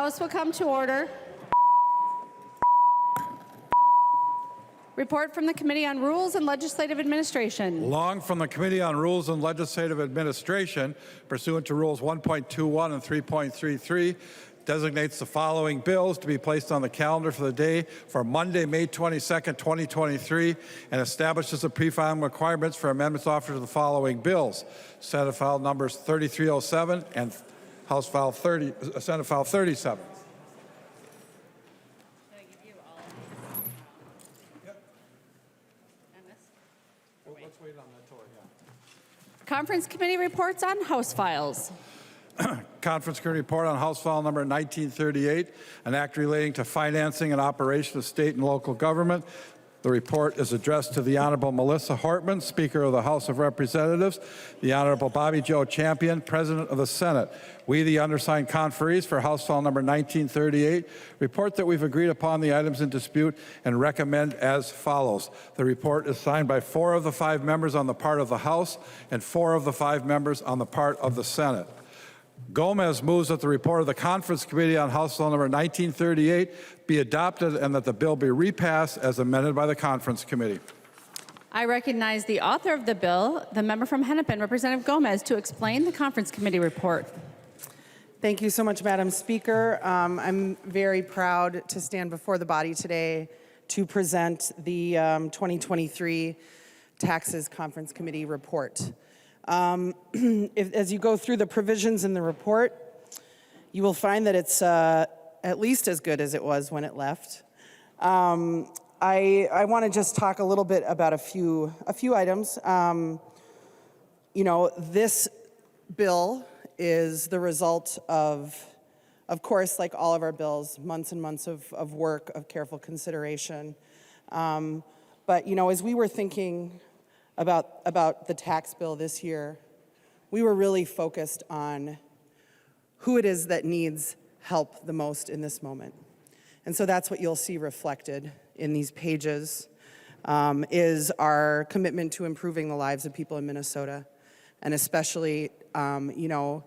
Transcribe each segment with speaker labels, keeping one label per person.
Speaker 1: House will come to order. Report from the Committee on Rules and Legislative Administration.
Speaker 2: Long from the Committee on Rules and Legislative Administration, pursuant to Rules 1.21 and 3.33, designates the following bills to be placed on the calendar for the day for Monday, May 22nd, 2023, and establishes the pre-filing requirements for amendments offered to the following bills. Senate File numbers 3307 and House File 30, Senate File 37.
Speaker 1: Conference Committee reports on House files.
Speaker 2: Conference Committee report on House File number 1938, an act relating to financing and operation of state and local government. The report is addressed to the Honorable Melissa Hortman, Speaker of the House of Representatives, the Honorable Bobby Joe Champion, President of the Senate. We, the undersigned conferees for House File number 1938, report that we've agreed upon the items in dispute and recommend as follows. The report is signed by 4 of the 5 members on the part of the House and 4 of the 5 members on the part of the Senate. Gomez moves that the report of the Conference Committee on House File number 1938 be adopted and that the bill be repassed as amended by the Conference Committee.
Speaker 1: I recognize the author of the bill, the member from Hennepin, Representative Gomez, to explain the Conference Committee report.
Speaker 3: Thank you so much, Madam Speaker. I'm very proud to stand before the body today to present the 2023 Taxes Conference Committee report. As you go through the provisions in the report, you will find that it's at least as good as it was when it left. I want to just talk a little bit about a few items. You know, this bill is the result of course, like all of our bills, months and months of work, of careful consideration. But you know, as we were thinking about the tax bill this year, we were really focused on who it is that needs help the most in this moment. And so that's what you'll see reflected in these pages, is our commitment to improving the lives of people in Minnesota, and especially, you know,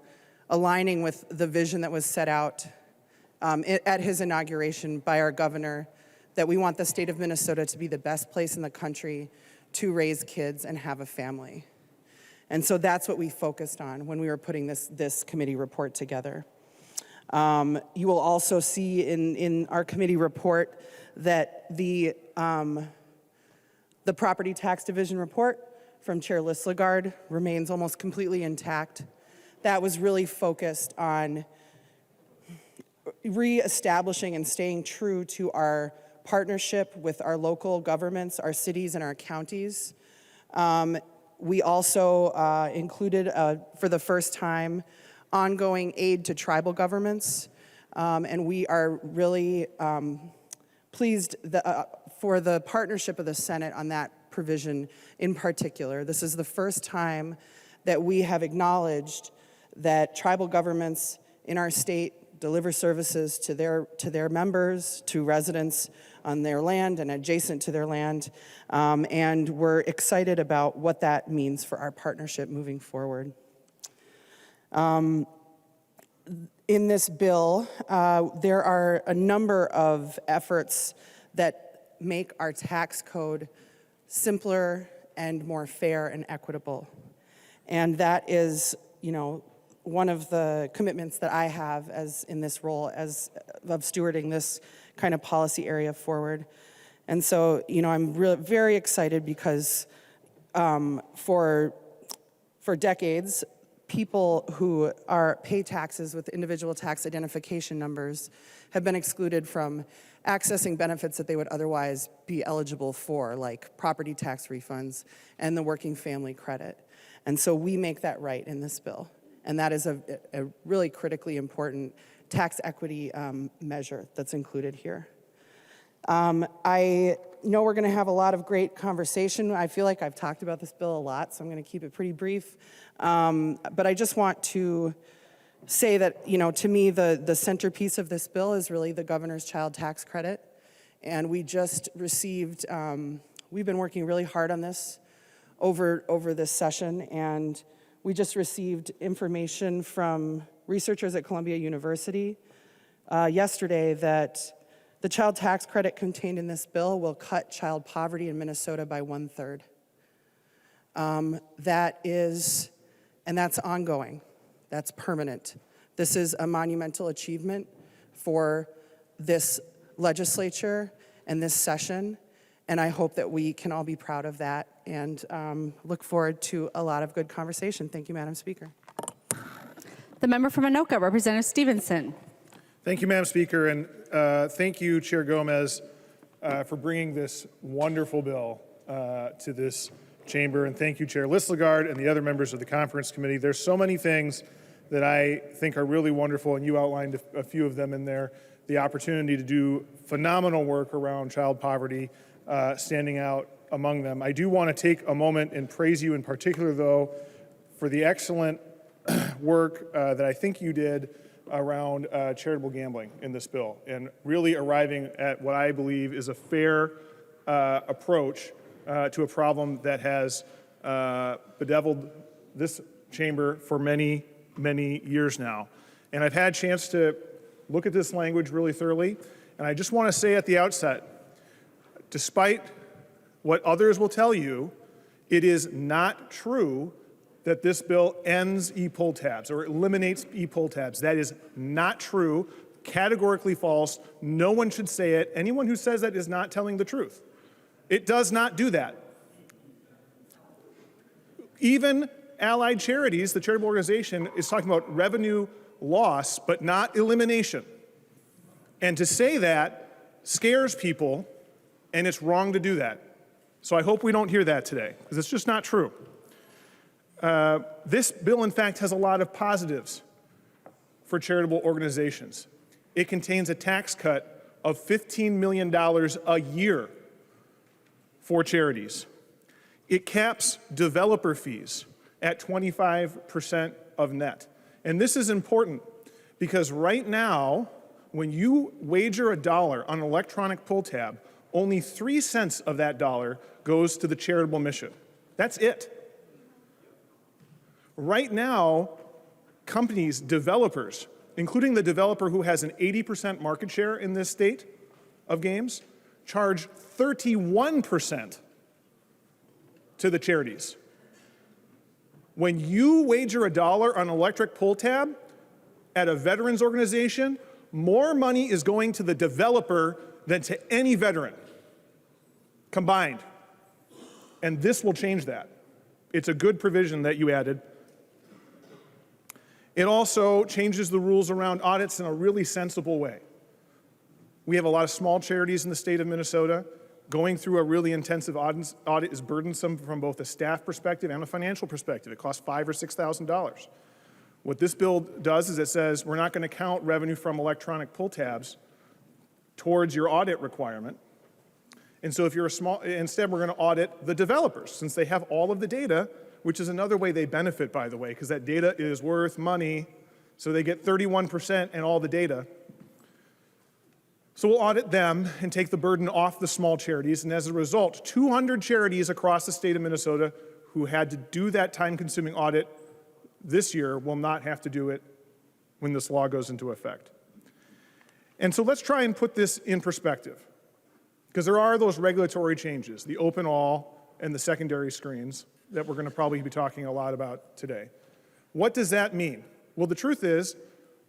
Speaker 3: aligning with the vision that was set out at his inauguration by our governor, that we want the state of Minnesota to be the best place in the country to raise kids and have a family. And so that's what we focused on when we were putting this committee report together. You will also see in our committee report that the property tax division report from Chair Lislegard remains almost completely intact. That was really focused on reestablishing and staying true to our partnership with our local governments, our cities and our counties. We also included, for the first time, ongoing aid to tribal governments. And we are really pleased for the partnership of the Senate on that provision in particular. This is the first time that we have acknowledged that tribal governments in our state deliver services to their members, to residents on their land and adjacent to their land. And we're excited about what that means for our partnership moving forward. In this bill, there are a number of efforts that make our tax code simpler and more fair and equitable. And that is, you know, one of the commitments that I have as in this role as of stewarding this kind of policy area forward. And so, you know, I'm very excited because for decades, people who pay taxes with individual tax identification numbers have been excluded from accessing benefits that they would otherwise be eligible for, like property tax refunds and the working family credit. And so we make that right in this bill. And that is a really critically important tax equity measure that's included here. I know we're going to have a lot of great conversation. I feel like I've talked about this bill a lot, so I'm going to keep it pretty brief. But I just want to say that, you know, to me, the centerpiece of this bill is really the governor's child tax credit. And we just received, we've been working really hard on this over this session, and we just received information from researchers at Columbia University yesterday that the child tax credit contained in this bill will cut child poverty in Minnesota by 1/3. That's ongoing. That's permanent. This is a monumental achievement for this legislature and this session, and I hope that we can all be proud of that and look forward to a lot of good conversation. Thank you, Madam Speaker.
Speaker 1: The member from Anoka, Representative Stevenson.
Speaker 4: Thank you, Madam Speaker, and thank you, Chair Gomez, for bringing this wonderful bill to this chamber, and thank you, Chair Listlegard, and the other members of the conference committee. There's so many things that I think are really wonderful, and you outlined a few of them in there. The opportunity to do phenomenal work around child poverty, standing out among them. I do want to take a moment and praise you in particular, though, for the excellent work that I think you did around charitable gambling in this bill, and really arriving at what I believe is a fair approach to a problem that has bedeviled this chamber for many, many years now. And I've had a chance to look at this language really thoroughly, and I just want to say at the outset, despite what others will tell you, it is not true that this bill ends e-pull tabs or eliminates e-pull tabs. That is not true, categorically false. No one should say it. Anyone who says that is not telling the truth. It does not do that. Even Allied Charities, the charitable organization, is talking about revenue loss, but not elimination. And to say that scares people, and it's wrong to do that. So I hope we don't hear that today, because it's just not true. This bill, in fact, has a lot of positives for charitable organizations. It contains a tax cut of $15 million a year for charities. It caps developer fees at 25% of net. And this is important because right now, when you wager $1 on an electronic pull tab, only 3 cents of that dollar goes to the charitable mission. That's it. Right now, companies, developers, including the developer who has an 80% market share in this state of games, charge 31% to the charities. When you wager $1 on an electric pull tab at a veterans organization, more money is going to the developer than to any veteran combined. And this will change that. It's a good provision that you added. It also changes the rules around audits in a really sensible way. We have a lot of small charities in the state of Minnesota. Going through a really intensive audit is burdensome from both a staff perspective and a financial perspective. It costs $5,000 or $6,000. What this bill does is it says we're not going to count revenue from electronic pull tabs towards your audit requirement. And so if you're a small, instead we're going to audit the developers since they have all of the data, which is another way they benefit, by the way, because that data is worth money. So they get 31% and all the data. So we'll audit them and take the burden off the small charities. And as a result, 200 charities across the state of Minnesota who had to do that time-consuming audit this year will not have to do it when this law goes into effect. And so let's try and put this in perspective, because there are those regulatory changes, the open all and the secondary screens that we're going to probably be talking a lot about today. What does that mean? Well, the truth is,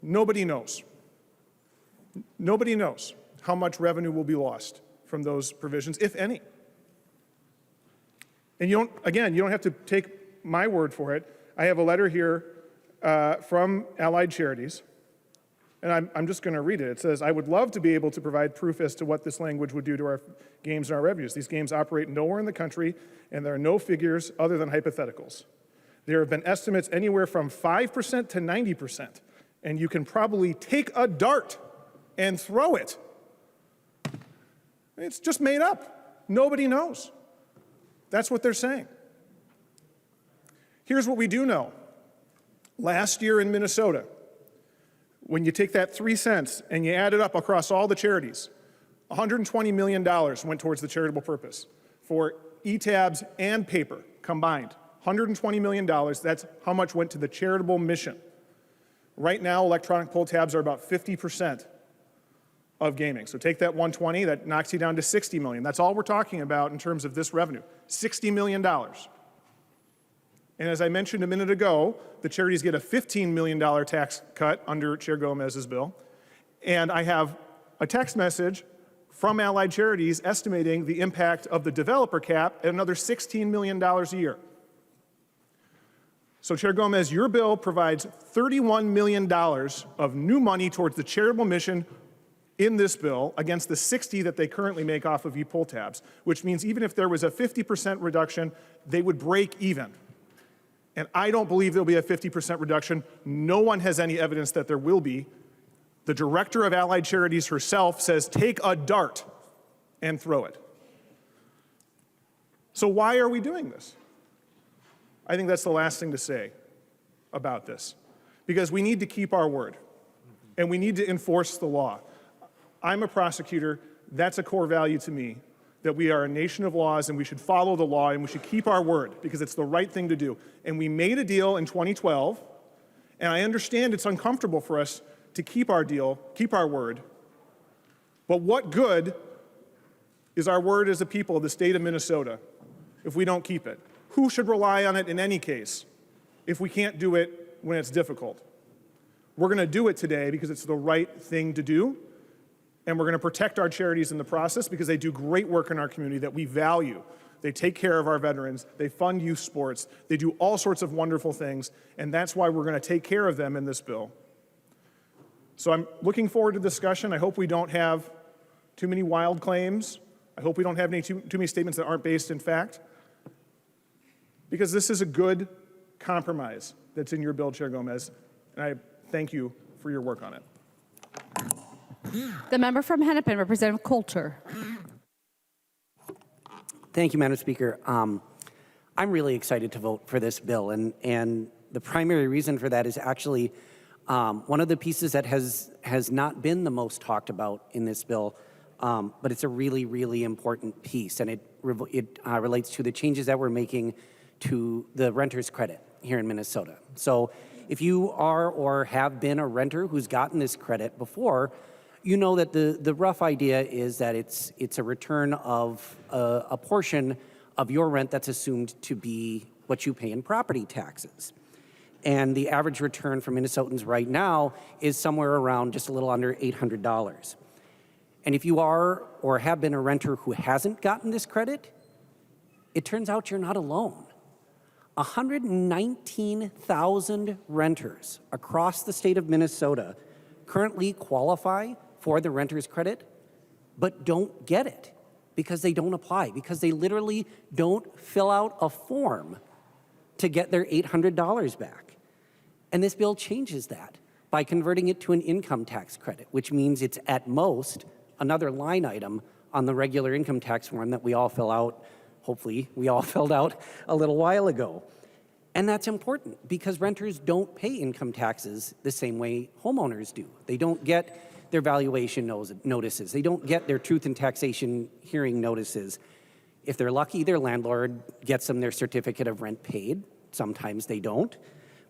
Speaker 4: nobody knows. Nobody knows how much revenue will be lost from those provisions, if any. And you don't have to take my word for it. I have a letter here from Allied Charities, and I'm just going to read it. It says, I would love to be able to provide proof as to what this language would do to our games and our revenues. These games operate nowhere in the country, and there are no figures other than hypotheticals. There have been estimates anywhere from 5% to 90%, and you can probably take a dart and throw it. It's just made up. Nobody knows. That's what they're saying. Here's what we do know. Last year in Minnesota, when you take that 3 cents and you add it up across all the charities, $120 million went towards the charitable purpose for e-tabs and paper combined. $120 million, that's how much went to the charitable mission. Right now, electronic pull tabs are about 50% of gaming. So take that 120, that knocks you down to 60 million. That's all we're talking about in terms of this revenue, $60 million. And as I mentioned a minute ago, the charities get a $15 million tax cut under Chair Gomez's bill. And I have a text message from Allied Charities estimating the impact of the developer cap at another $16 million a year. So Chair Gomez, your bill provides $31 million of new money towards the charitable mission in this bill against the 60 that they currently make off of e-pull tabs, which means even if there was a 50% reduction, they would break even. And I don't believe there'll be a 50% reduction. No one has any evidence that there will be. The director of Allied Charities herself says, take a dart and throw it. So why are we doing this? I think that's the last thing to say about this. Because we need to keep our word, and we need to enforce the law. I'm a prosecutor. That's a core value to me, that we are a nation of laws and we should follow the law and we should keep our word because it's the right thing to do. And we made a deal in 2012, and I understand it's uncomfortable for us to keep our deal, keep our word. But what good is our word as a people of the state of Minnesota if we don't keep it? Who should rely on it in any case if we can't do it when it's difficult? We're going to do it today because it's the right thing to do. And we're going to protect our charities in the process because they do great work in our community that we value. They take care of our veterans. They fund youth sports. They do all sorts of wonderful things. And that's why we're going to take care of them in this bill. So I'm looking forward to discussion. I hope we don't have too many wild claims. I hope we don't have too many statements that aren't based in fact. Because this is a good compromise that's in your bill, Chair Gomez. And I thank you for your work on it.
Speaker 1: The member from Hennepin, Representative Coulter.
Speaker 5: Thank you, Madam Speaker. I'm really excited to vote for this bill, and the primary reason for that is actually one of the pieces that has not been the most talked about in this bill, but it's a really, really important piece, and it relates to the changes that we're making to the renter's credit here in Minnesota. So if you are or have been a renter who's gotten this credit before, you know that the rough idea is that it's a return of a portion of your rent that's assumed to be what you pay in property taxes. And the average return for Minnesotans right now is somewhere around just a little under $800. And if you are or have been a renter who hasn't gotten this credit, it turns out you're not alone. 119,000 renters across the state of Minnesota currently qualify for the renter's credit, but don't get it because they don't apply, because they literally don't fill out a form to get their $800 back. And this bill changes that by converting it to an income tax credit, which means it's at most another line item on the regular income tax form that we all fill out, hopefully we all filled out a little while ago. And that's important because renters don't pay income taxes the same way homeowners do. They don't get their valuation notices. They don't get their truth in taxation hearing notices. If they're lucky, their landlord gets them their certificate of rent paid. Sometimes they don't.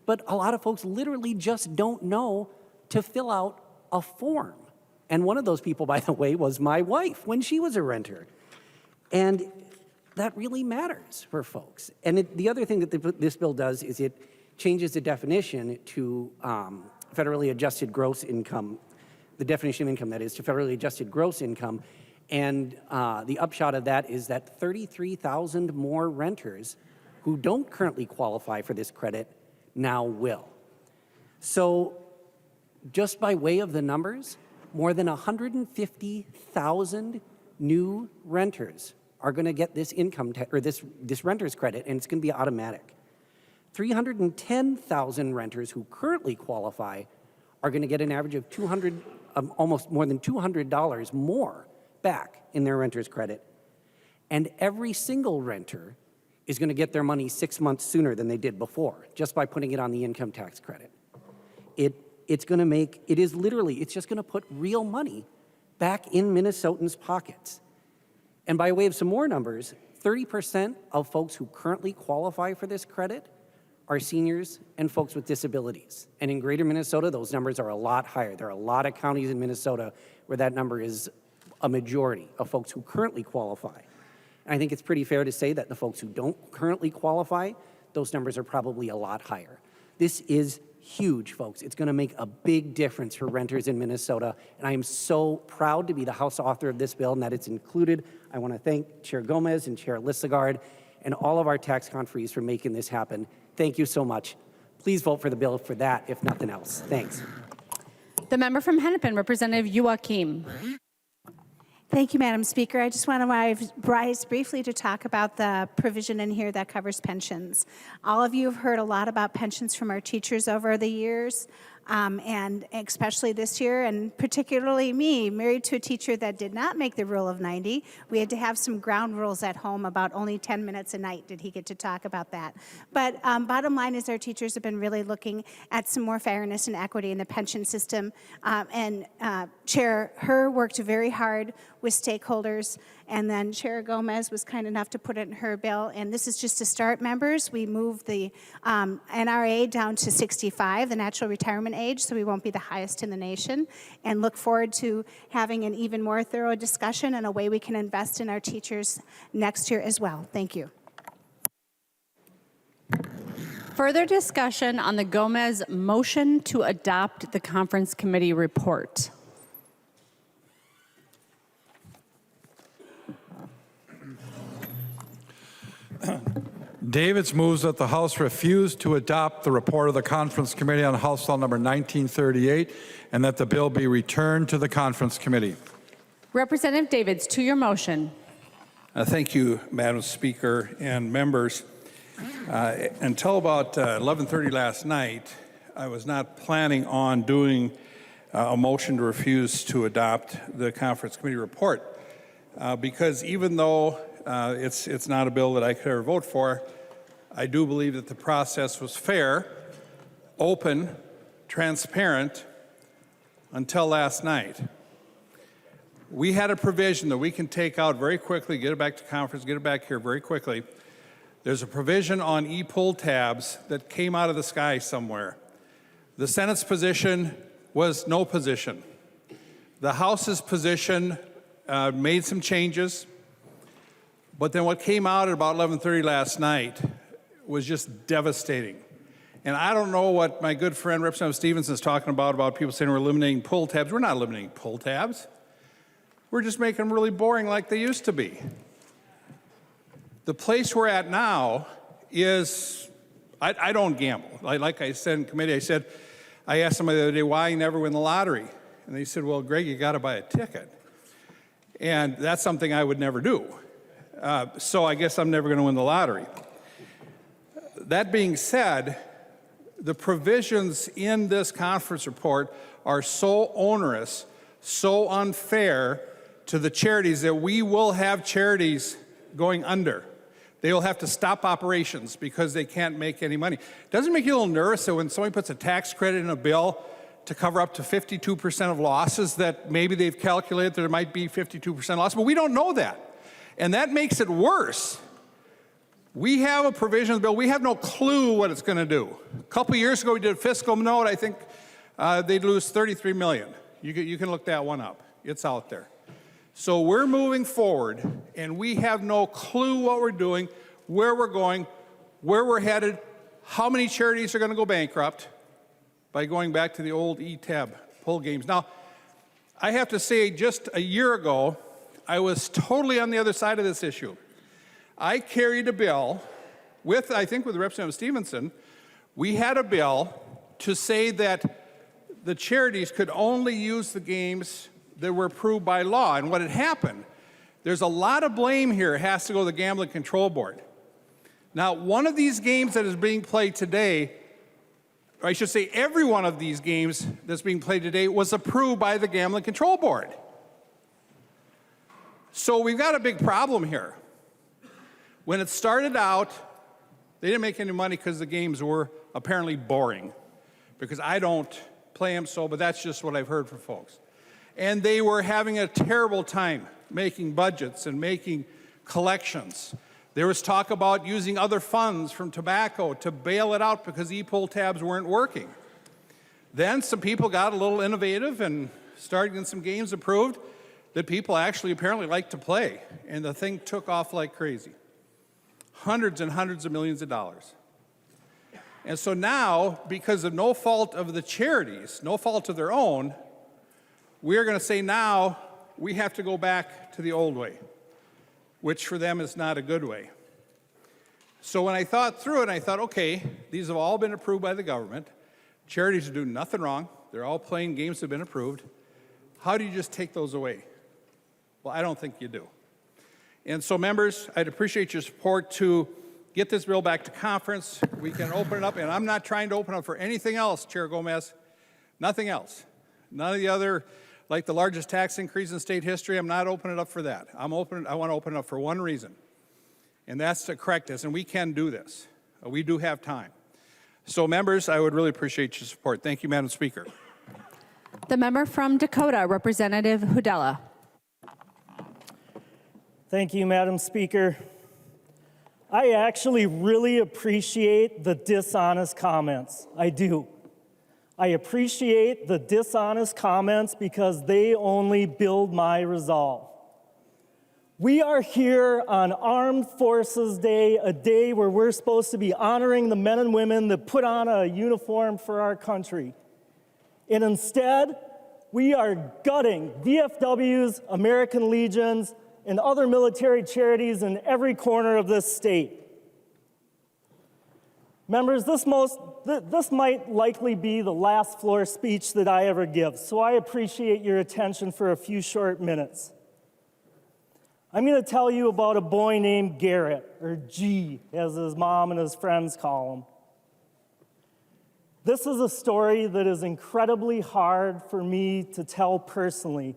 Speaker 5: But a lot of folks literally just don't know to fill out a form. And one of those people, by the way, was my wife when she was a renter. And that really matters for folks. And the other thing that this bill does is it changes the definition to federally adjusted gross income, the definition of income, that is, to federally adjusted gross income. And the upshot of that is that 33,000 more renters who don't currently qualify for this credit now will. So just by way of the numbers, more than 150,000 new renters are going to get this income or this renter's credit, and it's going to be automatic. 310,000 renters who currently qualify are going to get an average of almost more than $200 more back in their renter's credit. And every single renter is going to get their money 6 months sooner than they did before, just by putting it on the income tax credit. It's just going to put real money back in Minnesotans' pockets. And by way of some more numbers, 30% of folks who currently qualify for this credit are seniors and folks with disabilities. And in greater Minnesota, those numbers are a lot higher. There are a lot of counties in Minnesota where that number is a majority of folks who currently qualify. And I think it's pretty fair to say that the folks who don't currently qualify, those numbers are probably a lot higher. This is huge, folks. It's going to make a big difference for renters in Minnesota, and I am so proud to be the House author of this bill and that it's included. I want to thank Chair Gomez and Chair Lissegard and all of our tax conferees for making this happen. Thank you so much. Please vote for the bill for that, if nothing else. Thanks.
Speaker 1: The member from Hennepin, Representative Joachim.
Speaker 6: Thank you, Madam Speaker. I just want to rise briefly to talk about the provision in here that covers pensions. All of you have heard a lot about pensions from our teachers over the years, and especially this year, and particularly me, married to a teacher that did not make the rule of 90. We had to have some ground rules at home about only 10 minutes a night did he get to talk about that. But bottom line is our teachers have been really looking at some more fairness and equity in the pension system, and Chair Herr worked very hard with stakeholders, and then Chair Gomez was kind enough to put it in her bill. And this is just to start, members. We moved the NRA down to 65, the natural retirement age, so we won't be the highest in the nation, and look forward to having an even more thorough discussion and a way we can invest in our teachers next year as well. Thank you.
Speaker 1: Further discussion on the Gomez motion to adopt the conference committee report.
Speaker 2: Davids moves that the House refuse to adopt the report of the Conference Committee on House File Number 1938 and that the bill be returned to the Conference Committee.
Speaker 1: Representative Davids, to your motion.
Speaker 7: Thank you, Madam Speaker and members. Until about 11:30 last night, I was not planning on doing a motion to refuse to adopt the Conference Committee report because even though it's not a bill that I could ever vote for, I do believe that the process was fair, open, transparent until last night. We had a provision that we can take out very quickly, get it back to conference, get it back here very quickly. There's a provision on e-pull tabs that came out of the sky somewhere. The Senate's position was no position. The House's position made some changes, but then what came out at about 11:30 last night was just devastating. And I don't know what my good friend Representative Stevenson is talking about people saying we're eliminating pull tabs. We're not eliminating pull tabs. We're just making them really boring like they used to be. The place we're at now is, I don't gamble. Like I said in committee, I asked somebody the other day, why you never win the lottery? And they said, well, Greg, you got to buy a ticket. And that's something I would never do. So I guess I'm never going to win the lottery. That being said, the provisions in this conference report are so onerous, so unfair to the charities that we will have charities going under. They will have to stop operations because they can't make any money. Doesn't it make you a little nervous that when somebody puts a tax credit in a bill to cover up to 52% of losses, that maybe they've calculated there might be 52% loss, but we don't know that. And that makes it worse. We have a provision in the bill. We have no clue what it's going to do. A couple years ago, we did a fiscal note. I think they'd lose $33 million. You can look that one up. It's out there. So we're moving forward, and we have no clue what we're doing, where we're going, where we're headed, how many charities are going to go bankrupt by going back to the old E-tab pull games. Now, I have to say, just a year ago, I was totally on the other side of this issue. I carried a bill with Representative Stevenson. We had a bill to say that the charities could only use the games that were approved by law. And what had happened, there's a lot of blame here. It has to go to the Gambling Control Board. Now, one of these games that is being played today, or I should say every one of these games that's being played today was approved by the Gambling Control Board. So we've got a big problem here. When it started out, they didn't make any money because the games were apparently boring, because I don't play them but that's just what I've heard from folks. And they were having a terrible time making budgets and making collections. There was talk about using other funds from tobacco to bail it out because e-pull tabs weren't working. Then some people got a little innovative and started getting some games approved that people actually apparently like to play, and the thing took off like crazy. Hundreds and hundreds of millions of dollars. And so now, because of no fault of the charities, no fault of their own, we're going to say now we have to go back to the old way, which for them is not a good way. So when I thought through it, I thought, okay, these have all been approved by the government. Charities do nothing wrong. They're all playing games that have been approved. How do you just take those away? Well, I don't think you do. And so, members, I'd appreciate your support to get this bill back to conference. We can open it up, and I'm not trying to open it up for anything else, Chair Gomez. Nothing else. None of the other, like the largest tax increase in state history, I'm not opening it up for that. I want to open it up for one reason, and that's to correct this, and we can do this. We do have time. So, members, I would really appreciate your support. Thank you, Madam Speaker.
Speaker 1: The member from Dakota, Representative Hudella.
Speaker 8: Thank you, Madam Speaker. I actually really appreciate the dishonest comments. I do. I appreciate the dishonest comments because they only build my resolve. We are here on Armed Forces Day, a day where we're supposed to be honoring the men and women that put on a uniform for our country. And instead, we are gutting VFWs, American Legions, and other military charities in every corner of this state. Members, this might likely be the last floor speech that I ever give, so I appreciate your attention for a few short minutes. I'm going to tell you about a boy named Garrett, or G, as his mom and his friends call him. This is a story that is incredibly hard for me to tell personally.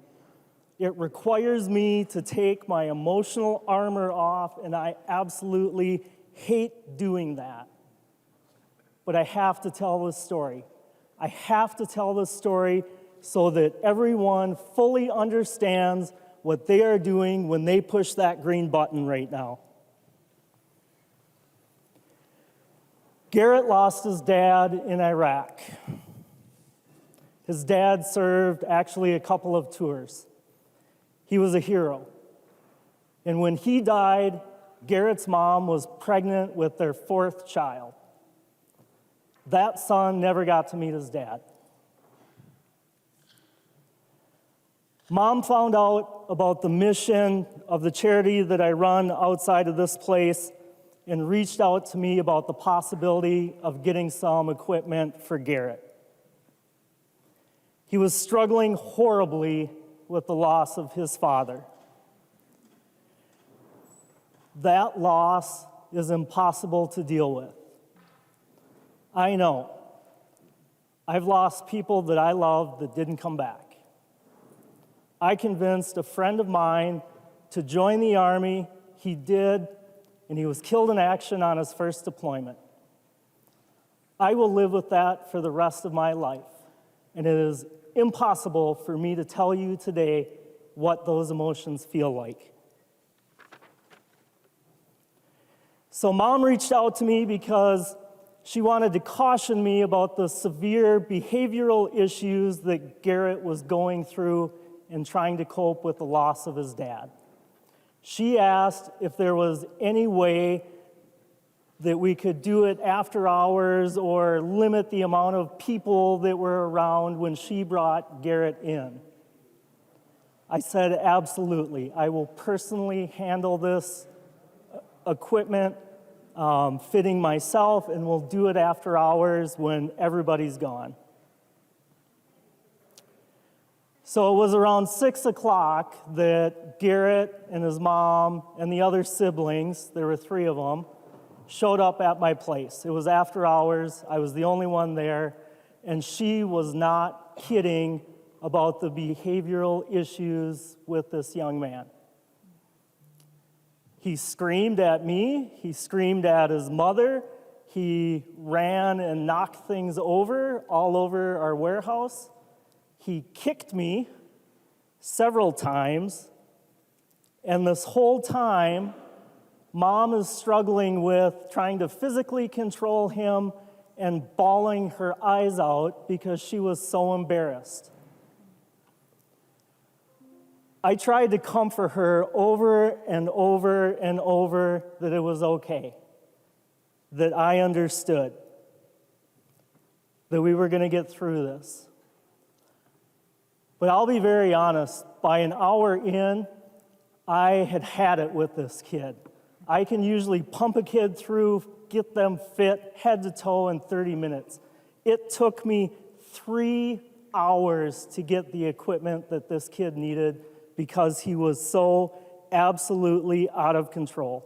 Speaker 8: It requires me to take my emotional armor off, and I absolutely hate doing that. But I have to tell this story. I have to tell this story so that everyone fully understands what they are doing when they push that green button right now. Garrett lost his dad in Iraq. His dad served actually a couple of tours. He was a hero. And when he died, Garrett's mom was pregnant with their fourth child. That son never got to meet his dad. Mom found out about the mission of the charity that I run outside of this place and reached out to me about the possibility of getting some equipment for Garrett. He was struggling horribly with the loss of his father. That loss is impossible to deal with. I know. I've lost people that I loved that didn't come back. I convinced a friend of mine to join the Army. He did, and he was killed in action on his first deployment. I will live with that for the rest of my life, and it is impossible for me to tell you today what those emotions feel like. So Mom reached out to me because she wanted to caution me about the severe behavioral issues that Garrett was going through in trying to cope with the loss of his dad. She asked if there was any way that we could do it after hours or limit the amount of people that were around when she brought Garrett in. I said, absolutely. I will personally handle this equipment fitting myself, and we'll do it after hours when everybody's gone. So it was around 6 o'clock that Garrett and his mom and the other siblings, there were 3 of them, showed up at my place. It was after hours. I was the only one there, and she was not kidding about the behavioral issues with this young man. He screamed at me. He screamed at his mother. He ran and knocked things over all over our warehouse. He kicked me several times, and this whole time, Mom is struggling with trying to physically control him and bawling her eyes out because she was so embarrassed. I tried to comfort her over and over and over that it was okay, that I understood, that we were going to get through this. But I'll be very honest, by an hour in, I had it with this kid. I can usually pump a kid through, get them fit head to toe in 30 minutes. It took me 3 hours to get the equipment that this kid needed because he was so absolutely out of control.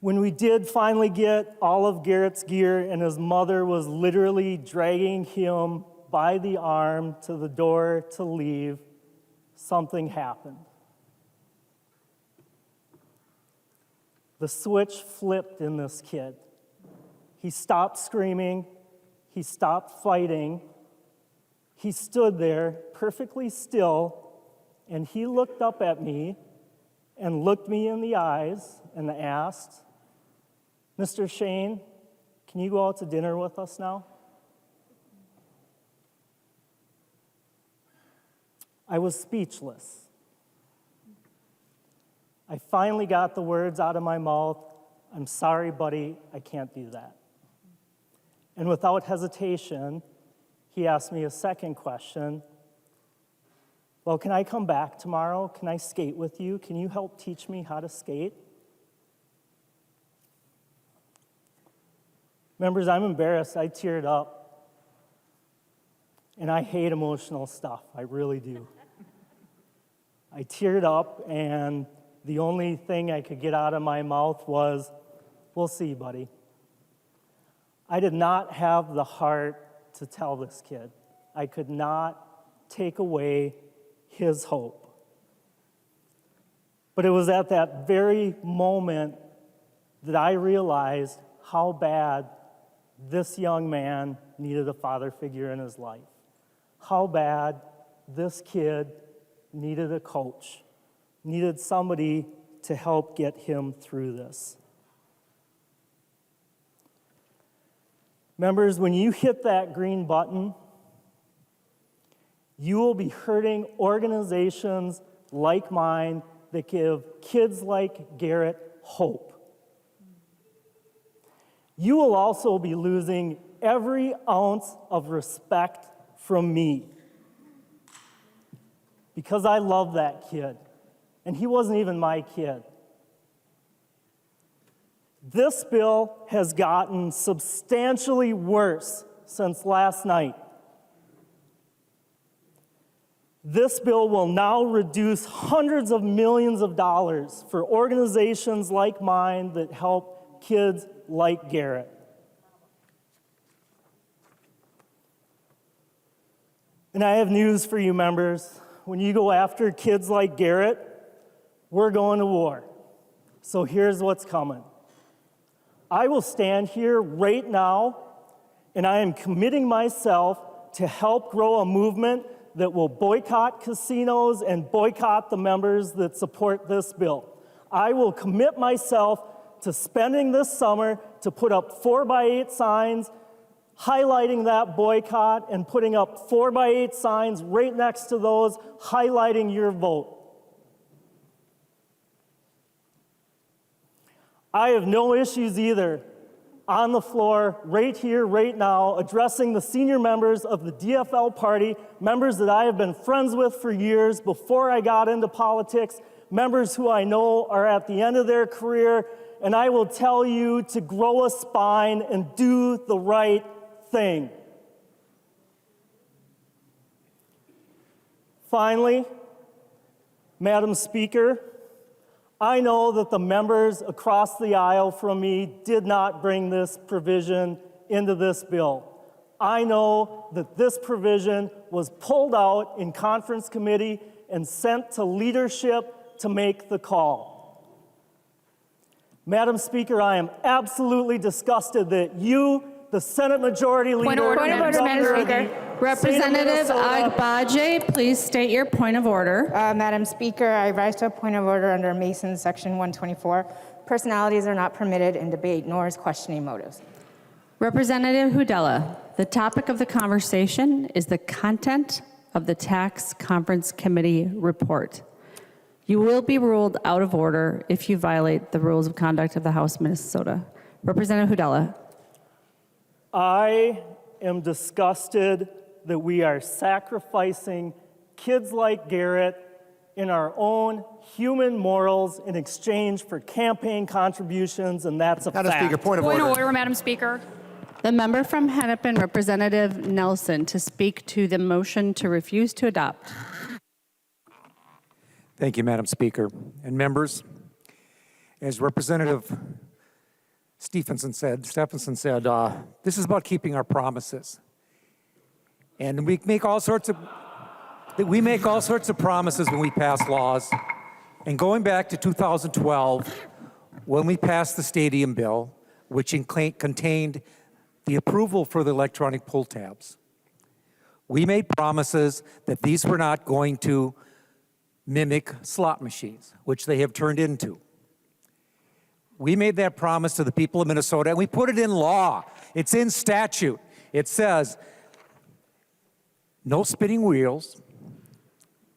Speaker 8: When we did finally get all of Garrett's gear and his mother was literally dragging him by the arm to the door to leave, something happened. The switch flipped in this kid. He stopped screaming. He stopped fighting. He stood there perfectly still, and he looked up at me and looked me in the eyes and asked, "Mr. Shane, can you go out to dinner with us now?" I was speechless. I finally got the words out of my mouth, "I'm sorry, buddy, I can't do that." And without hesitation, he asked me a second question. "Well, can I come back tomorrow? Can I skate with you? Can you help teach me how to skate?" Members, I'm embarrassed. I teared up. And I hate emotional stuff. I really do. I teared up, and the only thing I could get out of my mouth was, "We'll see, buddy." I did not have the heart to tell this kid. I could not take away his hope. But it was at that very moment that I realized how bad this young man needed a father figure in his life. How bad this kid needed a coach, needed somebody to help get him through this. Members, when you hit that green button, you will be hurting organizations like mine that give kids like Garrett hope. You will also be losing every ounce of respect from me because I love that kid, and he wasn't even my kid. This bill has gotten substantially worse since last night. This bill will now reduce hundreds of millions of dollars for organizations like mine that help kids like Garrett. And I have news for you, members. When you go after kids like Garrett, we're going to war. So here's what's coming. I will stand here right now, and I am committing myself to help grow a movement that will boycott casinos and boycott the members that support this bill. I will commit myself to spending this summer to put up 4x8 signs highlighting that boycott and putting up 4x8 signs right next to those highlighting your vote. I have no issues either on the floor, right here, right now, addressing the senior members of the DFL party, members that I have been friends with for years before I got into politics, members who I know are at the end of their career, and I will tell you to grow a spine and do the right thing. Finally, Madam Speaker, I know that the members across the aisle from me did not bring this provision into this bill. I know that this provision was pulled out in conference committee and sent to leadership to make the call. Madam Speaker, I am absolutely disgusted that you, the Senate Majority Leader,
Speaker 1: Point of order, Madam Speaker. Representative Agbaje, please state your point of order.
Speaker 9: Madam Speaker, I rise to a point of order under Mason Section 124. Personalities are not permitted in debate, nor is questioning motives.
Speaker 1: Representative Hudella, the topic of the conversation is the content of the Tax Conference Committee report. You will be ruled out of order if you violate the rules of conduct of the House of Minnesota. Representative Hudella.
Speaker 8: I am disgusted that we are sacrificing kids like Garrett in our own human morals in exchange for campaign contributions, and that's a
Speaker 10: Madam
Speaker 8: fact.
Speaker 10: Speaker, point of order.
Speaker 1: Madam Speaker. The member from Hennepin, Representative Nelson, to speak to the motion to refuse to adopt.
Speaker 10: Thank you, Madam Speaker. And members, as Representative Stephenson said, this is about keeping our promises. And we make all sorts of promises when we pass laws. And going back to 2012, when we passed the stadium bill, which contained the approval for the electronic pull tabs, we made promises that these were not going to mimic slot machines, which they have turned into. We made that promise to the people of Minnesota, and we put it in law. It's in statute. It says, no spinning wheels,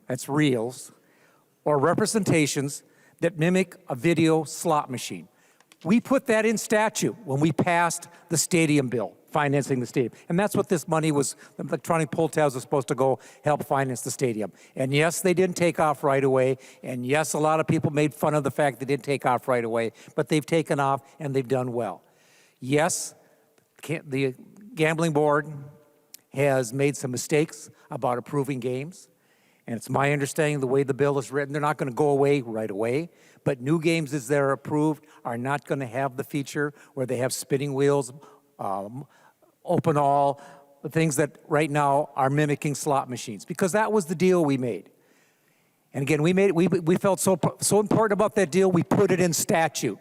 Speaker 10: that's reels, or representations that mimic a video slot machine. We put that in statute when we passed the stadium bill, financing the stadium. And that's what this money was, the electronic pull tabs was supposed to go help finance the stadium. And yes, they didn't take off right away. And yes, a lot of people made fun of the fact they didn't take off right away, but they've taken off and they've done well. Yes, the gambling board has made some mistakes about approving games. And it's my understanding the way the bill is written, they're not going to go away right away. But new games as they're approved are not going to have the feature where they have spinning wheels, open all, the things that right now are mimicking slot machines. Because that was the deal we made. And again, we felt so important about that deal, we put it in statute.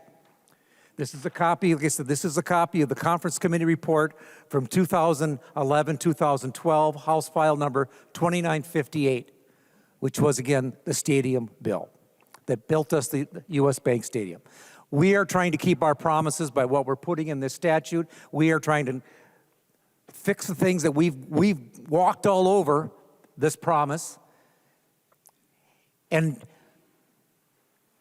Speaker 10: This is a copy, like I said, this is a copy of the Conference Committee report from 2011-2012, House File number 2958, which was, again, the stadium bill that built us the U.S. Bank Stadium. We are trying to keep our promises by what we're putting in this statute. We are trying to fix the things that we've walked all over this promise. And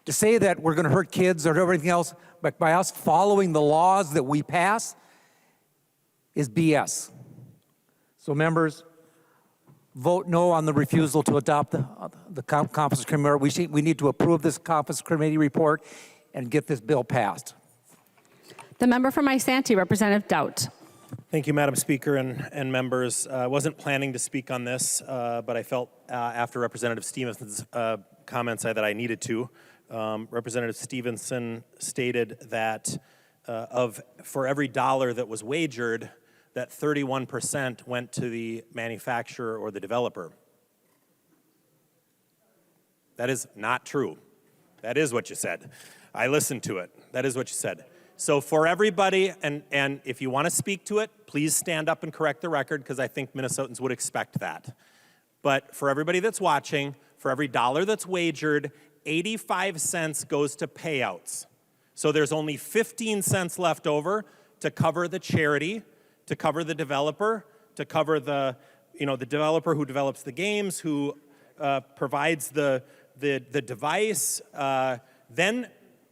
Speaker 10: to say that we're going to hurt kids or everything else, but by us following the laws that we pass is BS. So members, vote no on the refusal to adopt the Conference Committee. We need to approve this Conference Committee report and get this bill passed.
Speaker 1: The member from Isanti, Representative Doubt.
Speaker 11: Thank you, Madam Speaker and members. I wasn't planning to speak on this, but I felt after Representative Stevenson's comments that I needed to. Representative Stevenson stated that for every dollar that was wagered, that 31% went to the manufacturer or the developer. That is not true. That is what you said. I listened to it. That is what you said. So for everybody, and if you want to speak to it, please stand up and correct the record, because I think Minnesotans would expect that. But for everybody that's watching, for every dollar that's wagered, 85 cents goes to payouts. So there's only 15 cents left over to cover the charity, to cover the developer, to cover the developer who develops the games, who provides the device. Then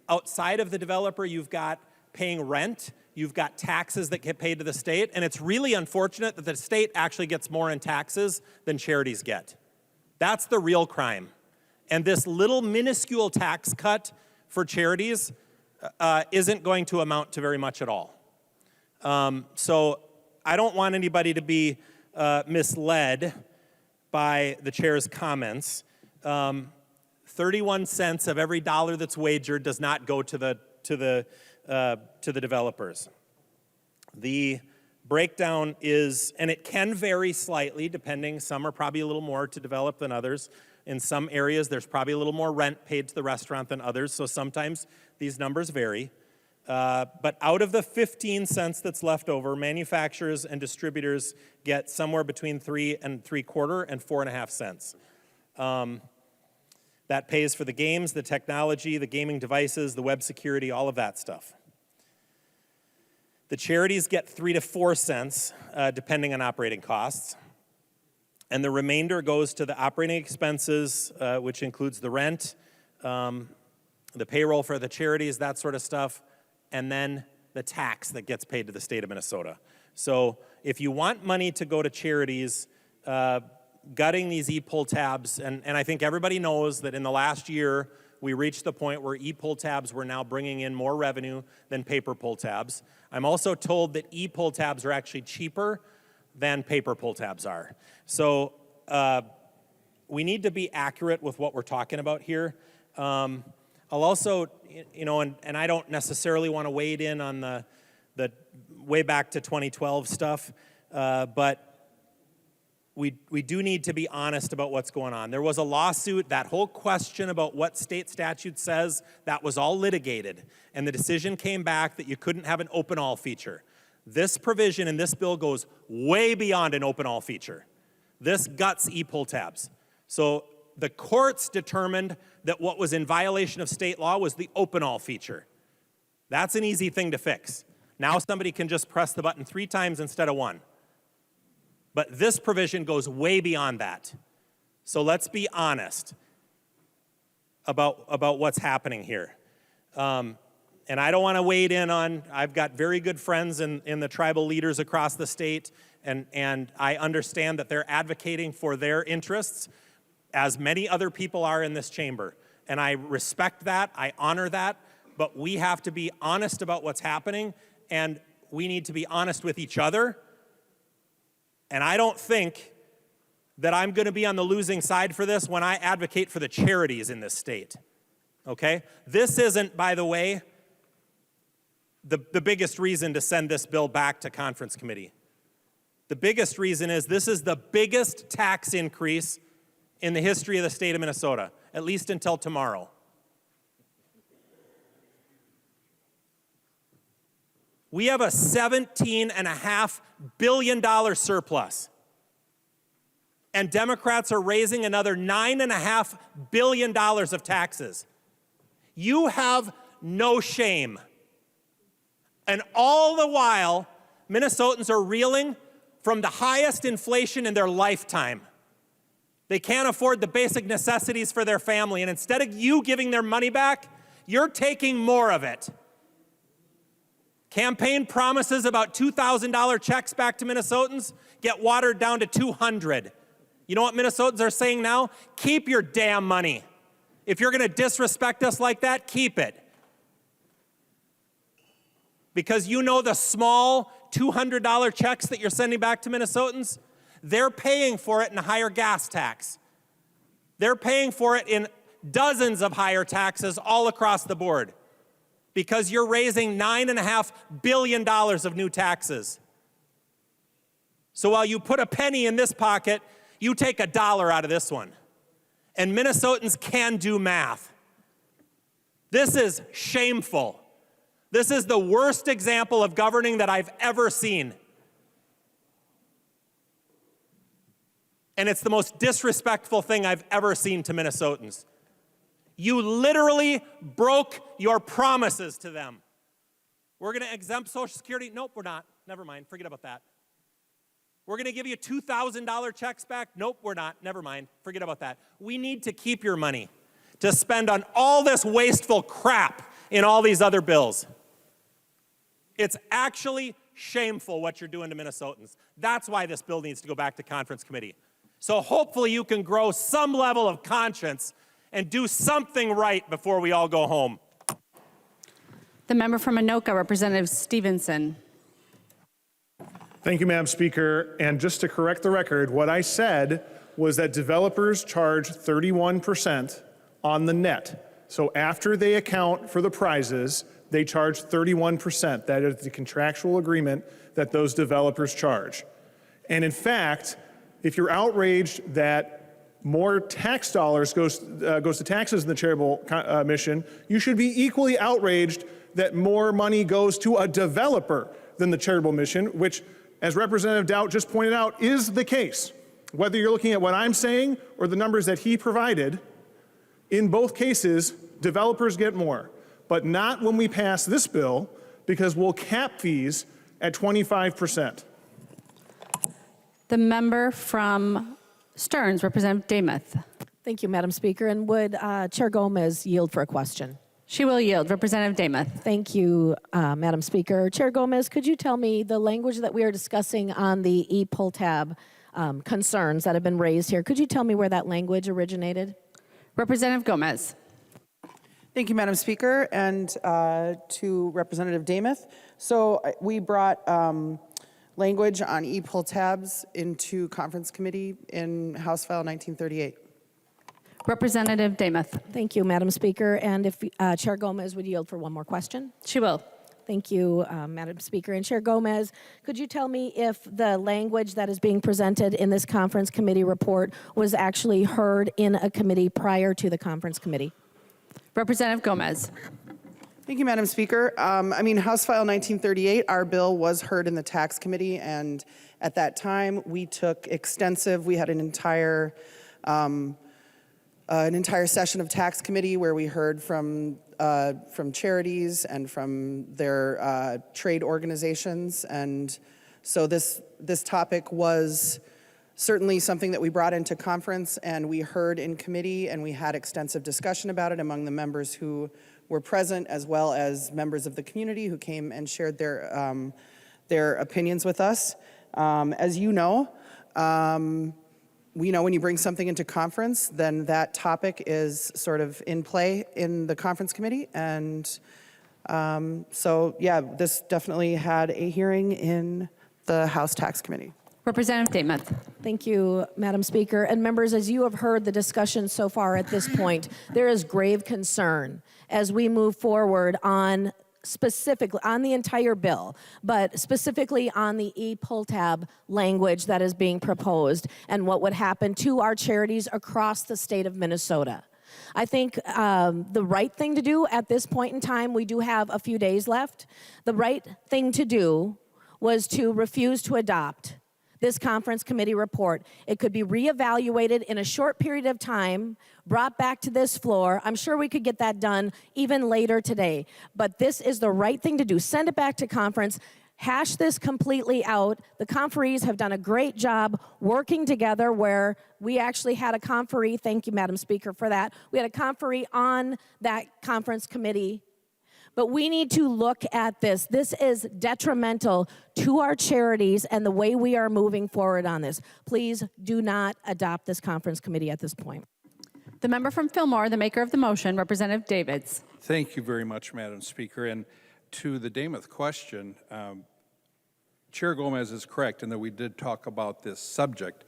Speaker 11: outside of the developer, you've got paying rent, you've got taxes that get paid to the state, and it's really unfortunate that the state actually gets more in taxes than charities get. That's the real crime. And this little minuscule tax cut for charities isn't going to amount to very much at all. So I don't want anybody to be misled by the chair's comments. 31 cents of every dollar that's wagered does not go to the developers. The breakdown is, and it can vary slightly depending, some are probably a little more to develop than others. In some areas, there's probably a little more rent paid to the restaurant than others, so sometimes these numbers vary. But out of the 15 cents that's left over, manufacturers and distributors get somewhere between 3 3/4 and 4.5 cents. That pays for the games, the technology, the gaming devices, the web security, all of that stuff. The charities get 3 to 4 cents, depending on operating costs. And the remainder goes to the operating expenses, which includes the rent, the payroll for the charities, that sort of stuff, and then the tax that gets paid to the state of Minnesota. So if you want money to go to charities, gutting these e-pull tabs, and I think everybody knows that in the last year, we reached the point where e-pull tabs were now bringing in more revenue than paper pull tabs. I'm also told that e-pull tabs are actually cheaper than paper pull tabs are. So we need to be accurate with what we're talking about here. I'll also, and I don't necessarily want to wade in on the way back to 2012 stuff, but we do need to be honest about what's going on. There was a lawsuit, that whole question about what state statute says, that was all litigated, and the decision came back that you couldn't have an open all feature. This provision in this bill goes way beyond an open all feature. This guts e-pull tabs. So the courts determined that what was in violation of state law was the open all feature. That's an easy thing to fix. Now somebody can just press the button 3 times instead of 1. But this provision goes way beyond that. So let's be honest about what's happening here. And I don't want to wade in on, I've got very good friends in the tribal leaders across the state, and I understand that they're advocating for their interests, as many other people are in this chamber. And I respect that, I honor that, but we have to be honest about what's happening, and we need to be honest with each other. And I don't think that I'm going to be on the losing side for this when I advocate for the charities in this state, okay? This isn't, by the way, the biggest reason to send this bill back to conference committee. The biggest reason is this is the biggest tax increase in the history of the state of Minnesota, at least until tomorrow. We have a $17.5 billion surplus. And Democrats are raising another $9.5 billion of taxes. You have no shame. And all the while, Minnesotans are reeling from the highest inflation in their lifetime. They can't afford the basic necessities for their family. And instead of you giving their money back, you're taking more of it. Campaign promises about $2,000 checks back to Minnesotans get watered down to $200. You know what Minnesotans are saying now? Keep your damn money. If you're going to disrespect us like that, keep it. Because you know the small $200 checks that you're sending back to Minnesotans, they're paying for it in a higher gas tax. They're paying for it in dozens of higher taxes all across the board. Because you're raising $9.5 billion of new taxes. So while you put a penny in this pocket, you take $1 out of this one. And Minnesotans can do math. This is shameful. This is the worst example of governing that I've ever seen. And it's the most disrespectful thing I've ever seen to Minnesotans. You literally broke your promises to them. We're going to exempt Social Security? Nope, we're not. Never mind. Forget about that. We're going to give you $2,000 checks back? Nope, we're not. Never mind. Forget about that. We need to keep your money to spend on all this wasteful crap in all these other bills. It's actually shameful what you're doing to Minnesotans. That's why this bill needs to go back to conference committee. So hopefully you can grow some level of conscience and do something right before we all go home.
Speaker 1: The member from Anoka, Representative Stevenson.
Speaker 4: Thank you, Madam Speaker. And just to correct the record, what I said was that developers charge 31% on the net. So after they account for the prizes, they charge 31%. That is the contractual agreement that those developers charge. And in fact, if you're outraged that more tax dollars goes to taxes in the charitable mission, you should be equally outraged that more money goes to a developer than the charitable mission, which, as Representative Doubt just pointed out, is the case. Whether you're looking at what I'm saying or the numbers that he provided, in both cases, developers get more, but not when we pass this bill, because we'll cap fees at 25%.
Speaker 1: The member from Stearns, Representative Demuth.
Speaker 12: Thank you, Madam Speaker. And would Chair Gomez yield for a question?
Speaker 1: She will yield. Representative Demuth.
Speaker 12: Thank you, Madam Speaker. Chair Gomez, could you tell me the language that we are discussing on the e-pull tab concerns that have been raised here? Could you tell me where that language originated?
Speaker 1: Representative Gomez.
Speaker 3: Thank you, Madam Speaker, and to Representative Demuth. So we brought language on e-pull tabs into conference committee in House File 1938.
Speaker 1: Representative Demuth.
Speaker 12: Thank you, Madam Speaker. And if Chair Gomez would yield for one more question?
Speaker 1: She will.
Speaker 12: Thank you, Madam Speaker. And Chair Gomez, could you tell me if the language that is being presented in this conference committee report was actually heard in a committee prior to the conference committee?
Speaker 1: Representative Gomez.
Speaker 3: Thank you, Madam Speaker. House File 1938, our bill was heard in the tax committee, and at that time we took we had an entire session of tax committee where we heard from charities and from their trade organizations. And so this topic was certainly something that we brought into conference and we heard in committee, and we had extensive discussion about it among the members who were present, as well as members of the community who came and shared their opinions with us. As you know, we know when you bring something into conference, then that topic is sort of in play in the conference committee. And this definitely had a hearing in the House Tax Committee.
Speaker 1: Representative Demuth.
Speaker 12: Thank you, Madam Speaker. And members, as you have heard the discussion so far at this point, there is grave concern as we move forward on specifically on the entire bill, but specifically on the e-pull tab language that is being proposed and what would happen to our charities across the state of Minnesota. I think the right thing to do at this point in time, we do have a few days left, the right thing to do was to refuse to adopt this conference committee report. It could be reevaluated in a short period of time, brought back to this floor. I'm sure we could get that done even later today. But this is the right thing to do. Send it back to conference. Hash this completely out. The conferees have done a great job working together where we actually had a conferee. Thank you, Madam Speaker, for that. We had a conferee on that conference committee. But we need to look at this. This is detrimental to our charities and the way we are moving forward on this. Please do not adopt this conference committee at this point.
Speaker 1: The member from Fillmore, the maker of the motion, Representative Davids.
Speaker 7: Thank you very much, Madam Speaker. And to the Demuth question, Chair Gomez is correct in that we did talk about this subject,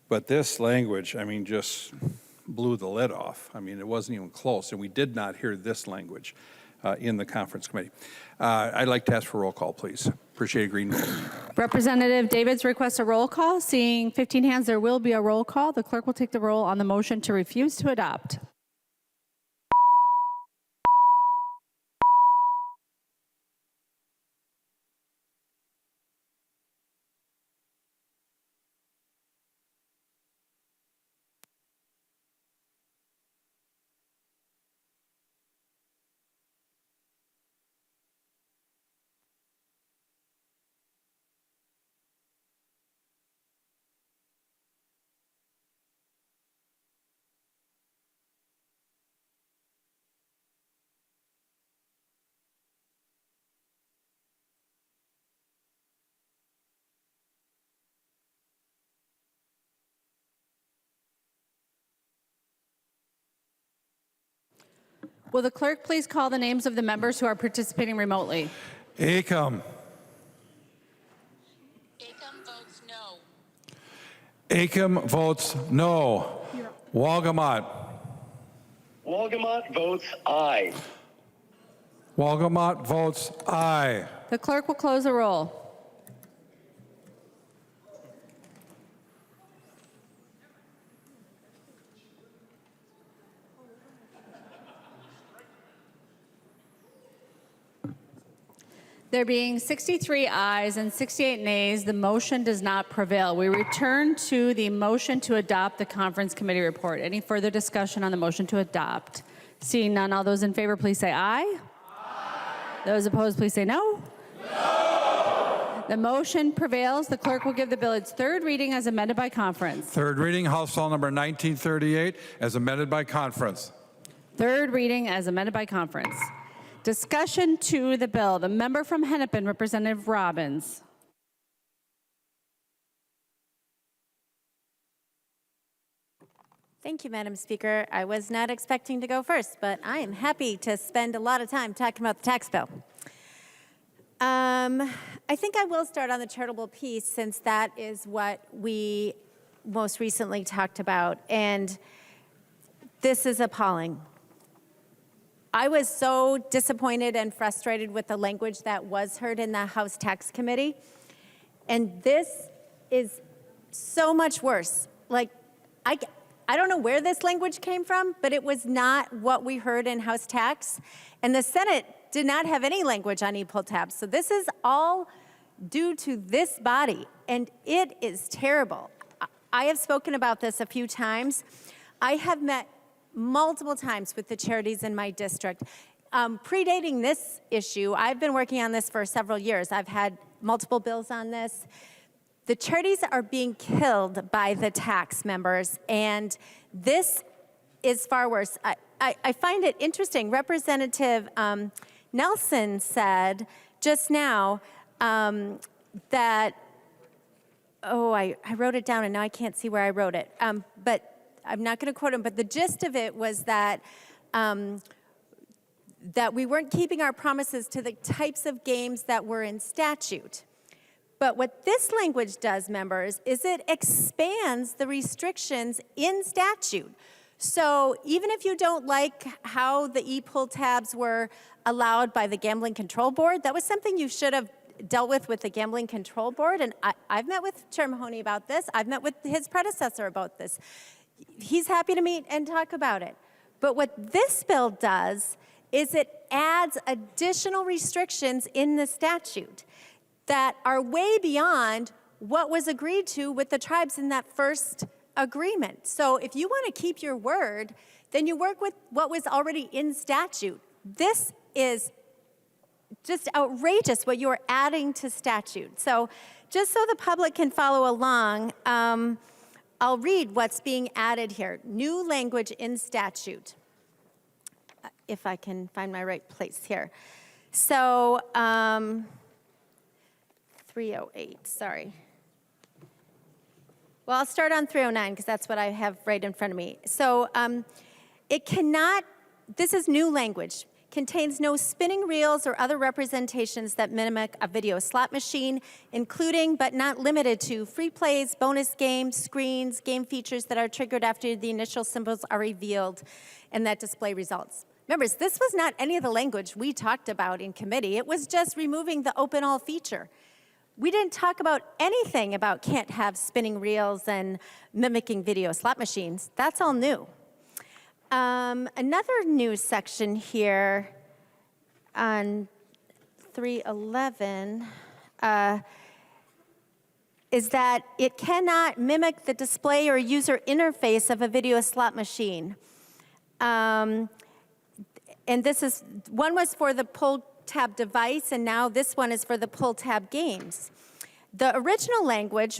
Speaker 7: but this language, just blew the lid off. It wasn't even close, and we did not hear this language in the conference committee. I'd like to ask for a roll call, please. Appreciate a green vote.
Speaker 1: Representative Davids requests a roll call. Seeing 15 hands, there will be a roll call. The clerk will take the roll on the motion to refuse to adopt. Will the clerk please call the names of the members who are participating remotely?
Speaker 2: Acom.
Speaker 13: Acom votes no.
Speaker 2: Acom votes no. Walgamot.
Speaker 13: Walgamot votes aye.
Speaker 2: Walgamot votes aye.
Speaker 1: The clerk will close the roll. There being 63 ayes and 68 nays, the motion does not prevail. We return to the motion to adopt the conference committee report. Any further discussion on the motion to adopt? Seeing none, all those in favor, please say aye. Aye. Those opposed, please say no. No. The motion prevails. The clerk will give the bill its third reading as amended by conference.
Speaker 2: Third reading, House File Number 1938, as amended by conference.
Speaker 1: Third reading as amended by conference. Discussion to the bill. The member from Hennepin, Representative Robbins.
Speaker 14: Thank you, Madam Speaker. I was not expecting to go first, but I am happy to spend a lot of time talking about the tax bill. I think I will start on the charitable piece since that is what we most recently talked about, and this is appalling. I was so disappointed and frustrated with the language that was heard in the House Tax Committee, and this is so much worse. Like, I don't know where this language came from, but it was not what we heard in House Tax, and the Senate did not have any language on e-pull tabs. So this is all due to this body, and it is terrible. I have spoken about this a few times. I have met multiple times with the charities in my district. Predating this issue, I've been working on this for several years. I've had multiple bills on this. The charities are being killed by the tax members, and this is far worse. I find it interesting. Representative Nelson said just now that, I wrote it down and now I can't see where I wrote it, but I'm not going to quote him, but the gist of it was that that we weren't keeping our promises to the types of games that were in statute. But what this language does, members, is it expands the restrictions in statute. So even if you don't like how the e-pull tabs were allowed by the Gambling Control Board, that was something you should have dealt with the Gambling Control Board. And I've met with Chair Mahoney about this. I've met with his predecessor about this. He's happy to meet and talk about it. But what this bill does is it adds additional restrictions in the statute that are way beyond what was agreed to with the tribes in that first agreement. So if you want to keep your word, then you work with what was already in statute. This is just outrageous what you're adding to statute. So just so the public can follow along, I'll read what's being added here. New language in statute, if I can find my right place here. So 308, sorry. Well, I'll start on 309 because that's what I have right in front of me. So it cannot, this is new language, contains no spinning reels or other representations that mimic a video slot machine, including but not limited to free plays, bonus games, screens, game features that are triggered after the initial symbols are revealed and that display results. Members, this was not any of the language we talked about in committee. It was just removing the open all feature. We didn't talk about anything about can't have spinning reels and mimicking video slot machines. That's all new. Another new section here on 311 is that it cannot mimic the display or user interface of a video slot machine. And this is, one was for the pull tab device, and now this one is for the pull tab games. The original language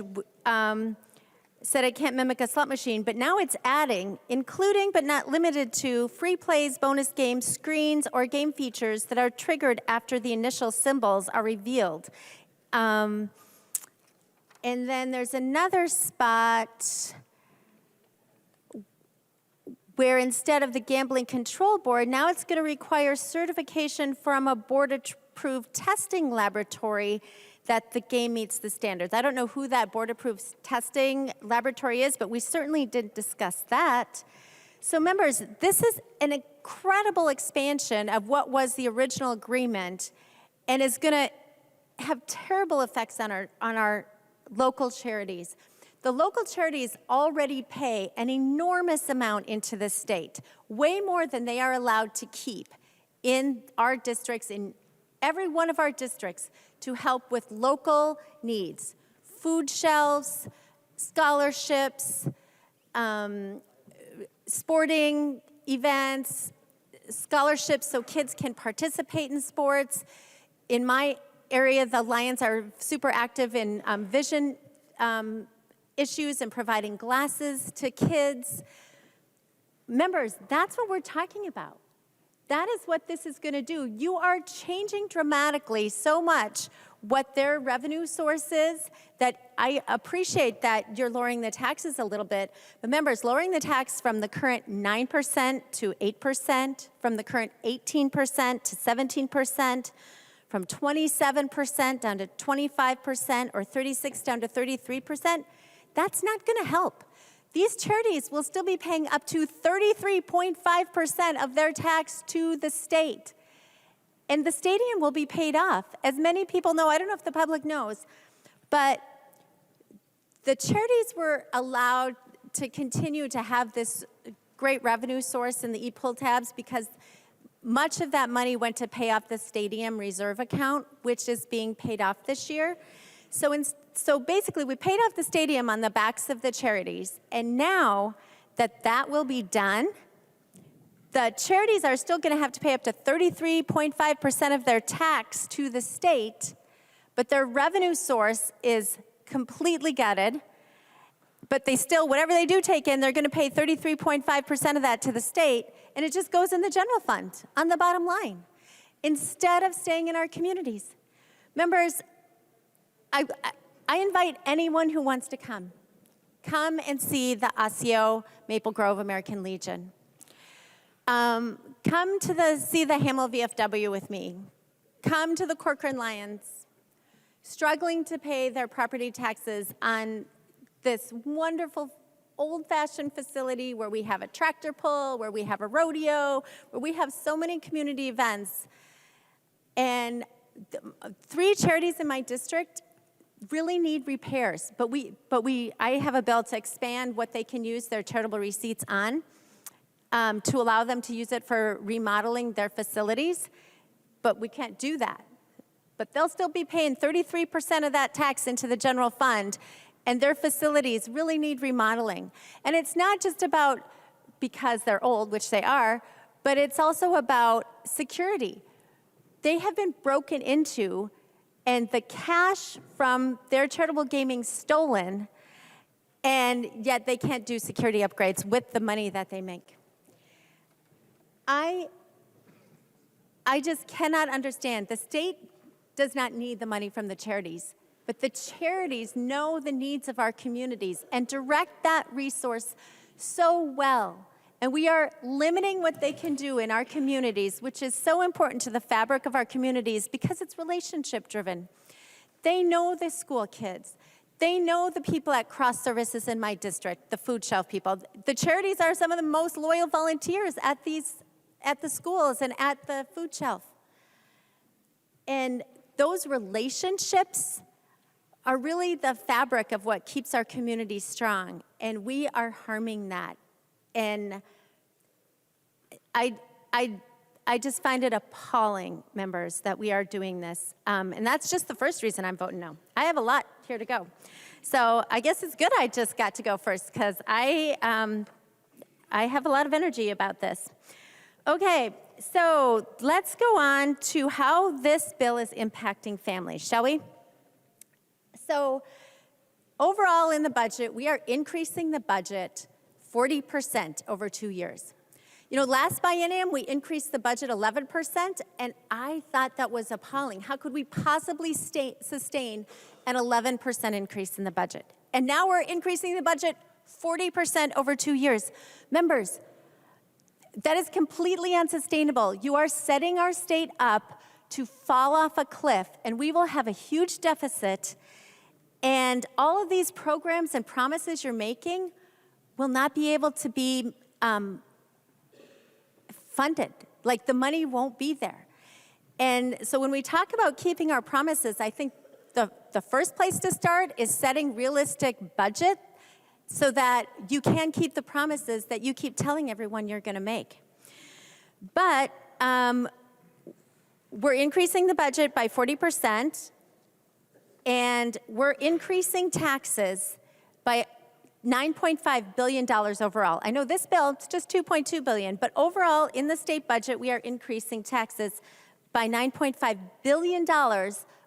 Speaker 14: said it can't mimic a slot machine, but now it's adding, including but not limited to free plays, bonus games, screens, or game features that are triggered after the initial symbols are revealed. And then there's another spot where instead of the Gambling Control Board, now it's going to require certification from a board-approved testing laboratory that the game meets the standards. I don't know who that board-approved testing laboratory is, but we certainly did discuss that. So members, this is an incredible expansion of what was the original agreement and is going to have terrible effects on our local charities. The local charities already pay an enormous amount into the state, way more than they are allowed to keep in our districts, in every one of our districts to help with local needs, food shelves, scholarships, sporting events, scholarships so kids can participate in sports. In my area, the Lions are super active in vision issues and providing glasses to kids. Members, that's what we're talking about. That is what this is going to do. You are changing dramatically so much what their revenue source is that I appreciate that you're lowering the taxes a little bit. But members, lowering the tax from the current 9% to 8%, from the current 18% to 17%, from 27% down to 25%, or 36% down to 33%, that's not going to help. These charities will still be paying up to 33.5% of their tax to the state. And the stadium will be paid off. As many people know, I don't know if the public knows, but the charities were allowed to continue to have this great revenue source in the e-pull tabs because much of that money went to pay off the stadium reserve account, which is being paid off this year. So basically, we paid off the stadium on the backs of the charities, and now that that will be done, the charities are still going to have to pay up to 33.5% of their tax to the state, but their revenue source is completely gutted. But they still, whatever they do take in, they're going to pay 33.5% of that to the state, and it just goes in the general fund on the bottom line, instead of staying in our communities. Members, I invite anyone who wants to come. Come and see the Osseo Maple Grove American Legion. Come to see the Hamel VFW with me. Come to the Corcoran Lions, struggling to pay their property taxes on this wonderful old-fashioned facility where we have a tractor pull, where we have a rodeo, where we have so many community events. And 3 charities in my district really need repairs, but I have a bill to expand what they can use their charitable receipts on, to allow them to use it for remodeling their facilities, but we can't do that. But they'll still be paying 33% of that tax into the general fund, and their facilities really need remodeling. And it's not just about because they're old, which they are, but it's also about security. They have been broken into, and the cash from their charitable gaming stolen, and yet they can't do security upgrades with the money that they make. I just cannot understand. The state does not need the money from the charities, but the charities know the needs of our communities and direct that resource so well. And we are limiting what they can do in our communities, which is so important to the fabric of our communities because it's relationship driven. They know the school kids. They know the people at cross services in my district, the food shelf people. The charities are some of the most loyal volunteers at the schools and at the food shelf. And those relationships are really the fabric of what keeps our community strong, and we are harming that. And I just find it appalling, members, that we are doing this. And that's just the first reason I'm voting no. I have a lot here to go. So I guess it's good I just got to go first because I have a lot of energy about this. Okay, so let's go on to how this bill is impacting families, shall we? So overall in the budget, we are increasing the budget 40% over 2 years. You know, last biennium, we increased the budget 11%, and I thought that was appalling. How could we possibly sustain an 11% increase in the budget? And now we're increasing the budget 40% over 2 years. Members, that is completely unsustainable. You are setting our state up to fall off a cliff, and we will have a huge deficit, and all of these programs and promises you're making will not be able to be funded. Like, the money won't be there. And so when we talk about keeping our promises, I think the first place to start is setting realistic budget so that you can keep the promises that you keep telling everyone you're going to make. But We're increasing the budget by 40%, and we're increasing taxes by $9.5 billion overall. I know this bill, it's just $2.2 billion, but overall in the state budget, we are increasing taxes by $9.5 billion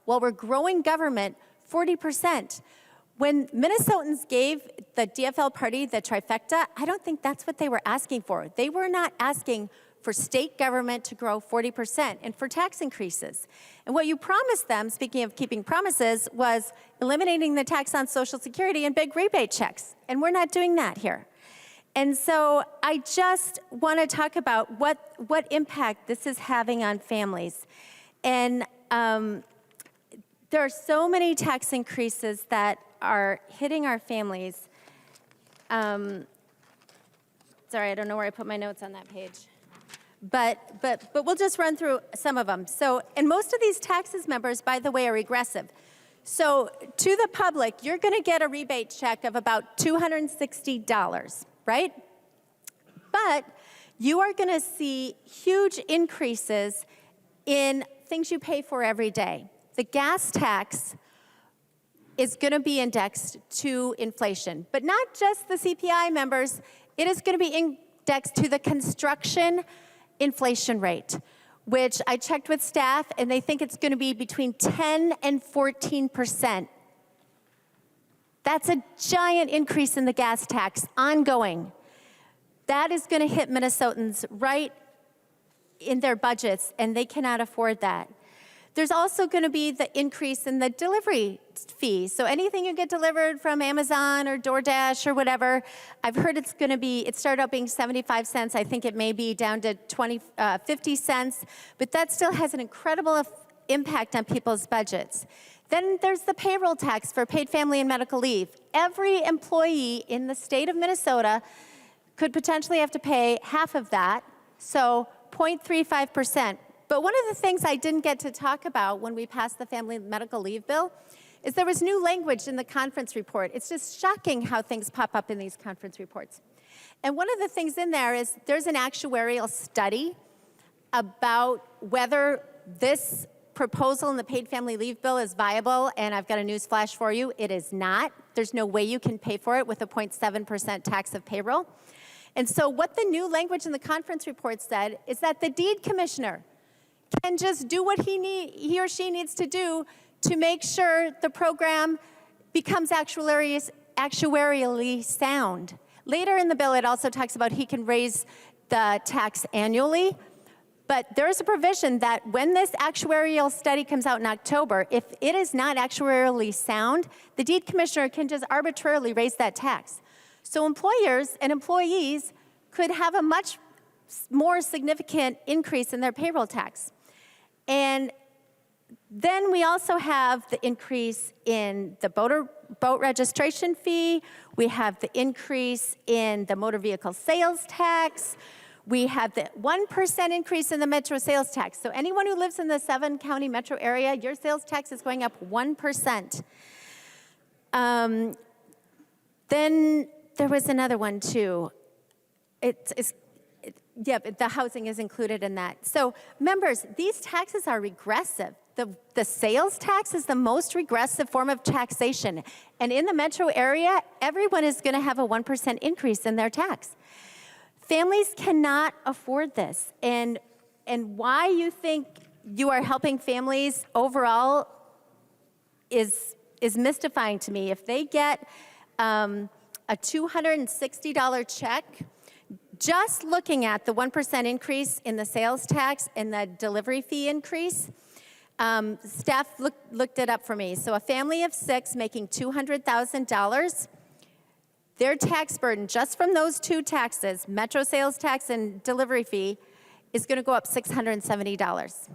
Speaker 14: while we're growing government 40%. When Minnesotans gave the DFL party the trifecta, I don't think that's what they were asking for. They were not asking for state government to grow 40% and for tax increases. And what you promised them, speaking of keeping promises, was eliminating the tax on Social Security and big rebate checks. And we're not doing that here. And so I just want to talk about what impact this is having on families. And there are so many tax increases that are hitting our families. Sorry, I don't know where I put my notes on that page. But we'll just run through some of them. So, and most of these taxes, members, by the way, are regressive. So to the public, you're going to get a rebate check of about $260, right? But you are going to see huge increases in things you pay for every day. The gas tax is going to be indexed to inflation, but not just the CPI, members. It is going to be indexed to the construction inflation rate, which I checked with staff, and they think it's going to be between 10 and 14%. That's a giant increase in the gas tax, ongoing. That is going to hit Minnesotans right in their budgets, and they cannot afford that. There's also going to be the increase in the delivery fee. So anything you get delivered from Amazon or DoorDash or whatever, I've heard it's going to be, it started out being 75 cents. I think it may be down to 50 cents. But that still has an incredible impact on people's budgets. Then there's the payroll tax for paid family and medical leave. Every employee in the state of Minnesota could potentially have to pay half of that, so 0.35%. But one of the things I didn't get to talk about when we passed the family medical leave bill is there was new language in the conference report. It's just shocking how things pop up in these conference reports. And one of the things in there is there's an actuarial study about whether this proposal in the paid family leave bill is viable, and I've got a news flash for you. It is not. There's no way you can pay for it with a 0.7% tax of payroll. And so what the new language in the conference report said is that the deed commissioner can just do what he or she needs to do to make sure the program becomes actuarially sound. Later in the bill, it also talks about he can raise the tax annually, but there's a provision that when this actuarial study comes out in October, if it is not actuarially sound, the deed commissioner can just arbitrarily raise that tax. So employers and employees could have a much more significant increase in their payroll tax. And then we also have the increase in the boat registration fee. We have the increase in the motor vehicle sales tax. We have the 1% increase in the metro sales tax. So anyone who lives in the 7-county metro area, your sales tax is going up 1%. Then there was another one too. Yeah, but the housing is included in that. So members, these taxes are regressive. The sales tax is the most regressive form of taxation. And in the metro area, everyone is going to have a 1% increase in their tax. Families cannot afford this. And why you think you are helping families overall is mystifying to me. If they get a $260 check, just looking at the 1% increase in the sales tax and the delivery fee increase, staff looked it up for me. So a family of 6 making $200,000, their tax burden just from those two taxes, metro sales tax and delivery fee, is going to go up $670.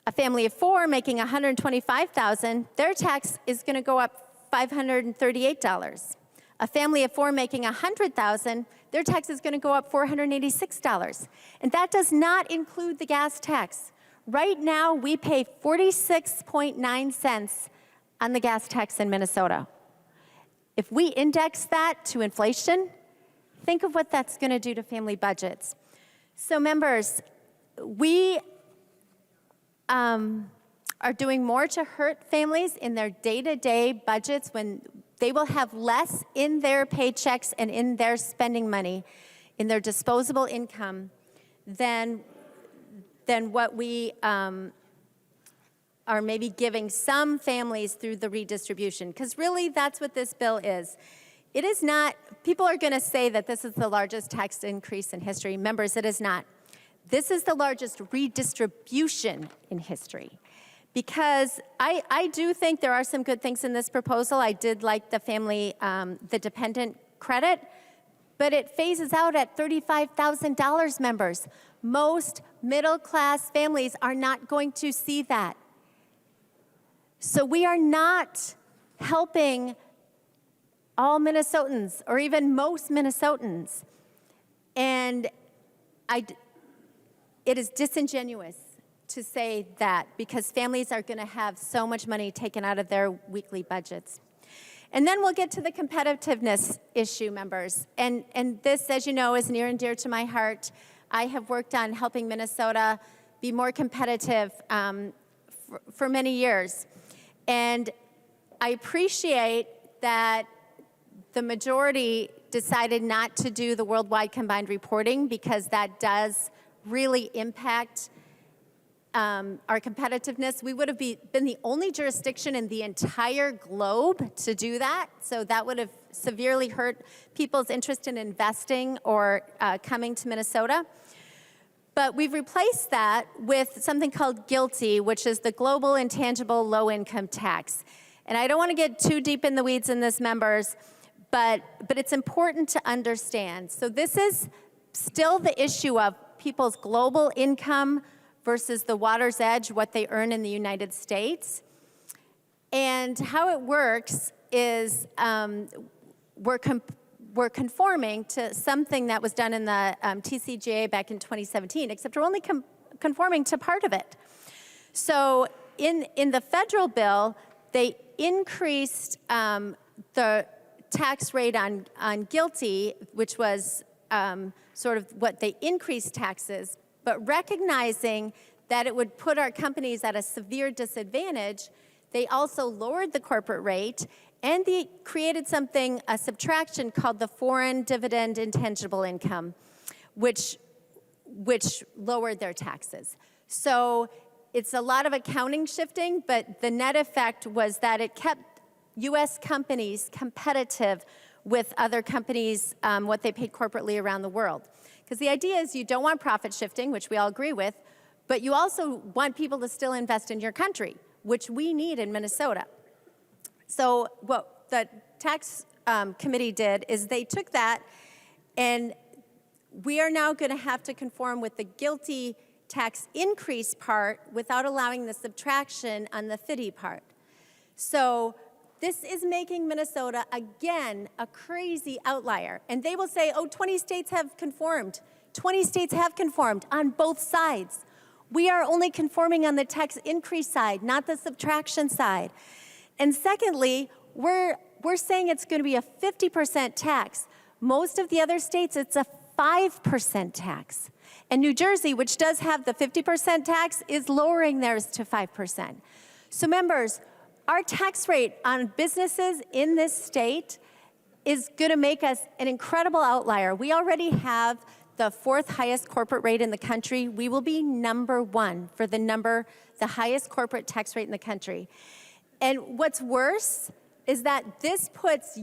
Speaker 14: A family of 4 making $125,000, their tax is going to go up $538. A family of 4 making $100,000, their tax is going to go up $486. And that does not include the gas tax. Right now, we pay 46.9 cents on the gas tax in Minnesota. If we index that to inflation, think of what that's going to do to family budgets. So members, we are doing more to hurt families in their day-to-day budgets when they will have less in their paychecks and in their spending money, in their disposable income, than what we are maybe giving some families through the redistribution. Because really, that's what this bill is. It is not, people are going to say that this is the largest tax increase in history. Members, it is not. This is the largest redistribution in history. Because I do think there are some good things in this proposal. I did like the family, the dependent credit, but it phases out at $35,000, members. Most middle-class families are not going to see that. So we are not helping all Minnesotans, or even most Minnesotans. And it is disingenuous to say that, because families are going to have so much money taken out of their weekly budgets. And then we'll get to the competitiveness issue, members. And this, as you know, is near and dear to my heart. I have worked on helping Minnesota be more competitive for many years. And I appreciate that the majority decided not to do the worldwide combined reporting, because that does really impact our competitiveness. We would have been the only jurisdiction in the entire globe to do that, so that would have severely hurt people's interest in investing or coming to Minnesota. But we've replaced that with something called GILTI, which is the Global Intangible Low-Income Tax. And I don't want to get too deep in the weeds in this, members, but it's important to understand. So this is still the issue of people's global income versus the water's edge, what they earn in the United States. And how it works is we're conforming to something that was done in the TCJA back in 2017, except we're only conforming to part of it. So in the federal bill, they increased the tax rate on GILTI, which was sort of what they increased taxes, but recognizing that it would put our companies at a severe disadvantage, they also lowered the corporate rate, and they created a subtraction called the Foreign Dividend Intangible Income, which lowered their taxes. So it's a lot of accounting shifting, but the net effect was that it kept U.S. companies competitive with other companies, what they paid corporately around the world. Because the idea is you don't want profit shifting, which we all agree with, but you also want people to still invest in your country, which we need in Minnesota. So what the tax committee did is they took that, and we are now going to have to conform with the GILTI tax increase part without allowing the subtraction on the FDII part. So this is making Minnesota, again, a crazy outlier. And they will say, oh, 20 states have conformed. 20 states have conformed on both sides. We are only conforming on the tax increase side, not the subtraction side. And secondly, we're saying it's going to be a 50% tax. Most of the other states, it's a 5% tax. And New Jersey, which does have the 50% tax, is lowering theirs to 5%. So members, our tax rate on businesses in this state is going to make us an incredible outlier. We already have the 4th highest corporate rate in the country. We will be #1 for the highest corporate tax rate in the country. And what's worse is that this puts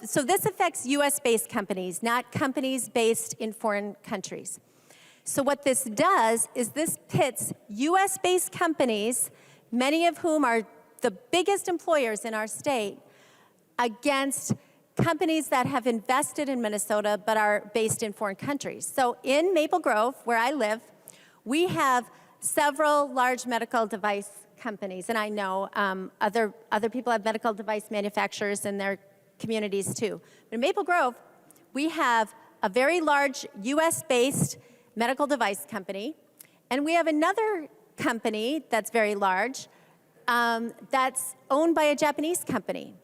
Speaker 14: so this affects US-based companies, not companies based in foreign countries. So what this does is this pits US-based companies, many of whom are the biggest employers in our state, against companies that have invested in Minnesota but are based in foreign countries. So in Maple Grove, where I live, we have several large medical device companies, and I know other people have medical device manufacturers in their communities too. But in Maple Grove, we have a very large US-based medical device company, and we have another company that's very large that's owned by a Japanese company.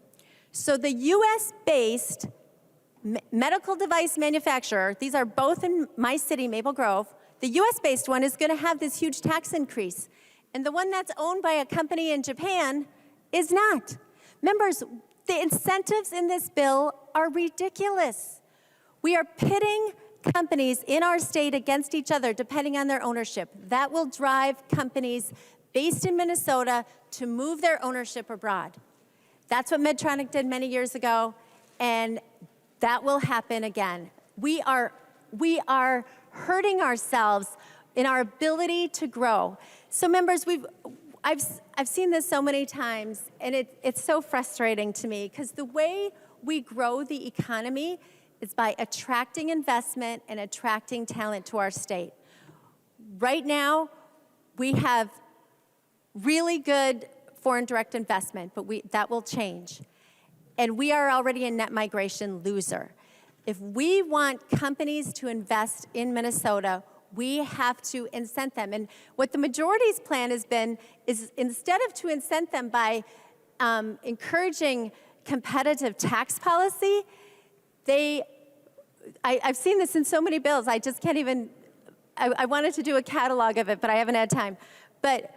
Speaker 14: So the US-based medical device manufacturer, these are both in my city, Maple Grove, the US-based one is going to have this huge tax increase. and the one that's owned by a company in Japan is not. Members, the incentives in this bill are ridiculous. We are pitting companies in our state against each other depending on their ownership. That will drive companies based in Minnesota to move their ownership abroad. That's what Medtronic did many years ago, and that will happen again. We are hurting ourselves in our ability to grow. So members, I've seen this so many times, and it's so frustrating to me because the way we grow the economy is by attracting investment and attracting talent to our state. Right now, we have really good foreign direct investment, but that will change. And we are already a net migration loser. If we want companies to invest in Minnesota, we have to incent them. And what the majority's plan has been is instead of to incent them by encouraging competitive tax policy, I've seen this in so many bills, I just can't even, I wanted to do a catalog of it, but I haven't had time. But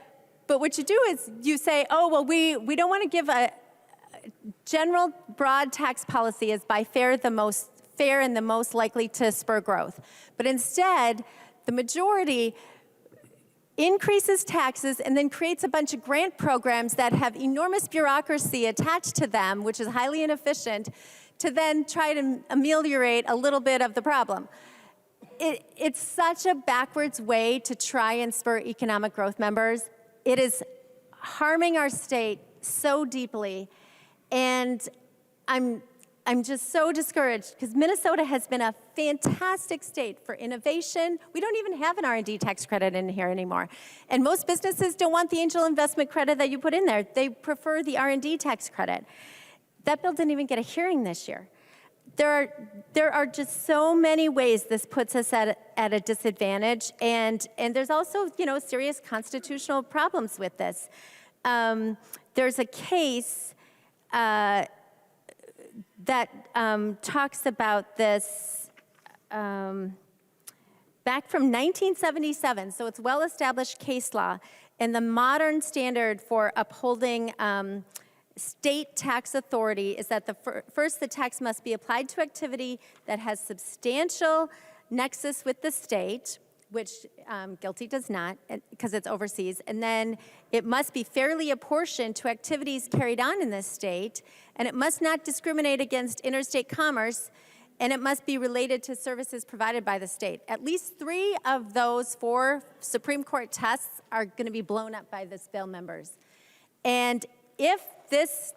Speaker 14: what you do is you say, oh, well, we don't want to give a general broad tax policy as by fair the most fair and the most likely to spur growth. But instead, the majority increases taxes and then creates a bunch of grant programs that have enormous bureaucracy attached to them, which is highly inefficient, to then try to ameliorate a little bit of the problem. It's such a backwards way to try and spur economic growth, members. It is harming our state so deeply, and I'm just so discouraged because Minnesota has been a fantastic state for innovation. We don't even have an R&D tax credit in here anymore. And most businesses don't want the angel investment credit that you put in there. They prefer the R&D tax credit. That bill didn't even get a hearing this year. There are just so many ways this puts us at a disadvantage, and there's also, serious constitutional problems with this. There's a case that talks about this back from 1977, so it's well-established case law, and the modern standard for upholding state tax authority is that first the tax must be applied to activity that has substantial nexus with the state, which GILTI does not because it's overseas, and then it must be fairly apportioned to activities carried on in this state, and it must not discriminate against interstate commerce, and it must be related to services provided by the state. At least 3 of those 4 Supreme Court tests are going to be blown up by this bill, members. And if this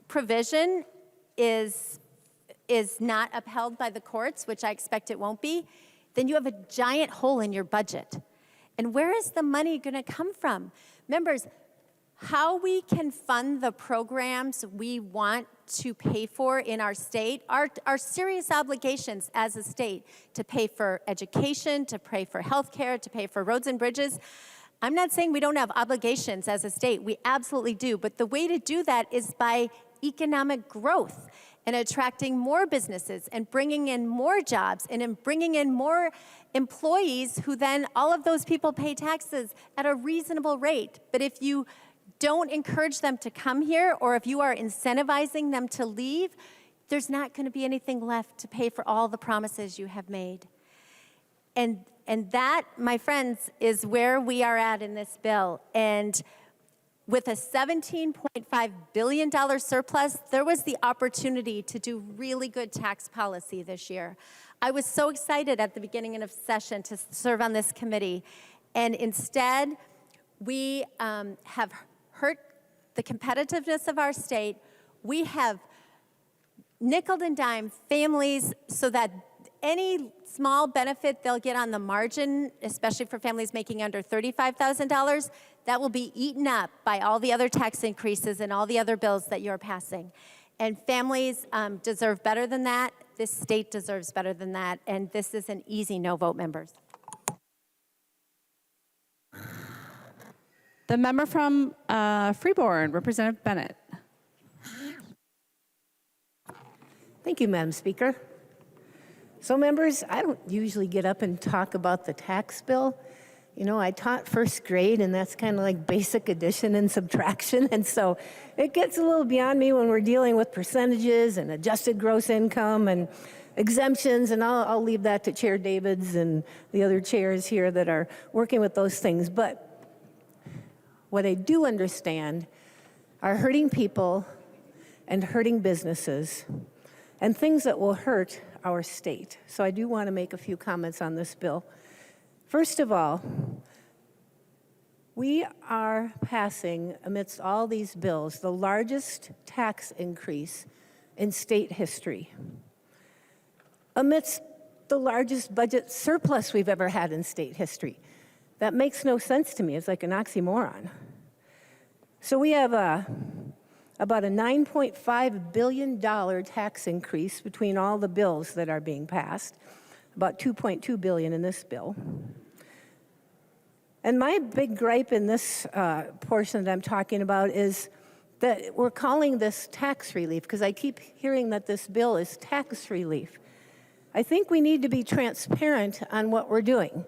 Speaker 14: provision is not upheld by the courts, which I expect it won't be, then you have a giant hole in your budget. And where is the money going to come from? Members, how we can fund the programs we want to pay for in our state are serious obligations as a state to pay for education, to pay for health care, to pay for roads and bridges. I'm not saying we don't have obligations as a state. We absolutely do. But the way to do that is by economic growth and attracting more businesses and bringing in more jobs and in bringing in more employees who then all of those people pay taxes at a reasonable rate. But if you don't encourage them to come here, or if you are incentivizing them to leave, there's not going to be anything left to pay for all the promises you have made. And that, my friends, is where we are at in this bill. And with a $17.5 billion surplus, there was the opportunity to do really good tax policy this year. I was so excited at the beginning of session to serve on this committee. And instead, we have hurt the competitiveness of our state. We have nickel and dime families so that any small benefit they'll get on the margin, especially for families making under $35,000, that will be eaten up by all the other tax increases and all the other bills that you're passing. And families deserve better than that. This state deserves better than that. And this is an easy no vote, members.
Speaker 1: The member from Freeborn, Representative Bennett.
Speaker 15: Thank you, Madam Speaker. So members, I don't usually get up and talk about the tax bill. You know, I taught first grade, and that's kind of like basic addition and subtraction. And so it gets a little beyond me when we're dealing with percentages and adjusted gross income and exemptions. And I'll leave that to Chair Davids and the other chairs here that are working with those things. But what I do understand are hurting people and hurting businesses and things that will hurt our state. So I do want to make a few comments on this bill. First of all, we are passing, amidst all these bills, the largest tax increase in state history, amidst the largest budget surplus we've ever had in state history. That makes no sense to me. It's like an oxymoron. So we have about a $9.5 billion tax increase between all the bills that are being passed, about $2.2 billion in this bill. And my big gripe in this portion that I'm talking about is that we're calling this tax relief, because I keep hearing that this bill is tax relief. I think we need to be transparent on what we're doing,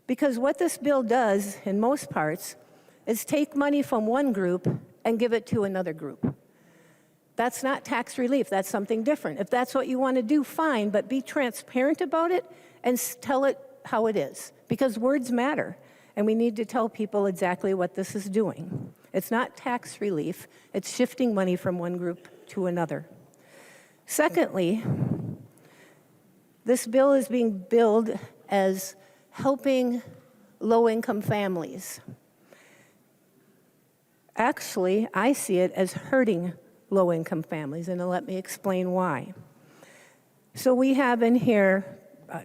Speaker 15: because what this bill does, in most parts, is take money from one group and give it to another group. That's not tax relief. That's something different. If that's what you want to do, fine, but be transparent about it and tell it how it is, because words matter, and we need to tell people exactly what this is doing. It's not tax relief. It's shifting money from one group to another. Secondly, this bill is being billed as helping low-income families. Actually, I see it as hurting low-income families, and let me explain why. So we have in here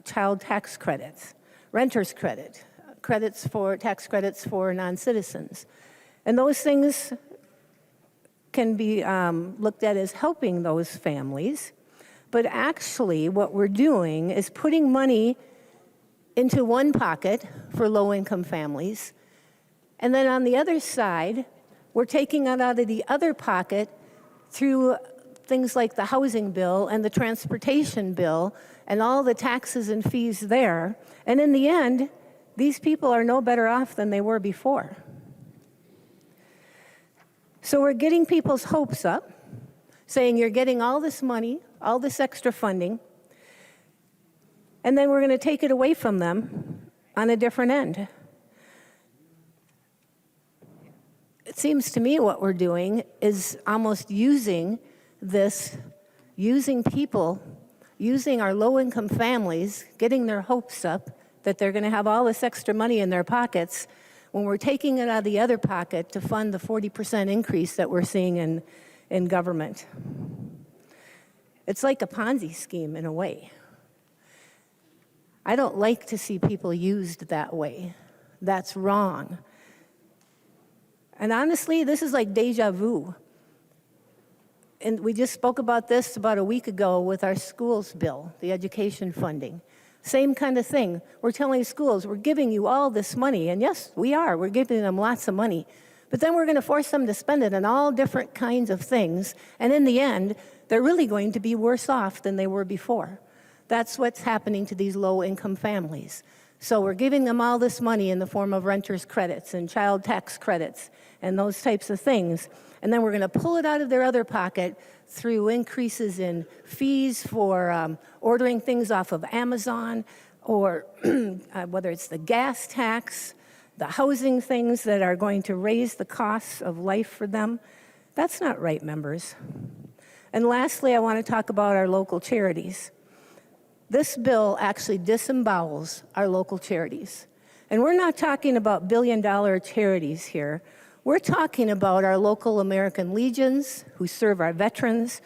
Speaker 15: child tax credits, renter's credit, tax credits for non-citizens. And those things can be looked at as helping those families, but actually what we're doing is putting money into one pocket for low-income families, and then on the other side, we're taking it out of the other pocket through things like the housing bill and the transportation bill and all the taxes and fees there. And in the end, these people are no better off than they were before. So we're getting people's hopes up, saying you're getting all this money, all this extra funding, and then we're going to take it away from them on a different end. It seems to me what we're doing is almost using people, using our low-income families, getting their hopes up that they're going to have all this extra money in their pockets when we're taking it out of the other pocket to fund the 40% increase that we're seeing in government. It's like a Ponzi scheme in a way. I don't like to see people used that way. That's wrong. And honestly, this is like deja vu. And we just spoke about this about a week ago with our schools bill, the education funding. Same kind of thing. We're telling schools, we're giving you all this money. And yes, we are. We're giving them lots of money. But then we're going to force them to spend it on all different kinds of things. And in the end, they're really going to be worse off than they were before. That's what's happening to these low-income families. So we're giving them all this money in the form of renters credits and child tax credits and those types of things. And then we're going to pull it out of their other pocket through increases in fees for ordering things off of Amazon, or whether it's the gas tax, the housing things that are going to raise the costs of life for them. That's not right, members. And lastly, I want to talk about our local charities. This bill actually disembowels our local charities. And we're not talking about billion-dollar charities here. We're talking about our local American Legions who serve our veterans,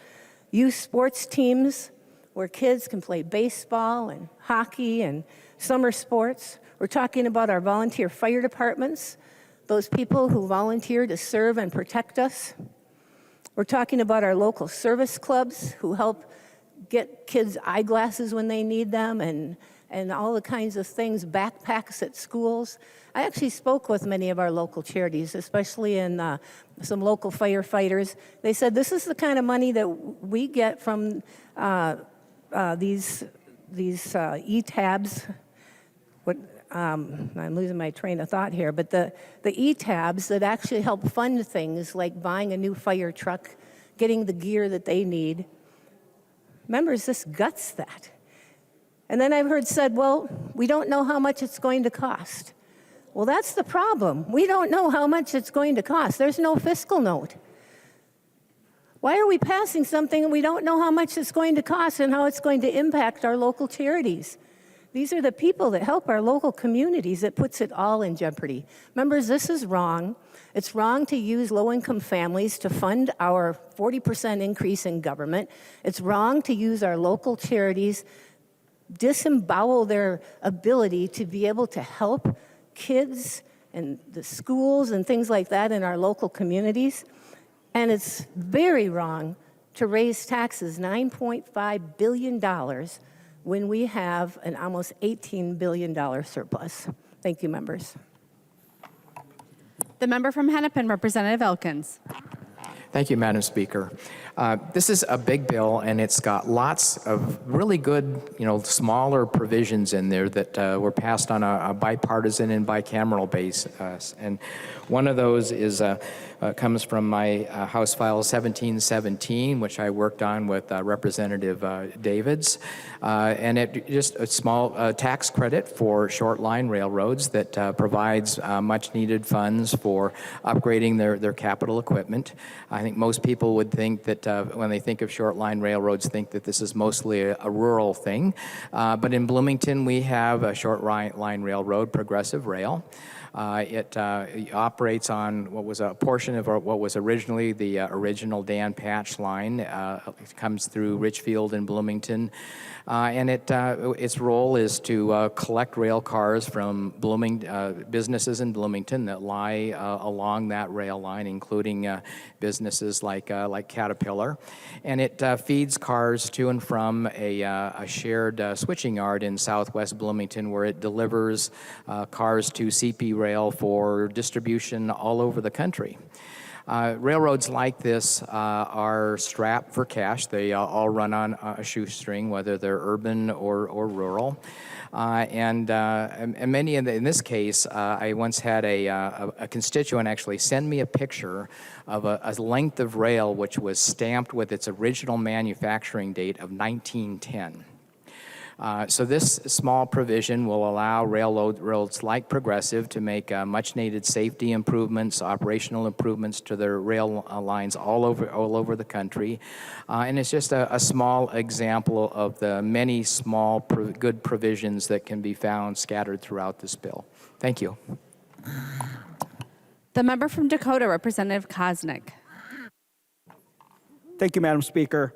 Speaker 15: youth sports teams where kids can play baseball and hockey and summer sports. We're talking about our volunteer fire departments, those people who volunteer to serve and protect us. We're talking about our local service clubs who help get kids eyeglasses when they need them and all the kinds of things, backpacks at schools. I actually spoke with many of our local charities, especially in some local firefighters. They said this is the kind of money that we get from these ETABs, I'm losing my train of thought here, but the E-tabs that actually help fund things like buying a new fire truck, getting the gear that they need. Members, this guts that. And then I've heard said, well, we don't know how much it's going to cost. Well, that's the problem. We don't know how much it's going to cost. There's no fiscal note. Why are we passing something and we don't know how much it's going to cost and how it's going to impact our local charities? These are the people that help our local communities that puts it all in jeopardy. Members, this is wrong. It's wrong to use low-income families to fund our 40% increase in government. It's wrong to use our local charities, disembowel their ability to be able to help kids and the schools and things like that in our local communities. And it's very wrong to raise taxes $9.5 billion when we have an almost $18 billion surplus. Thank you, members.
Speaker 1: The member from Hennepin, Representative Elkins.
Speaker 16: Thank you, Madam Speaker. This is a big bill, and it's got lots of really good, smaller provisions in there that were passed on a bipartisan and bicameral basis. And one of those is comes from my House File 1717, which I worked on with Representative Davids, and it just a small tax credit for short line railroads that provides much-needed funds for upgrading their capital equipment. I think most people would think that when they think of short line railroads, think that this is mostly a rural thing. But in Bloomington, we have a short line railroad, Progressive Rail. It operates on what was a portion of what was originally the original Dan Patch line. It comes through Richfield and Bloomington. And its role is to collect rail cars from businesses in Bloomington that lie along that rail line, including businesses like Caterpillar. And it feeds cars to and from a shared switching yard in southwest Bloomington, where it delivers cars to CP Rail for distribution all over the country. Railroads like this are strapped for cash. They all run on a shoestring, whether they're urban or rural. And many in this case, I once had a constituent actually send me a picture of a length of rail which was stamped with its original manufacturing date of 1910. So this small provision will allow railroads like Progressive to make much-needed safety improvements, operational improvements to their rail lines all over the country. And it's just a small example of the many small good provisions that can be found scattered throughout this bill. Thank you.
Speaker 1: The member from Dakota, Representative Koznick.
Speaker 17: Thank you, Madam Speaker.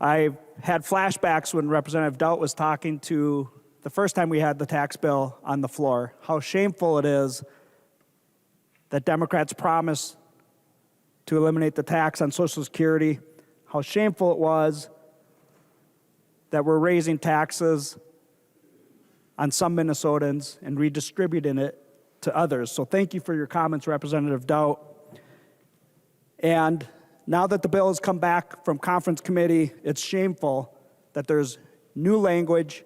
Speaker 17: I had flashbacks when Representative Doudt was talking to the first time we had the tax bill on the floor, how shameful it is that Democrats promised to eliminate the tax on Social Security, how shameful it was that we're raising taxes on some Minnesotans and redistributing it to others. So thank you for your comments, Representative Doudt. And now that the bill has come back from conference committee, it's shameful that there's new language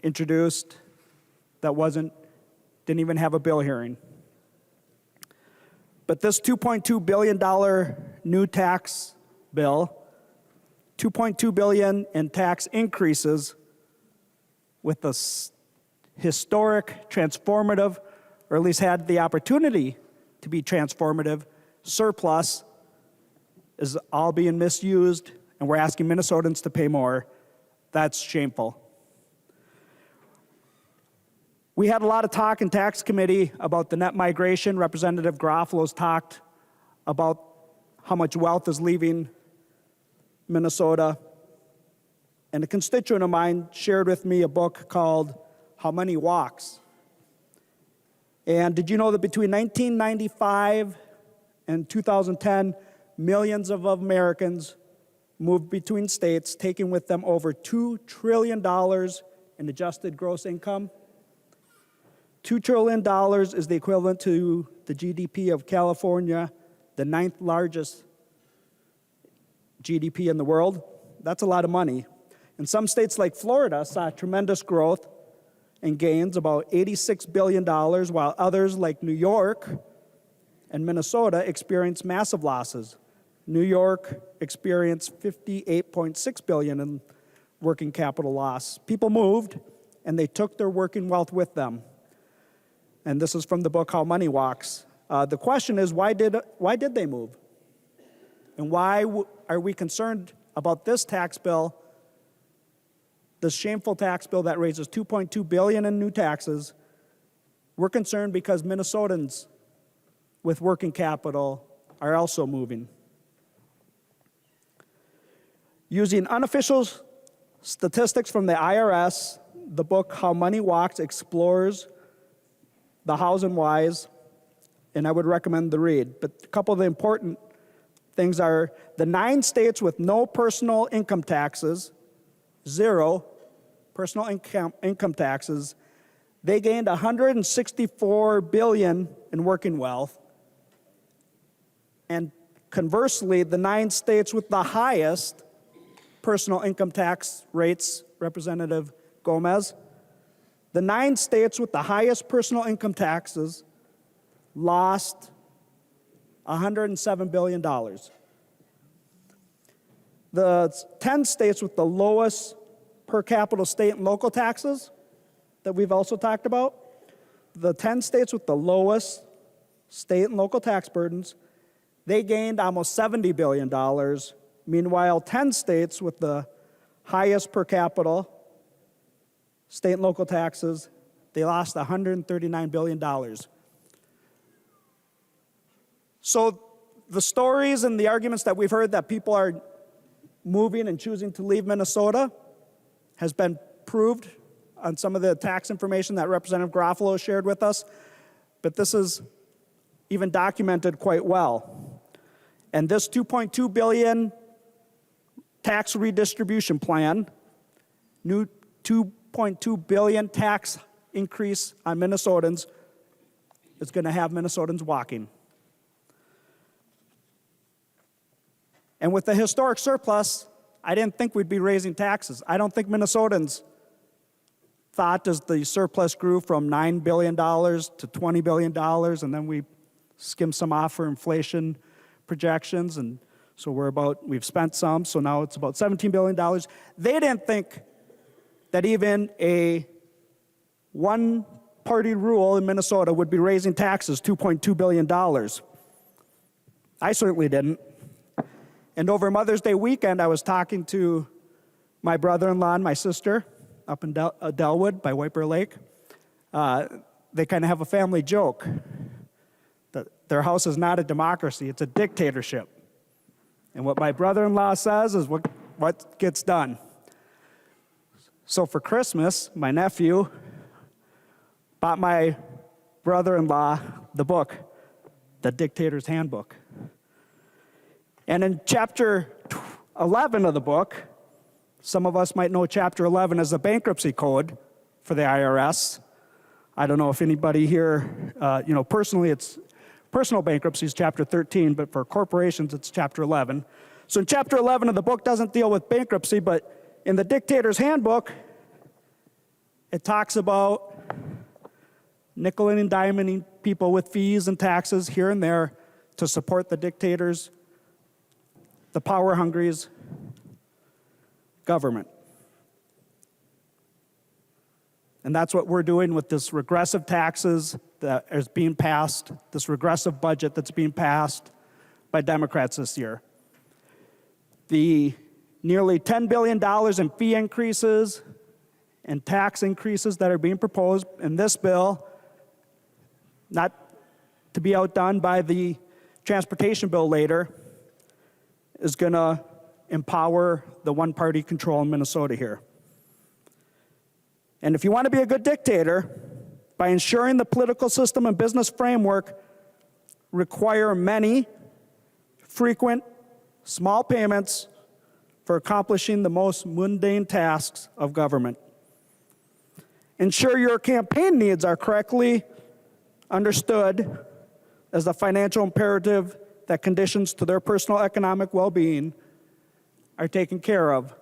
Speaker 17: introduced that didn't even have a bill hearing. But this $2.2 billion new tax bill, $2.2 billion in tax increases with the historic, transformative, or at least had the opportunity to be transformative, surplus is all being misused, and we're asking Minnesotans to pay more. That's shameful. We had a lot of talk in tax committee about the net migration. Representative Garofalo's talked about how much wealth is leaving Minnesota. And a constituent of mine shared with me a book called How Money Walks. And did you know that between 1995 and 2010, millions of Americans moved between states, taking with them over $2 trillion in adjusted gross income? $2 trillion is the equivalent to the GDP of California, the 9th largest GDP in the world. That's a lot of money. And some states like Florida saw tremendous growth and gains, about $86 billion, while others like New York and Minnesota experienced massive losses. New York experienced $58.6 billion in working capital loss. People moved, and they took their working wealth with them. And this is from the book How Money Walks. The question is, why did they move? And why are we concerned about this tax bill, this shameful tax bill that raises $2.2 billion in new taxes? We're concerned because Minnesotans with working capital are also moving. Using unofficial statistics from the IRS, the book How Money Walks explores the hows and whys, and I would recommend the read. But a couple of the important things are the 9 states with no personal income taxes, 0 personal income taxes, they gained $164 billion in working wealth. And conversely, the 9 states with the highest personal income tax rates, Representative Gomez, the 9 states with the highest personal income taxes lost $107 billion. The 10 states with the lowest per capita state and local taxes that we've also talked about, the 10 states with the lowest state and local tax burdens, they gained almost $70 billion. Meanwhile, 10 states with the highest per capita state and local taxes, they lost $139 billion. So the stories and the arguments that we've heard that people are moving and choosing to leave Minnesota has been proved on some of the tax information that Representative Garofalo shared with us, but this is even documented quite well. And this $2.2 billion tax redistribution plan, new $2.2 billion tax increase on Minnesotans, is going to have Minnesotans walking. And with the historic surplus, I didn't think we'd be raising taxes. I don't think Minnesotans thought as the surplus grew from $9 billion to $20 billion, and then we skimmed some off for inflation projections, and so we've spent some, so now it's about $17 billion. They didn't think that even a one-party rule in Minnesota would be raising taxes $2.2 billion. I certainly didn't. And over Mother's Day weekend, I was talking to my brother-in-law and my sister up in Delwood by White Bear Lake. They kind of have a family joke that their house is not a democracy, it's a dictatorship. And what my brother-in-law says is what gets done. So for Christmas, my nephew bought my brother-in-law the book, The Dictator's Handbook. And in chapter 11 of the book, some of us might know chapter 11 as the bankruptcy code for the IRS. I don't know if anybody here, personally it's personal bankruptcy is chapter 13, but for corporations it's chapter 11. So in chapter 11 of the book doesn't deal with bankruptcy, but in the Dictator's Handbook, it talks about nickel and diamonding people with fees and taxes here and there to support the dictators, the power-hungry's government. And that's what we're doing with this regressive taxes that is being passed, this regressive budget that's being passed by Democrats this year. The nearly $10 billion in fee increases and tax increases that are being proposed in this bill, not to be outdone by the transportation bill later, is going to empower the one-party control in Minnesota here. And if you want to be a good dictator, by ensuring the political system and business framework require many, frequent, small payments for accomplishing the most mundane tasks of government. Ensure your campaign needs are correctly understood as a financial imperative that conditions to their personal economic well-being are taken care of,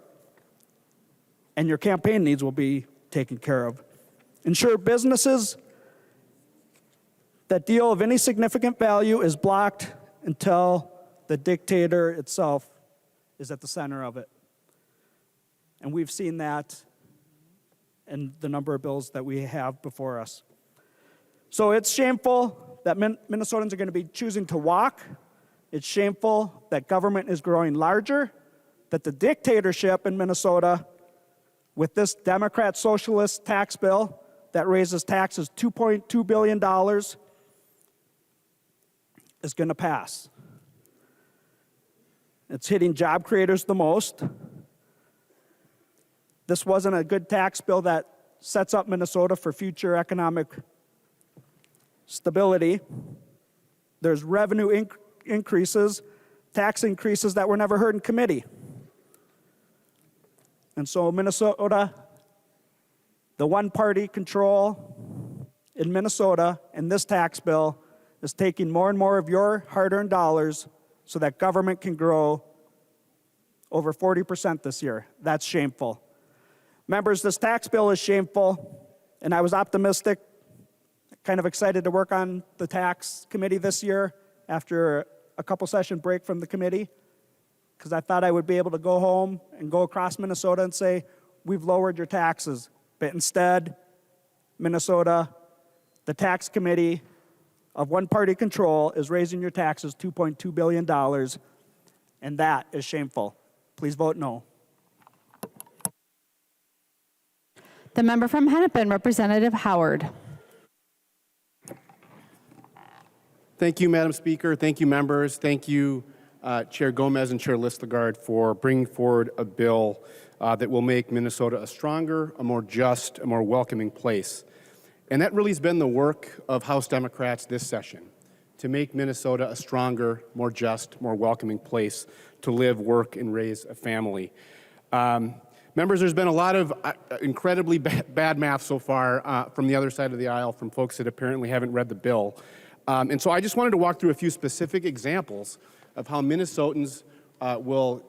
Speaker 17: and your campaign needs will be taken care of. ensure businesses that deal of any significant value is blocked until the dictator itself is at the center of it. And we've seen that in the number of bills that we have before us. So it's shameful that Minnesotans are going to be choosing to walk. It's shameful that government is growing larger, that the dictatorship in Minnesota with this Democrat socialist tax bill that raises taxes $2.2 billion is going to pass. It's hitting job creators the most. This wasn't a good tax bill that sets up Minnesota for future economic stability. There's revenue increases, tax increases that were never heard in committee. And so Minnesota, the one-party control in Minnesota and this tax bill is taking more and more of your hard-earned dollars so that government can grow over 40% this year. That's shameful. Members, this tax bill is shameful, and I was optimistic, kind of excited to work on the tax committee this year after a couple session break from the committee, because I thought I would be able to go home and go across Minnesota and say, we've lowered your taxes. But instead, Minnesota, the tax committee of one-party control is raising your taxes $2.2 billion, and that is shameful. Please vote no.
Speaker 1: The member from Hennepin, Representative Howard.
Speaker 18: Thank you, Madam Speaker. Thank you, members. Thank you, Chair Gomez and Chair Listagard, for bringing forward a bill that will make Minnesota a stronger, a more just, a more welcoming place. And that really has been the work of House Democrats this session, to make Minnesota a stronger, more just, more welcoming place to live, work, and raise a family. Members, there's been a lot of incredibly bad math so far from the other side of the aisle from folks that apparently haven't read the bill. And so I just wanted to walk through a few specific examples of how Minnesotans will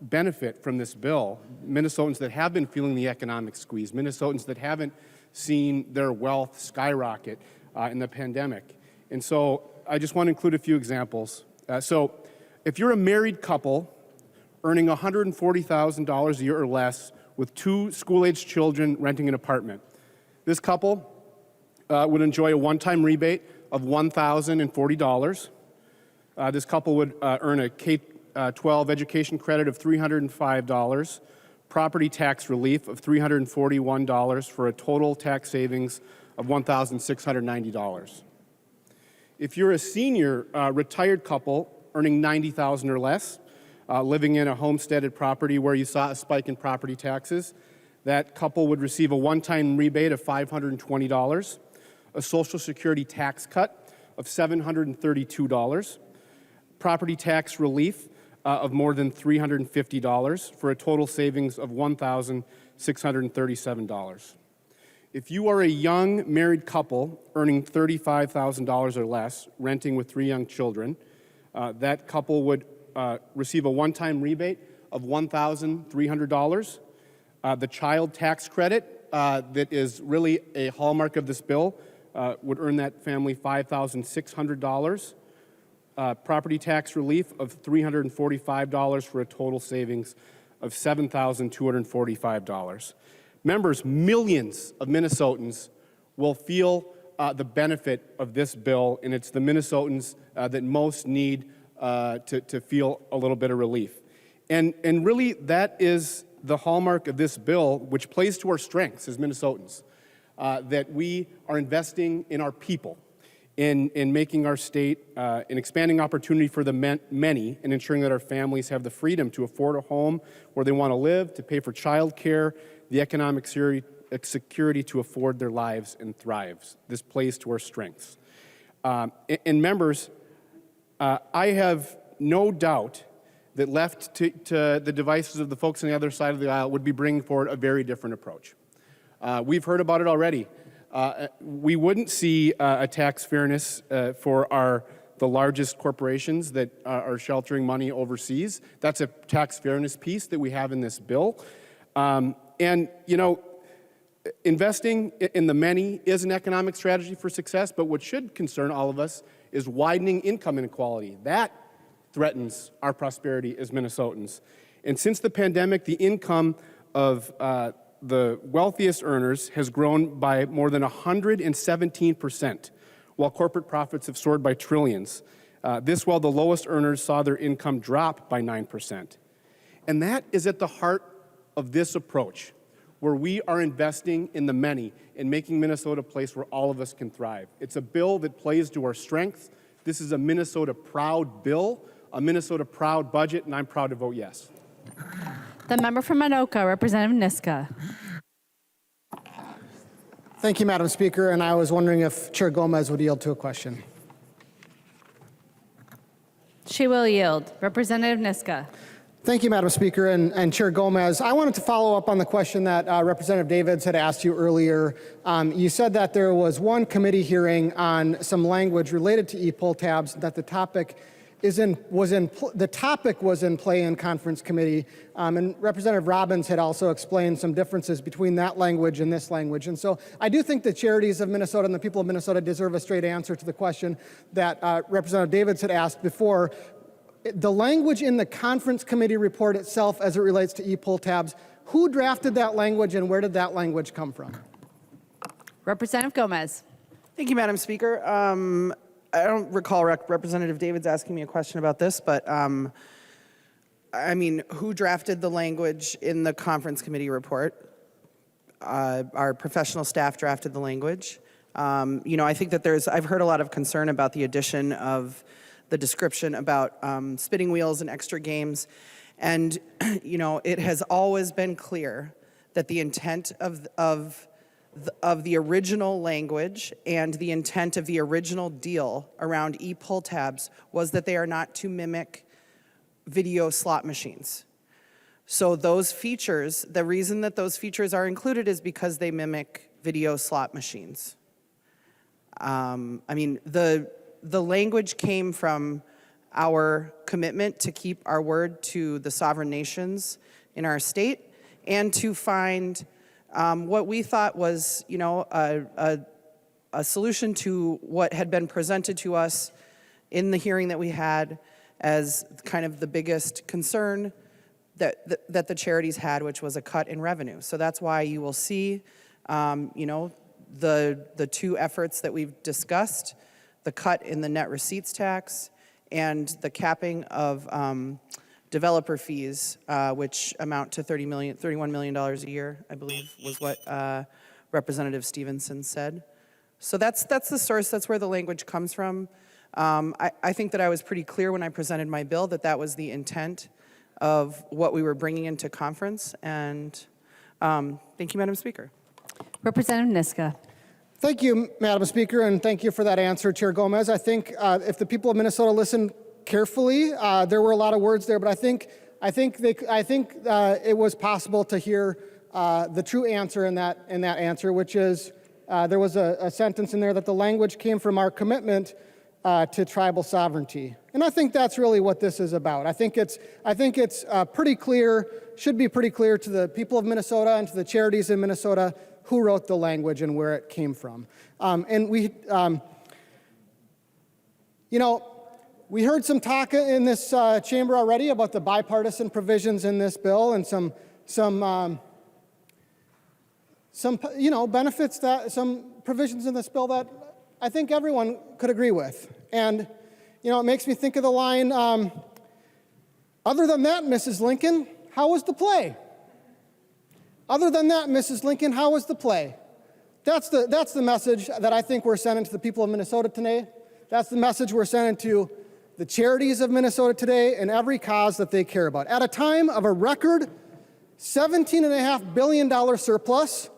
Speaker 18: benefit from this bill. Minnesotans that have been feeling the economic squeeze, Minnesotans that haven't seen their wealth skyrocket in the pandemic. And so I just want to include a few examples. So if you're a married couple earning $140,000 a year or less with 2 school-aged children renting an apartment, this couple would enjoy a one-time rebate of $1,040. This couple would earn a K-12 education credit of $305, property tax relief of $341 for a total tax savings of $1,690. If you're a senior retired couple earning $90,000 or less, living in a homesteaded property where you saw a spike in property taxes, that couple would receive a one-time rebate of $520, a Social Security tax cut of $732, property tax relief of more than $350 for a total savings of $1,637. If you are a young married couple earning $35,000 or less, renting with 3 young children, that couple would receive a one-time rebate of $1,300. The child tax credit that is really a hallmark of this bill would earn that family $5,600. Property tax relief of $345 for a total savings of $7,245. Members, millions of Minnesotans will feel the benefit of this bill, and it's the Minnesotans that most need to feel a little bit of relief. And really, that is the hallmark of this bill, which plays to our strengths as Minnesotans, that we are investing in our people, in making our state an expanding opportunity for the many, and ensuring that our families have the freedom to afford a home where they want to live, to pay for child care, the economic security to afford their lives and thrive. This plays to our strengths. And members, I have no doubt that left to the devices of the folks on the other side of the aisle would be bringing forward a very different approach. We've heard about it already. We wouldn't see a tax fairness for the largest corporations that are sheltering money overseas. That's a tax fairness piece that we have in this bill. And, you know, Investing in the many is an economic strategy for success, but what should concern all of us is widening income inequality. That threatens our prosperity as Minnesotans. And since the pandemic, the income of the wealthiest earners has grown by more than 117%, while corporate profits have soared by trillions. This while the lowest earners saw their income drop by 9%. And that is at the heart of this approach, where we are investing in the many and making Minnesota a place where all of us can thrive. It's a bill that plays to our strengths. This is a Minnesota-proud bill, a Minnesota-proud budget, and I'm proud to vote yes.
Speaker 1: The member from Anoka, Representative Niska.
Speaker 19: Thank you, Madam Speaker, and I was wondering if Chair Gomez would yield to a question.
Speaker 1: She will yield. Representative Niska.
Speaker 19: Thank you, Madam Speaker, and Chair Gomez. I wanted to follow up on the question that Representative Davids had asked you earlier. You said that there was one committee hearing on some language related to e-poll tabs, that the topic was in play in conference committee, and Representative Robbins had also explained some differences between that language and this language. And so I do think the charities of Minnesota and the people of Minnesota deserve a straight answer to the question that Representative Davids had asked before. The language in the conference committee report itself as it relates to e-poll tabs, who drafted that language and where did that language come from?
Speaker 1: Representative Gomez.
Speaker 3: Thank you, Madam Speaker. I don't recall Representative Davids asking me a question about this, but I mean, who drafted the language in the conference committee report? Our professional staff drafted the language. You know, I think that I've heard a lot of concern about the addition of the description about spinning wheels and extra games. And, you know, it has always been clear that the intent of the original language and the intent of the original deal around e-poll tabs was that they are not to mimic video slot machines. So those features, the reason that those features are included is because they mimic video slot machines. I mean, the language came from our commitment to keep our word to the sovereign nations in our state and to find what we thought was, you know, a solution to what had been presented to us in the hearing that we had as kind of the biggest concern that the charities had, which was a cut in revenue. So that's why you will see, you know, the two efforts that we've discussed, the cut in the net receipts tax and the capping of developer fees, which amount to $31 million a year, I believe, was what Representative Stevenson said. So that's the source. That's where the language comes from. I think that I was pretty clear when I presented my bill that that was the intent of what we were bringing into conference. And thank you, Madam Speaker.
Speaker 1: Representative Niska.
Speaker 19: Thank you, Madam Speaker, and thank you for that answer, Chair Gomez. I think if the people of Minnesota listened carefully, there were a lot of words there, but I think it was possible to hear the true answer in that answer, which is there was a sentence in there that the language came from our commitment to tribal sovereignty, and I think that's really what this is about. I think it's pretty clear, should be pretty clear to the people of Minnesota and to the charities in Minnesota who wrote the language and where it came from. And we, you know, we heard some talk in this chamber already about the bipartisan provisions in this bill and some you know, benefits that, some provisions in this bill that I think everyone could agree with. And, you know, it makes me think of the line, other than that, Mrs. Lincoln, how was the play? Other than that, Mrs. Lincoln, how was the play? That's the message that I think we're sending to the people of Minnesota today. That's the message we're sending to the charities of Minnesota today and every cause that they care about. At a time of a record $17.5 billion surplus,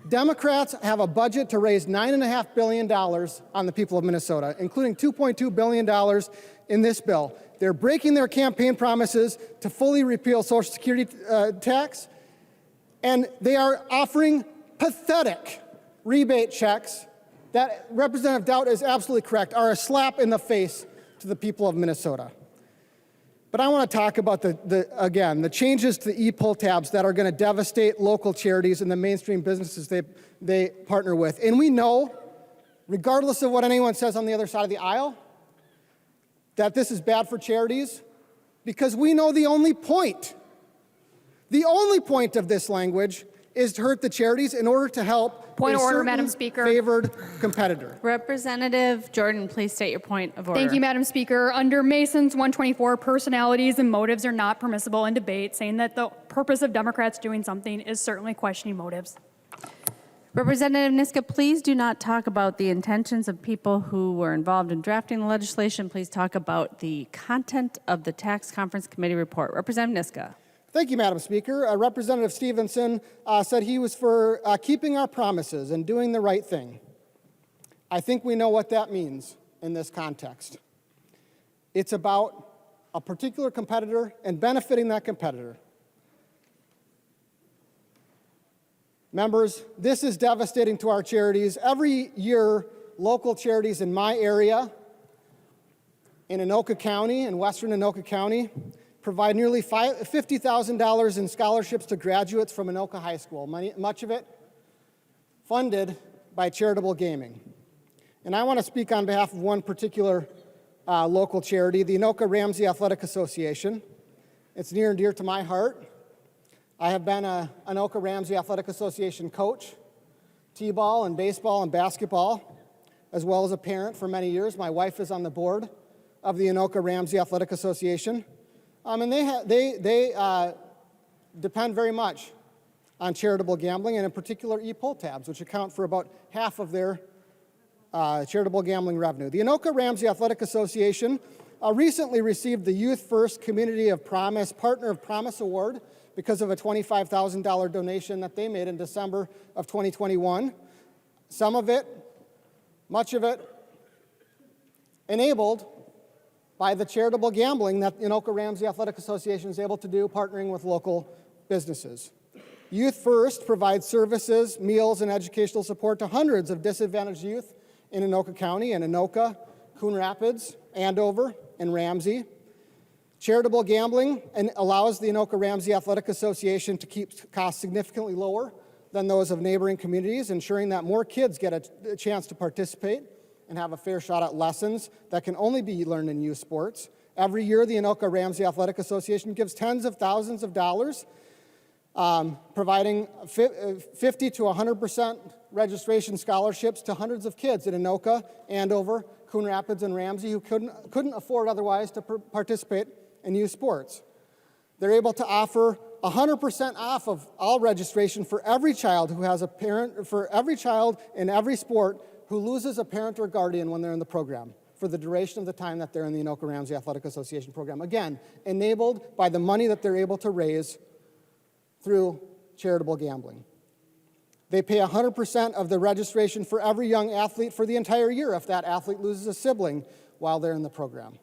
Speaker 19: Democrats have a budget to raise $9.5 billion on the people of Minnesota, including $2.2 billion in this bill. They're breaking their campaign promises to fully repeal Social Security tax, and they are offering pathetic rebate checks that Representative Dowd is absolutely correct, are a slap in the face to the people of Minnesota. But I want to talk about, again, the changes to the e-pull tabs that are going to devastate local charities and the mainstream businesses they partner with. And we know, regardless of what anyone says on the other side of the aisle, that this is bad for charities, because we know the only point of this language is to hurt the charities in order to help
Speaker 20: Point
Speaker 19: a
Speaker 20: of order,
Speaker 19: certain
Speaker 20: Madam Speaker.
Speaker 19: favored competitor.
Speaker 1: Representative Jordan, please state your point of order.
Speaker 20: Thank you, Madam Speaker. Under Mason's 124, personalities and motives are not permissible in debate, saying that the purpose of Democrats doing something is certainly questioning motives.
Speaker 1: Representative Niska, please do not talk about the intentions of people who were involved in drafting the legislation. Please talk about the content of the Tax Conference Committee report. Representative Niska.
Speaker 19: Thank you, Madam Speaker. Representative Stevenson said he was for keeping our promises and doing the right thing. I think we know what that means in this context. It's about a particular competitor and benefiting that competitor. Members, this is devastating to our charities. Every year, local charities in my area, in Anoka County, in western Anoka County, provide nearly $50,000 in scholarships to graduates from Anoka High School, much of it funded by charitable gaming. And I want to speak on behalf of one particular local charity, the Anoka Ramsey Athletic Association. It's near and dear to my heart. I have been an Anoka Ramsey Athletic Association coach, t-ball and baseball and basketball, as well as a parent for many years. My wife is on the board of the Anoka Ramsey Athletic Association. And they depend very much on charitable gambling, and in particular e-pull tabs, which account for about half of their charitable gambling revenue. The Anoka Ramsey Athletic Association recently received the Youth First Community of Promise Partner of Promise Award because of a $25,000 donation that they made in December of 2021. Some of it, much of it, enabled by the charitable gambling that Anoka Ramsey Athletic Association is able to do, partnering with local businesses. Youth First provides services, meals, and educational support to hundreds of disadvantaged youth in Anoka County, and Anoka, Coon Rapids, Andover, and Ramsey. Charitable gambling allows the Anoka Ramsey Athletic Association to keep costs significantly lower than those of neighboring communities, ensuring that more kids get a chance to participate and have a fair shot at lessons that can only be learned in youth sports. Every year, the Anoka Ramsey Athletic Association gives tens of thousands of dollars, providing 50 to 100% registration scholarships to hundreds of kids in Anoka, Andover, Coon Rapids, and Ramsey who couldn't afford otherwise to participate in youth sports. They're able to offer 100% off of all registration for every child who has a parent, for every child in every sport who loses a parent or guardian when they're in the program for the duration of the time that they're in the Anoka Ramsey Athletic Association program. Again, enabled by the money that they're able to raise through charitable gambling. They pay 100% of the registration for every young athlete for the entire year if that athlete loses a sibling while they're in the program.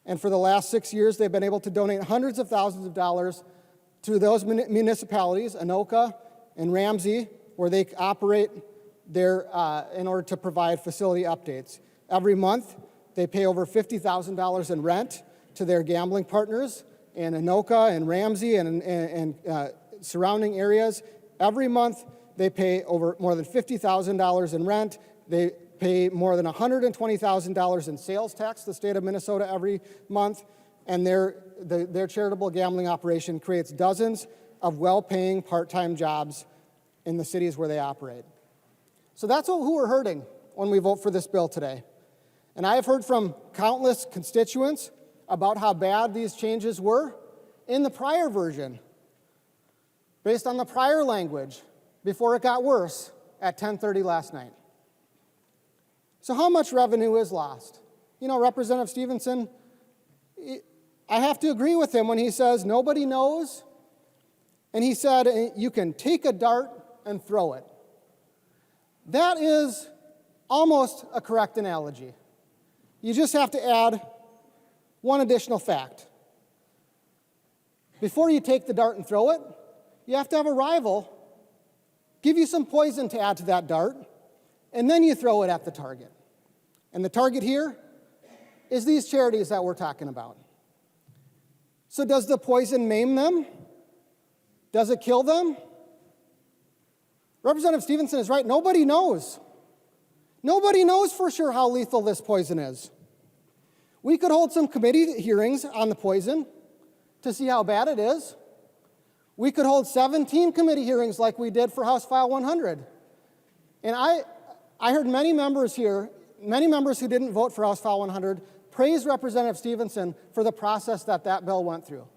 Speaker 19: And for the last 6 years, they've been able to donate hundreds of thousands of dollars to those municipalities, Anoka and Ramsey, where they operate in order to provide facility updates. Every month, they pay over $50,000 in rent to their gambling partners in Anoka and Ramsey and surrounding areas. Every month, they pay over more than $50,000 in rent. They pay more than $120,000 in sales tax to the state of Minnesota every month. And their charitable gambling operation creates dozens of well-paying part-time jobs in the cities where they operate. So that's who we're hurting when we vote for this bill today. And I have heard from countless constituents about how bad these changes were in the prior version, based on the prior language, before it got worse at 10:30 last night. So how much revenue is lost? You know, Representative Stevenson, I have to agree with him when he says nobody knows, and he said you can take a dart and throw it. That is almost a correct analogy. You just have to add one additional fact. Before you take the dart and throw it, you have to have a rival give you some poison to add to that dart, and then you throw it at the target. And the target here is these charities that we're talking about. So does the poison maim them? Does it kill them? Representative Stevenson is right. Nobody knows. Nobody knows for sure how lethal this poison is. We could hold some committee hearings on the poison to see how bad it is. We could hold 17 committee hearings like we did for House File 100. And I heard many members here, many members who didn't vote for House File 100, praise Representative Stevenson for the process that bill went through.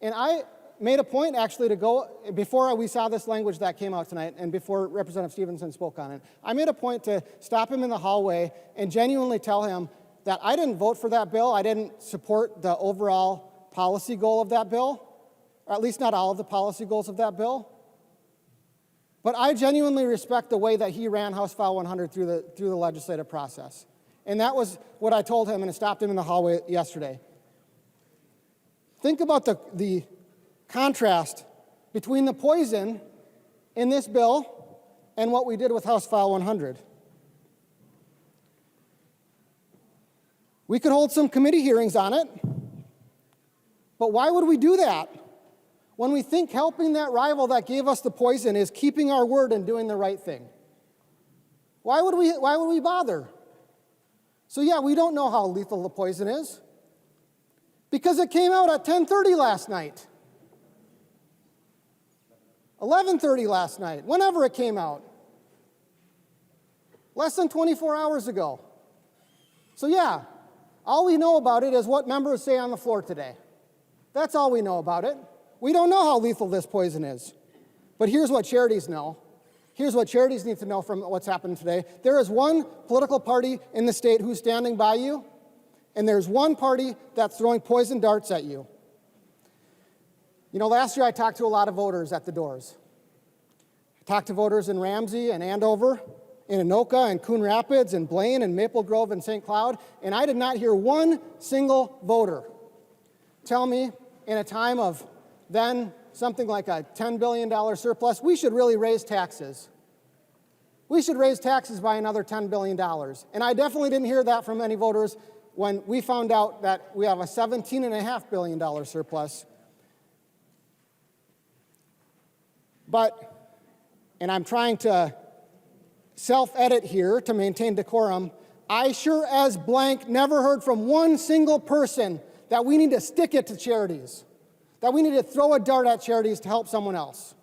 Speaker 19: And I made a point actually to go, before we saw this language that came out tonight and before Representative Stevenson spoke on it, I made a point to stop him in the hallway and genuinely tell him that I didn't vote for that bill. I didn't support the overall policy goal of that bill, or at least not all of the policy goals of that bill. But I genuinely respect the way that he ran House File 100 through the legislative process. And that was what I told him, and I stopped him in the hallway yesterday. Think about the contrast between the poison in this bill and what we did with House File 100. We could hold some committee hearings on it, but why would we do that when we think helping that rival that gave us the poison is keeping our word and doing the right thing? Why would we bother? So yeah, we don't know how lethal the poison is because it came out at 10:30 last night. 11:30 last night, whenever it came out. Less than 24 hours ago. So yeah, all we know about it is what members say on the floor today. That's all we know about it. We don't know how lethal this poison is. But here's what charities know. Here's what charities need to know from what's happened today. There is one political party in the state who's standing by you, and there's one party that's throwing poison darts at you. You know, last year I talked to a lot of voters at the doors. I talked to voters in Ramsey and Andover, in Anoka and Coon Rapids and Blaine and Maple Grove and St. Cloud, and I did not hear one single voter tell me in a time of then something like a $10 billion surplus, we should really raise taxes. We should raise taxes by another $10 billion. And I definitely didn't hear that from any voters when we found out that we have a $17.5 billion surplus. But, and I'm trying to self-edit here to maintain decorum, I sure as blank never heard from one single person that we need to stick it to charities, that we need to throw a dart at charities to help someone else.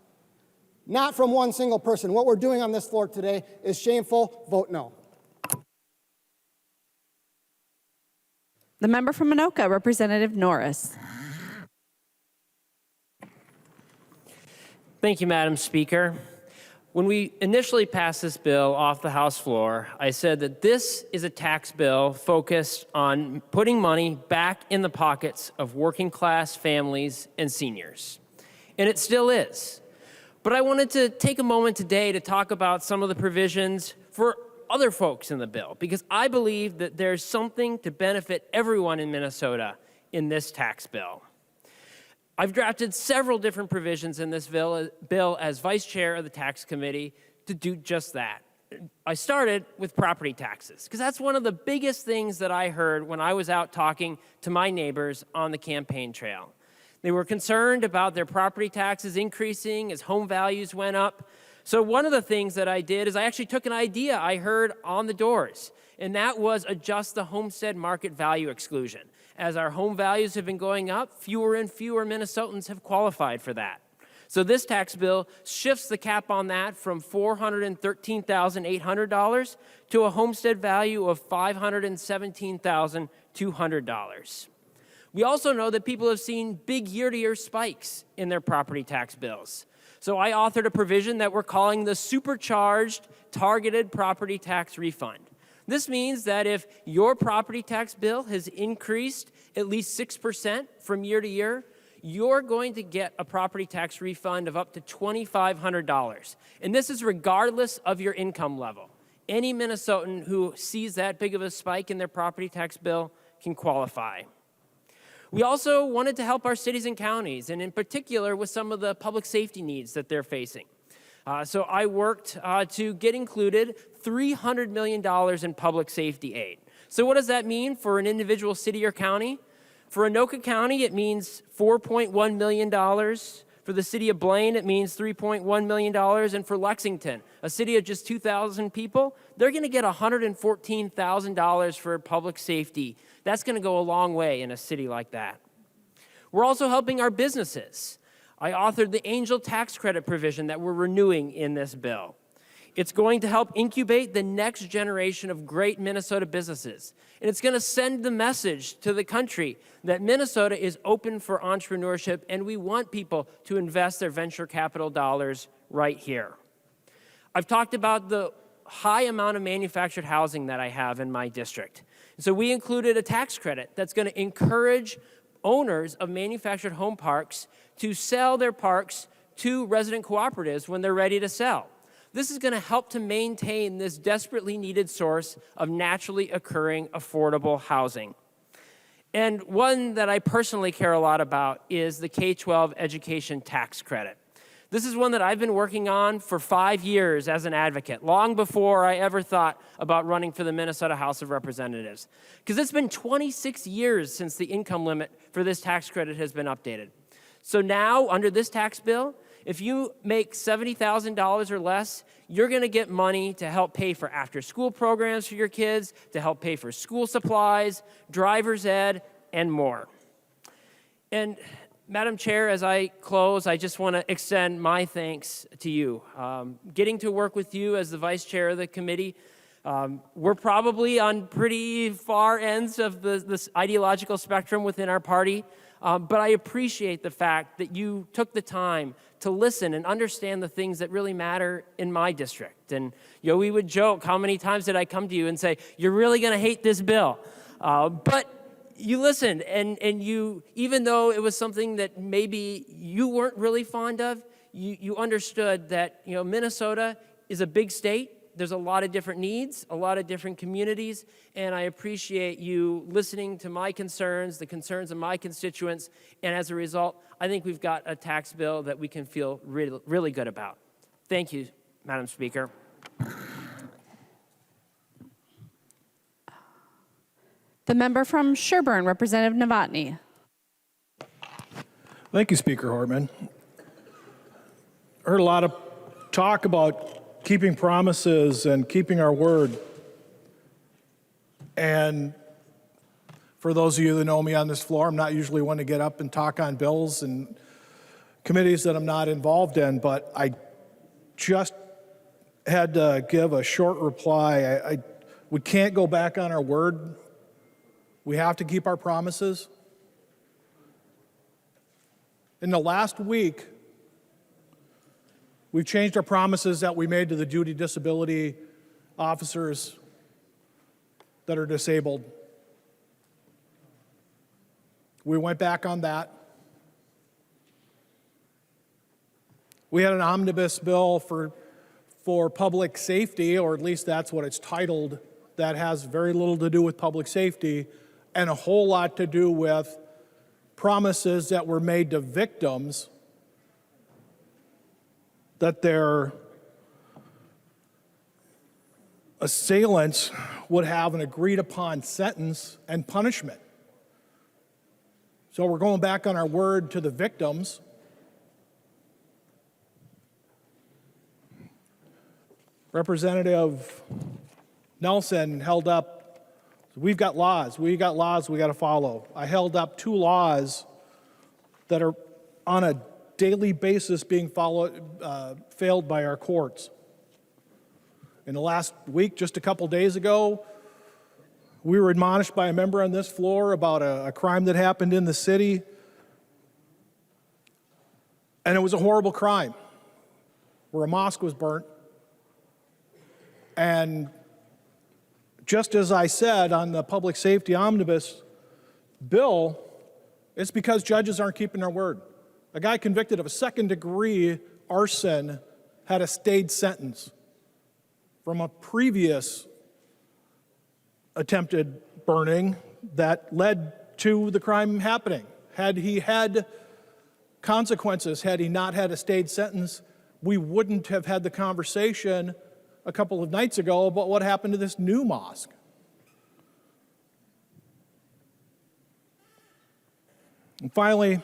Speaker 19: Not from one single person. What we're doing on this floor today is shameful. Vote no.
Speaker 1: The member from Anoka, Representative Norris.
Speaker 21: Thank you, Madam Speaker. When we initially passed this bill off the House floor, I said that this is a tax bill focused on putting money back in the pockets of working class families and seniors. And it still is. But I wanted to take a moment today to talk about some of the provisions for other folks in the bill, because I believe that there's something to benefit everyone in Minnesota in this tax bill. I've drafted several different provisions in this bill as vice chair of the tax committee to do just that. I started with property taxes, because that's one of the biggest things that I heard when I was out talking to my neighbors on the campaign trail. They were concerned about their property taxes increasing as home values went up. So one of the things that I did is I actually took an idea I heard on the doors, and that was adjust the homestead market value exclusion. As our home values have been going up, fewer and fewer Minnesotans have qualified for that. So this tax bill shifts the cap on that from $413,800 to a homestead value of $517,200. We also know that people have seen big year-to-year spikes in their property tax bills. So I authored a provision that we're calling the Supercharged Targeted Property Tax Refund. This means that if your property tax bill has increased at least 6% from year to year, you're going to get a property tax refund of up to $2,500. And this is regardless of your income level. Any Minnesotan who sees that big of a spike in their property tax bill can qualify. We also wanted to help our cities and counties, and in particular with some of the public safety needs that they're facing. So I worked to get included $300 million in public safety aid. So what does that mean for an individual city or county? For Anoka County, it means $4.1 million. For the city of Blaine, it means $3.1 million. And for Lexington, a city of just 2,000 people, they're going to get $114,000 for public safety. That's going to go a long way in a city like that. We're also helping our businesses. I authored the Angel Tax Credit provision that we're renewing in this bill. It's going to help incubate the next generation of great Minnesota businesses. And it's going to send the message to the country that Minnesota is open for entrepreneurship, and we want people to invest their venture capital dollars right here. I've talked about the high amount of manufactured housing that I have in my district. So we included a tax credit that's going to encourage owners of manufactured home parks to sell their parks to resident cooperatives when they're ready to sell. This is going to help to maintain this desperately needed source of naturally occurring affordable housing. And one that I personally care a lot about is the K-12 education tax credit. This is one that I've been working on for 5 years as an advocate, long before I ever thought about running for the Minnesota House of Representatives. Because it's been 26 years since the income limit for this tax credit has been updated. So now, under this tax bill, if you make $70,000 or less, you're going to get money to help pay for after-school programs for your kids, to help pay for school supplies, driver's ed, and more. And Madam Chair, as I close, I just want to extend my thanks to you. Getting to work with you as the vice chair of the committee, we're probably on pretty far ends of this ideological spectrum within our party, but I appreciate the fact that you took the time to listen and understand the things that really matter in my district. And we would joke, how many times did I come to you and say, you're really going to hate this bill? But you listened, and you, even though it was something that maybe you weren't really fond of, you understood that Minnesota is a big state. There's a lot of different needs, a lot of different communities, and I appreciate you listening to my concerns, the concerns of my constituents, and as a result, I think we've got a tax bill that we can feel really, really good about. Thank you, Madam Speaker.
Speaker 1: The member from Sherburne, Representative Novotny.
Speaker 5: Thank you, Speaker Hartman. I heard a lot of talk about keeping promises and keeping our word. And for those of you that know me on this floor, I'm not usually one to get up and talk on bills and committees that I'm not involved in, but I just had to give a short reply. We can't go back on our word. We have to keep our promises. In the last week, we've changed our promises that we made to the duty disability officers that are disabled. We went back on that. We had an omnibus bill for public safety, or at least that's what it's titled, that has very little to do with public safety and a whole lot to do with promises that were made to victims that their assailants would have an agreed upon sentence and punishment. So we're going back on our word to the victims. Representative Nelson held up, we've got laws we got to follow. I held up 2 laws that are on a daily basis being failed by our courts. In the last week, just a couple days ago, we were admonished by a member on this floor about a crime that happened in the city. And it was a horrible crime where a mosque was burnt. And just as I said on the public safety omnibus bill, it's because judges aren't keeping their word. A guy convicted of a second-degree arson had a stayed sentence from a previous attempted burning that led to the crime happening. Had he had consequences, had he not had a stayed sentence, we wouldn't have had the conversation a couple of nights ago about what happened to this new mosque. And finally,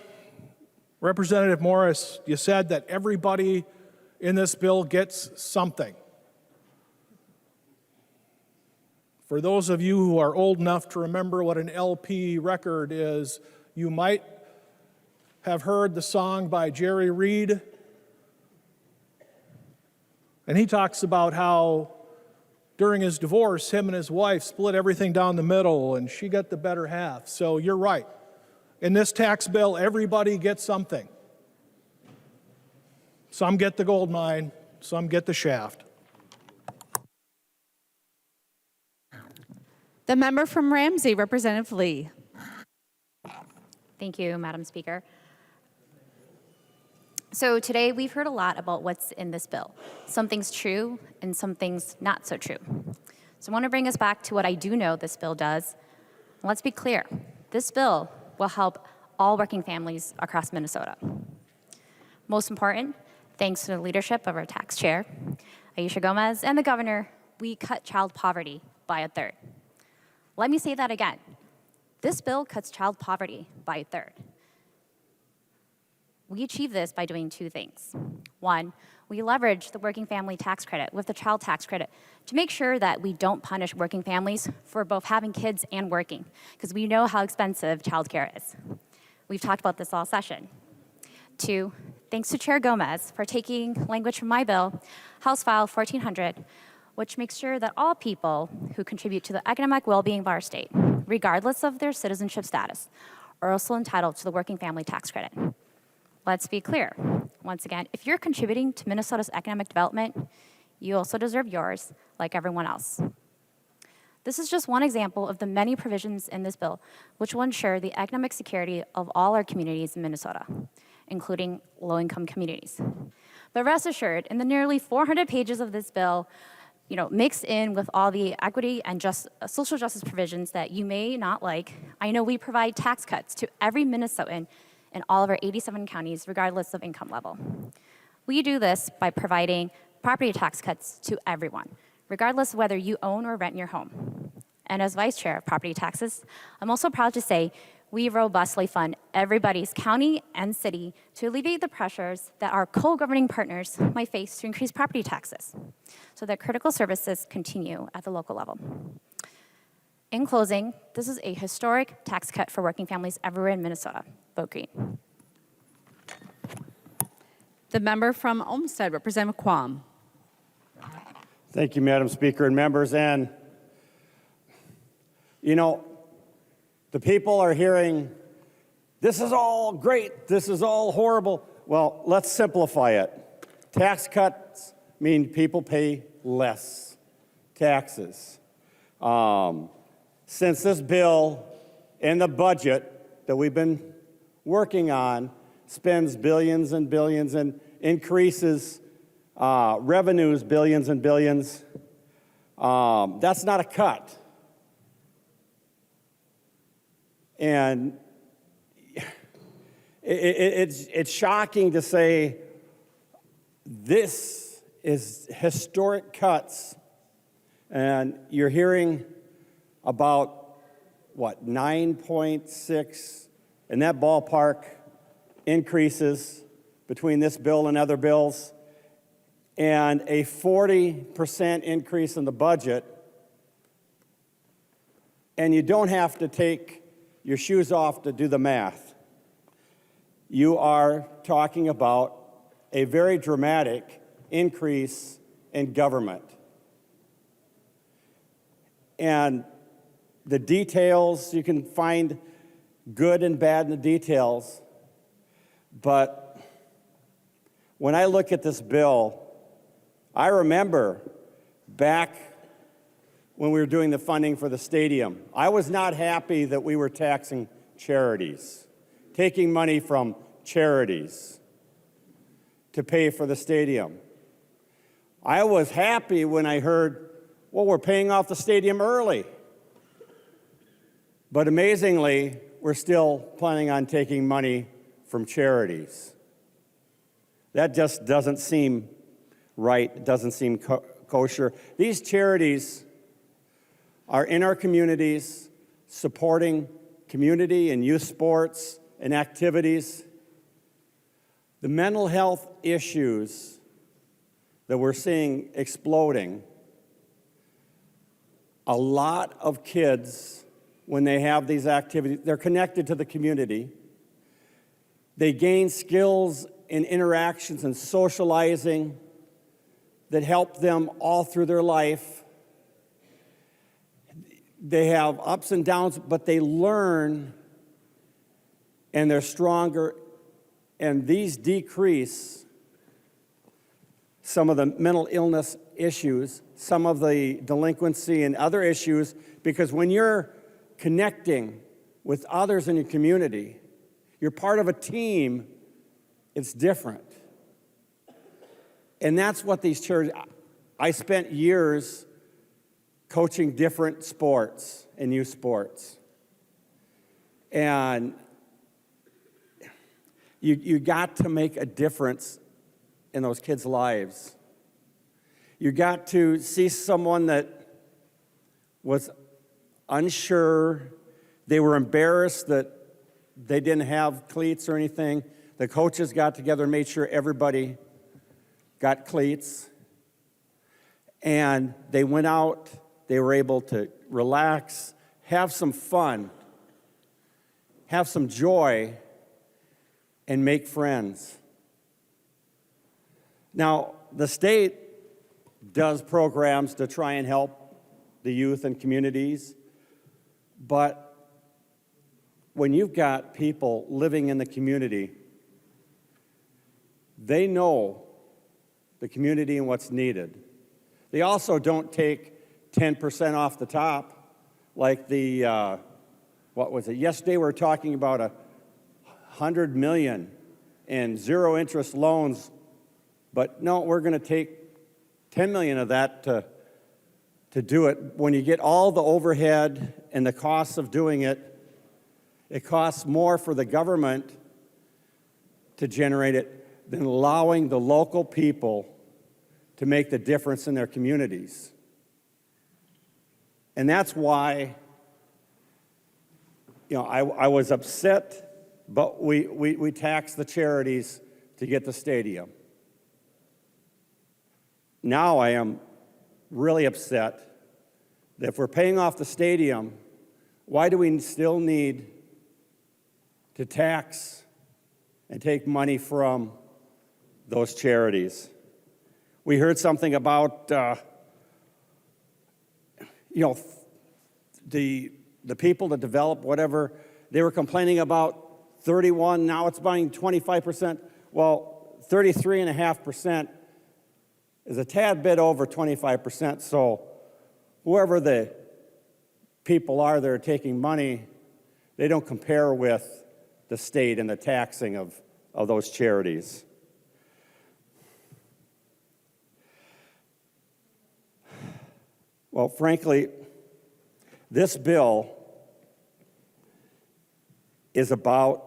Speaker 5: Representative Morris, you said that everybody in this bill gets something. For those of you who are old enough to remember what an LP record is, you might have heard the song by Jerry Reed. And he talks about how during his divorce, him and his wife split everything down the middle and she got the better half. So you're right. In this tax bill, everybody gets something. Some get the gold mine, some get the shaft.
Speaker 1: The member from Ramsey, Representative Lee.
Speaker 6: Thank you, Madam Speaker. So today we've heard a lot about what's in this bill. Some things true and some things not so true. So I want to bring us back to what I do know this bill does. Let's be clear. This bill will help all working families across Minnesota. Most important, thanks to the leadership of our tax chair, Aisha Gomez, and the governor, we cut child poverty by a third. Let me say that again. This bill cuts child poverty by a third. We achieve this by doing two things. One, we leverage the working family tax credit with the child tax credit to make sure that we don't punish working families for both having kids and working, because we know how expensive childcare is. We've talked about this all session. Two, thanks to Chair Gomez for taking language from my bill, House File 1400, which makes sure that all people who contribute to the economic well-being of our state, regardless of their citizenship status, are also entitled to the working family tax credit. Let's be clear. Once again, if you're contributing to Minnesota's economic development, you also deserve yours, like everyone else. This is just one example of the many provisions in this bill which will ensure the economic security of all our communities in Minnesota, including low-income communities. But rest assured, in the nearly 400 pages of this bill, mixed in with all the equity and social justice provisions that you may not like, I know we provide tax cuts to every Minnesotan in all of our 87 counties, regardless of income level. We do this by providing property tax cuts to everyone, regardless of whether you own or rent your home. And as Vice Chair of Property Taxes, I'm also proud to say we robustly fund everybody's county and city to alleviate the pressures that our co-governing partners might face to increase property taxes, so that critical services continue at the local level. In closing, this is a historic tax cut for working families everywhere in Minnesota. Vote green.
Speaker 1: The member from Olmsted, Representative Quam.
Speaker 22: Thank you, Madam Speaker and members. And, the people are hearing, this is all great, this is all horrible. Well, let's simplify it. Tax cuts mean people pay less taxes. Since this bill and the budget that we've been working on spends billions and billions and increases revenues billions and billions, that's not a cut. And it's shocking to say this is historic cuts, and you're hearing about, 9.6 in that ballpark increases between this bill and other bills, and a 40% increase in the budget, and you don't have to take your shoes off to do the math. You are talking about a very dramatic increase in government. And the details, you can find good and bad in the details, but when I look at this bill, I remember back when we were doing the funding for the stadium, I was not happy that we were taxing charities, taking money from charities to pay for the stadium. I was happy when I heard, well, we're paying off the stadium early. But amazingly, we're still planning on taking money from charities. That just doesn't seem right. It doesn't seem kosher. These charities are in our communities, supporting community and youth sports, and activities, the mental health issues that we're seeing exploding, a lot of kids, when they have these activities, they're connected to the community. They gain skills in interactions and socializing that help them all through their life. They have ups and downs, but they learn and they're stronger, and these decrease some of the mental illness issues, some of the delinquency and other issues, because when you're connecting with others in your community, you're part of a team, it's different. And that's what these charities, I spent years coaching different sports and youth sports. And you got to make a difference in those kids' lives. You got to see someone that was unsure, they were embarrassed that they didn't have cleats or anything. The coaches got together and made sure everybody got cleats. And they went out, they were able to relax, have some fun, have some joy, and make friends. Now, the state does programs to try and help the youth and communities, but when you've got people living in the community, they know the community and what's needed. They also don't take 10% off the top, like the, what was it? Yesterday we were talking about $100 million in zero interest loans, but no, we're going to take $10 million of that to do it. When you get all the overhead and the costs of doing it, it costs more for the government to generate it than allowing the local people to make the difference in their communities. And that's why, you know, I was upset, but we taxed the charities to get the stadium. Now I am really upset that if we're paying off the stadium, why do we still need to tax and take money from those charities? We heard something about, you know, the people that develop whatever, they were complaining about 31, now it's buying 25%. Well, 33.5% is a tad bit over 25%, so whoever the people are that are taking money, they don't compare with the state and the taxing of those charities. Well, frankly, this bill is about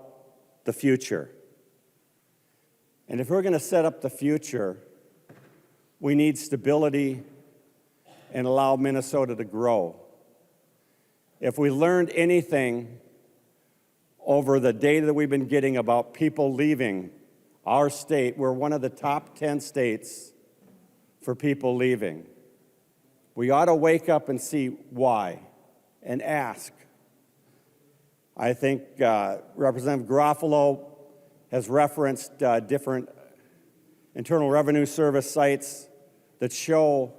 Speaker 22: the future. And if we're going to set up the future, we need stability and allow Minnesota to grow. If we learned anything over the data that we've been getting about people leaving our state, we're one of the top 10 states for people leaving. We ought to wake up and see why and ask. I think Representative Garofalo has referenced different Internal Revenue Service sites that show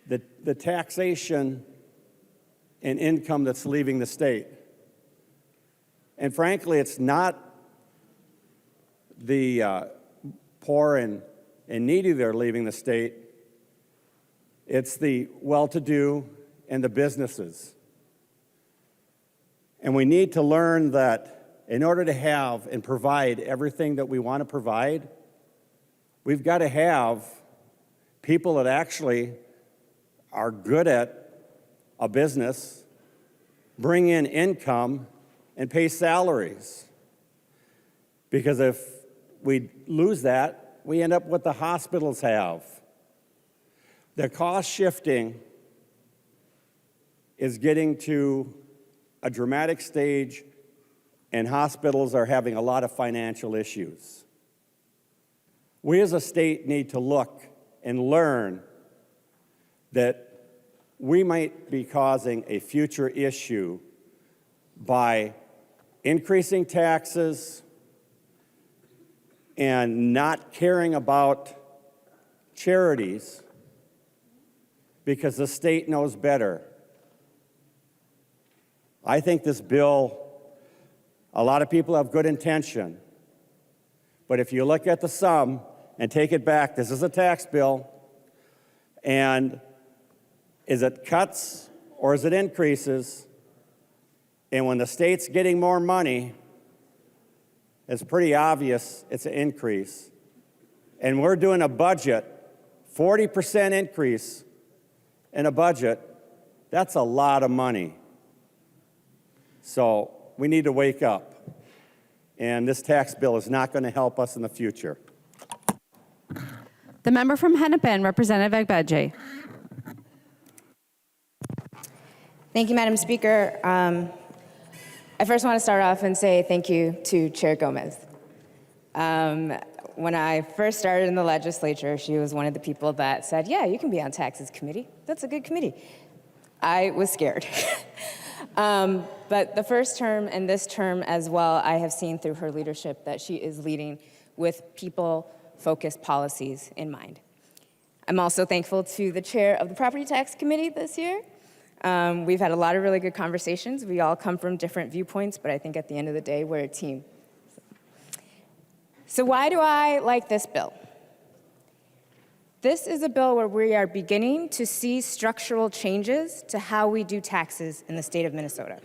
Speaker 22: the taxation and income that's leaving the state. And frankly, it's not the poor and needy that are leaving the state. It's the well-to-do and the businesses. And we need to learn that in order to have and provide everything that we want to provide, we've got to have people that actually are good at a business, bring in income, and pay salaries. Because if we lose that, we end up what the hospitals have. The cost shifting is getting to a dramatic stage, and hospitals are having a lot of financial issues. We as a state need to look and learn that we might be causing a future issue by increasing taxes and not caring about charities because the state knows better. I think this bill, a lot of people have good intention, but if you look at the sum and take it back, this is a tax bill, and is it cuts or is it increases? And when the state's getting more money, it's pretty obvious it's an increase. And we're doing a budget, 40% increase in a budget, that's a lot of money. So we need to wake up. And this tax bill is not going to help us in the future.
Speaker 1: The member from Hennepin, Representative Agbeje.
Speaker 8: Thank you, Madam Speaker. I first want to start off and say thank you to Chair Gomez. When I first started in the legislature, she was one of the people that said, yeah, you can be on Taxes Committee. That's a good committee. I was scared. But the first term and this term as well, I have seen through her leadership that she is leading with people-focused policies in mind. I'm also thankful to the chair of the Property Tax Committee this year. We've had a lot of really good conversations. We all come from different viewpoints, but I think at the end of the day, we're a team. So why do I like this bill? This is a bill where we are beginning to see structural changes to how we do taxes in the state of Minnesota.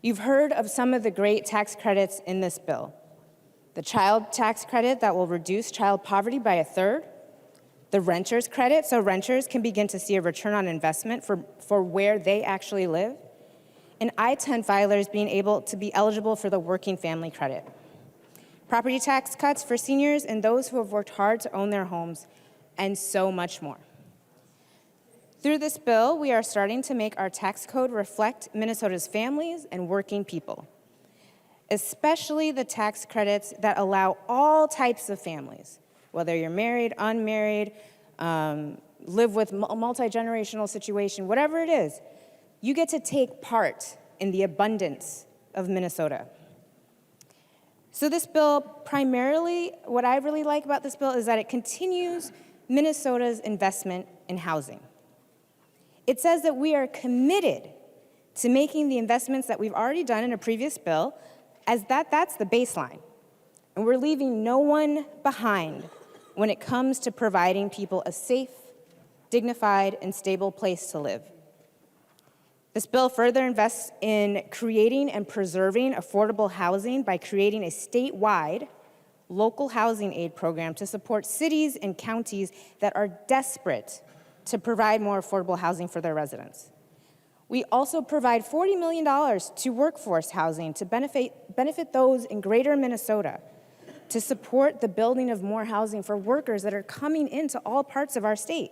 Speaker 8: You've heard of some of the great tax credits in this bill. The child tax credit that will reduce child poverty by 1/3. The renter's credit, so renters can begin to see a return on investment for where they actually live. And I-10 filers being able to be eligible for the working family credit. Property tax cuts for seniors and those who have worked hard to own their homes, and so much more. Through this bill, we are starting to make our tax code reflect Minnesota's families and working people, especially the tax credits that allow all types of families, whether you're married, unmarried, live with a multi-generational situation, whatever it is, you get to take part in the abundance of Minnesota. So this bill, primarily, what I really like about this bill is that it continues Minnesota's investment in housing. It says that we are committed to making the investments that we've already done in a previous bill, as that's the baseline. And we're leaving no one behind when it comes to providing people a safe, dignified, and stable place to live. This bill further invests in creating and preserving affordable housing by creating a statewide local housing aid program to support cities and counties that are desperate to provide more affordable housing for their residents. We also provide $40 million to workforce housing to benefit those in greater Minnesota, to support the building of more housing for workers that are coming into all parts of our state.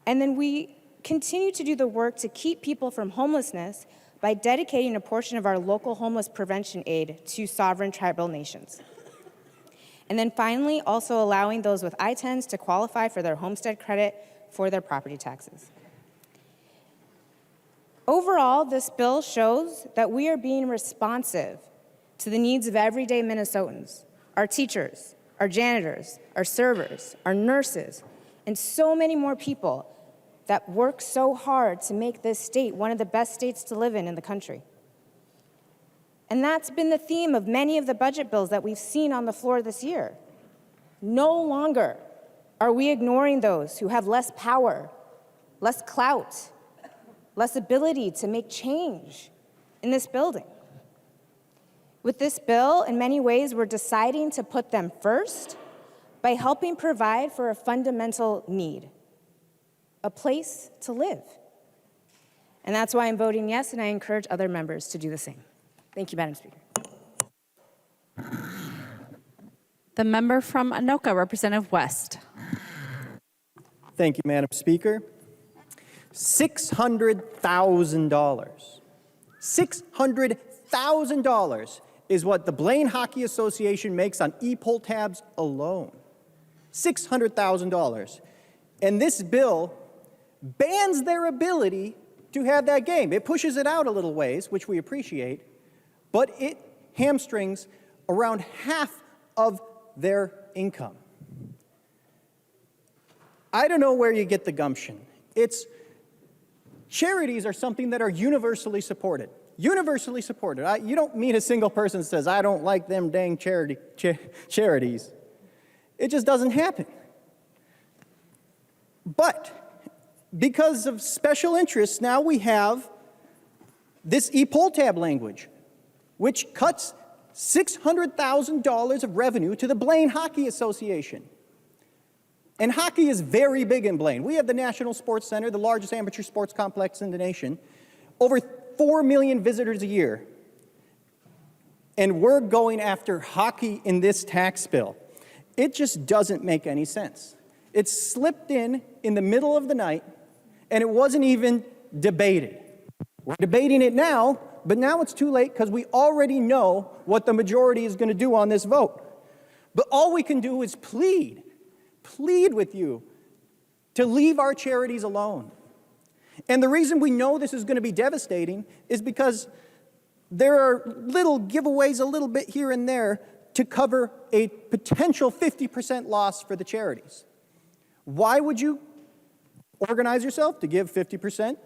Speaker 8: And then we continue to do the work to keep people from homelessness by dedicating a portion of our local homeless prevention aid to sovereign tribal nations. And then finally, also allowing those with I-10s to qualify for their homestead credit for their property taxes. Overall, this bill shows that we are being responsive to the needs of everyday Minnesotans, our teachers, our janitors, our servers, our nurses, and so many more people that work so hard to make this state one of the best states to live in the country. And that's been the theme of many of the budget bills that we've seen on the floor this year. No longer are we ignoring those who have less power, less clout, less ability to make change in this building. With this bill, in many ways, we're deciding to put them first by helping provide for a fundamental need, a place to live. And that's why I'm voting yes, and I encourage other members to do the same. Thank you, Madam Speaker.
Speaker 1: The member from Anoka, Representative West.
Speaker 9: Thank you, Madam Speaker. $600,000. $600,000 is what the Blaine Hockey Association makes on e-pull tabs alone. $600,000. And this bill bans their ability to have that game. It pushes it out a little ways, which we appreciate, but it hamstrings around half of their income. I don't know where you get the gumption. Charities are something that are universally supported. Universally supported. You don't meet a single person that says, I don't like them dang charities. It just doesn't happen. But because of special interests, now we have this e-pull tab language, which cuts $600,000 of revenue to the Blaine Hockey Association. And hockey is very big in Blaine. We have the National Sports Center, the largest amateur sports complex in the nation, over 4 million visitors a year. And we're going after hockey in this tax bill. It just doesn't make any sense. It slipped in the middle of the night, and it wasn't even debated. We're debating it now, but now it's too late because we already know what the majority is going to do on this vote. But all we can do is plead with you to leave our charities alone. And the reason we know this is going to be devastating is because there are little giveaways a little bit here and there to cover a potential 50% loss for the charities. Why would you organize yourself to give 50%?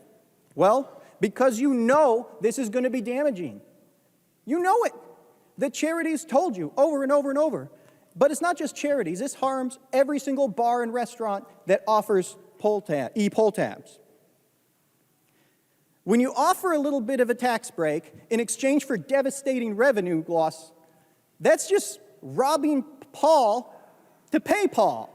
Speaker 9: Well, because you know this is going to be damaging. You know it. The charities told you over and over and over. But it's not just charities. This harms every single bar and restaurant that offers e-pull tabs. When you offer a little bit of a tax break in exchange for devastating revenue loss, that's just robbing Paul to pay Paul.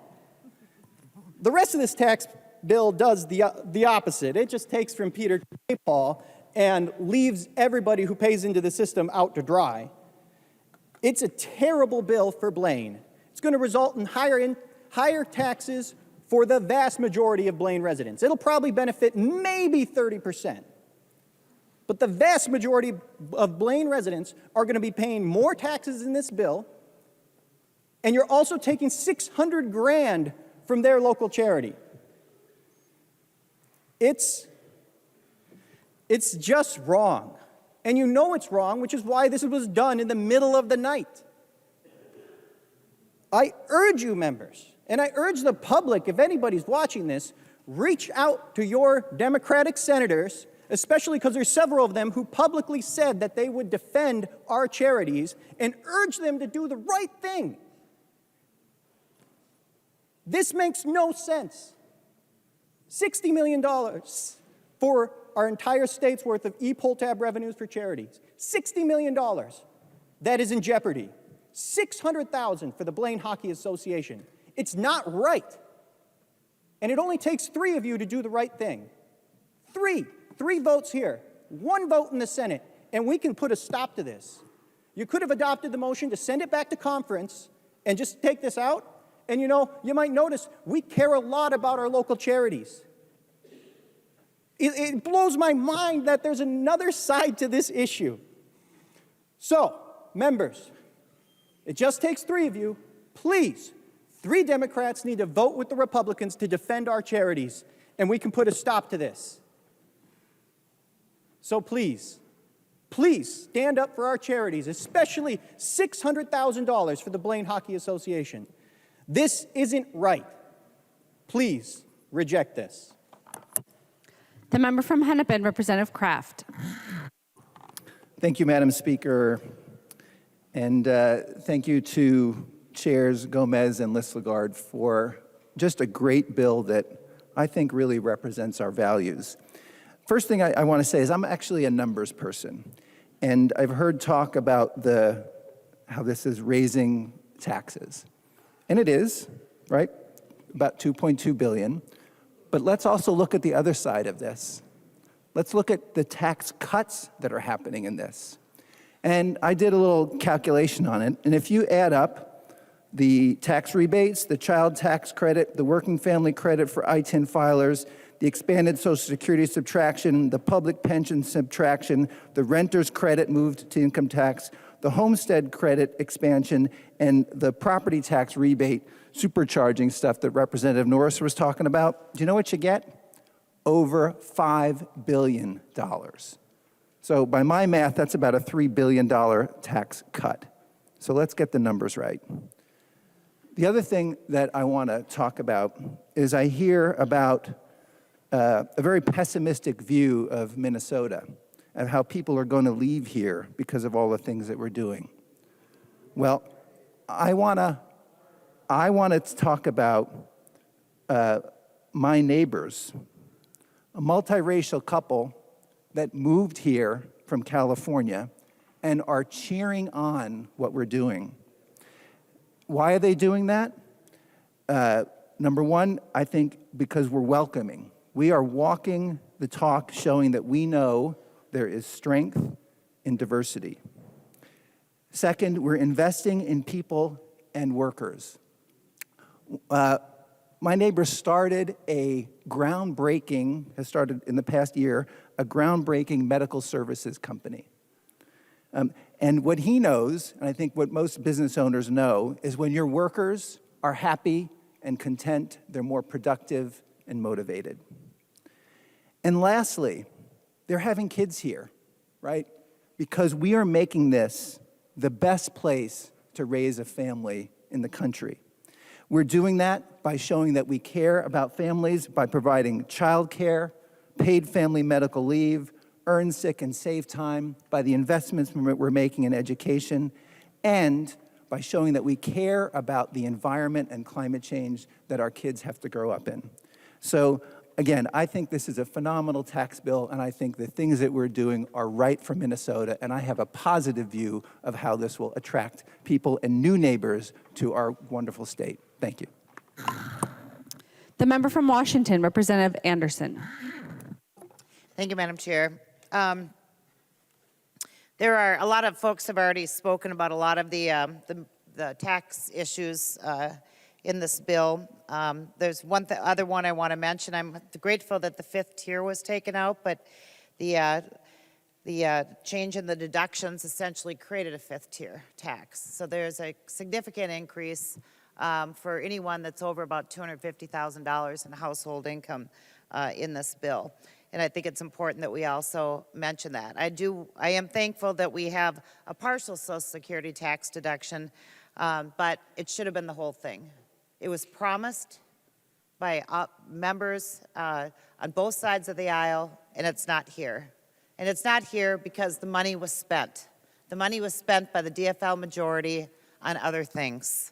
Speaker 9: The rest of this tax bill does the opposite. It just takes from Peter to pay Paul and leaves everybody who pays into the system out to dry. It's a terrible bill for Blaine. It's going to result in higher taxes for the vast majority of Blaine residents. It'll probably benefit maybe 30%. But the vast majority of Blaine residents are going to be paying more taxes in this bill, and you're also taking $600,000 from their local charity. It's just wrong. And you know it's wrong, which is why this was done in the middle of the night. I urge you, members, and I urge the public, if anybody's watching this, reach out to your Democratic senators, especially because there's several of them who publicly said that they would defend our charities, and urge them to do the right thing. This makes no sense. $60 million for our entire state's worth of e-pull tab revenues for charities. $60 million. That is in jeopardy. $600,000 for the Blaine Hockey Association. It's not right. And it only takes 3 of you to do the right thing. 3 votes here, 1 vote in the Senate, and we can put a stop to this. You could have adopted the motion to send it back to conference and just take this out. And you might notice we care a lot about our local charities. It blows my mind that there's another side to this issue. So, members, it just takes 3 of you. Please, 3 Democrats need to vote with the Republicans to defend our charities, and we can put a stop to this. So please stand up for our charities, especially $600,000 for the Blaine Hockey Association. This isn't right. Please reject this.
Speaker 1: The member from Hennepin, Representative Kraft.
Speaker 10: Thank you, Madam Speaker. And thank you to Chairs Gomez and Listlegard for just a great bill that I think really represents our values. First thing I want to say is I'm actually a numbers person. And I've heard talk about how this is raising taxes. And it is, right? About $2.2 billion. But let's also look at the other side of this. Let's look at the tax cuts that are happening in this. And I did a little calculation on it. And if you add up the tax rebates, the child tax credit, the working family credit for ITIN filers, the expanded Social Security subtraction, the public pension subtraction, the renter's credit moved to income tax, the homestead credit expansion, and the property tax rebate supercharging stuff that Representative Norris was talking about. Do you know what you get? Over $5 billion. So by my math, that's about a $3 billion tax cut. So let's get the numbers right. The other thing that I want to talk about is I hear about a very pessimistic view of Minnesota and how people are going to leave here because of all the things that we're doing. Well, I want to talk about my neighbors, a multiracial couple that moved here from California and are cheering on what we're doing. Why are they doing that? Number one, I think because we're welcoming. We are walking the talk, showing that we know there is strength in diversity. Second, we're investing in people and workers. My neighbor started has started in the past year, a groundbreaking medical services company. And what he knows, and I think what most business owners know, is when your workers are happy and content, they're more productive and motivated. And lastly, they're having kids here, right? Because we are making this the best place to raise a family in the country. We're doing that by showing that we care about families, by providing childcare, paid family medical leave, earn sick and save time, by the investments we're making in education, and by showing that we care about the environment and climate change that our kids have to grow up in. So again, I think this is a phenomenal tax bill, and I think the things that we're doing are right for Minnesota, and I have a positive view of how this will attract people and new neighbors to our wonderful state. Thank you.
Speaker 1: The member from Washington, Representative Anderson.
Speaker 4: Thank you, Madam Chair. There are a lot of folks have already spoken about a lot of the tax issues in this bill. There's other one I want to mention. I'm grateful that the fifth tier was taken out, but the change in the deductions essentially created a fifth tier tax. So there's a significant increase for anyone that's over about $250,000 in household income in this bill. And I think it's important that we also mention that. I am thankful that we have a partial Social Security tax deduction, but it should have been the whole thing. It was promised by members on both sides of the aisle, and it's not here. And it's not here because the money was spent. The money was spent by the DFL majority on other things.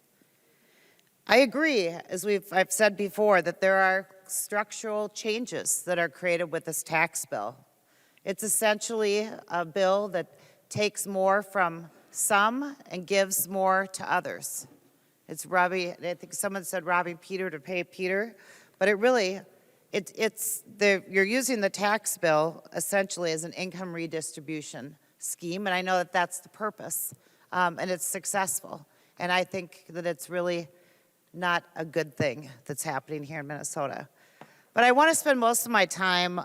Speaker 4: I agree, as I've said before, that there are structural changes that are created with this tax bill. It's essentially a bill that takes more from some and gives more to others. It's I think someone said robbing Peter to pay Peter, but you're using the tax bill essentially as an income redistribution scheme, and I know that that's the purpose, and it's successful. And I think that it's really not a good thing that's happening here in Minnesota. But I want to spend most of my time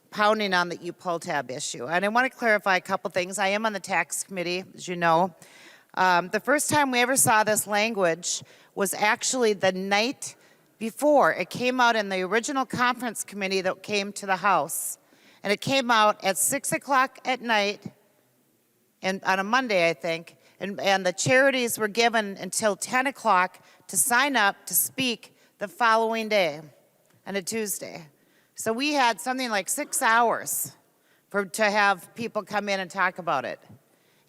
Speaker 4: pounding on the e-poll tab issue. And I want to clarify a couple things. I am on the tax committee, as you know. The first time we ever saw this language was actually the night before. It came out in the original conference committee that came to the House. And it came out at 6 o'clock at night, and on a Monday, I think. And the charities were given until 10 o'clock to sign up to speak the following day, on a Tuesday. So we had something like 6 hours to have people come in and talk about it.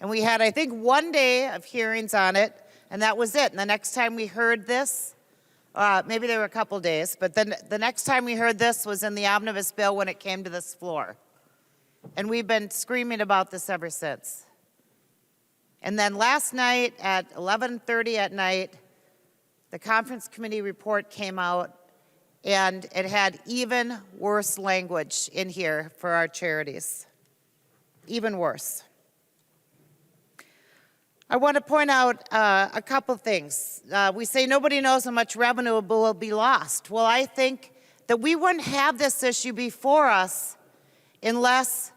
Speaker 4: And we had, I think, 1 day of hearings on it, and that was it. And the next time we heard this, maybe there were a couple days, but then the next time we heard this was in the omnibus bill when it came to this floor. And we've been screaming about this ever since. And then last night at 11:30 at night, the conference committee report came out, and it had even worse language in here for our charities. Even worse. I want to point out a couple things. We say nobody knows how much revenue will be lost. Well, I think that we wouldn't have this issue before us unless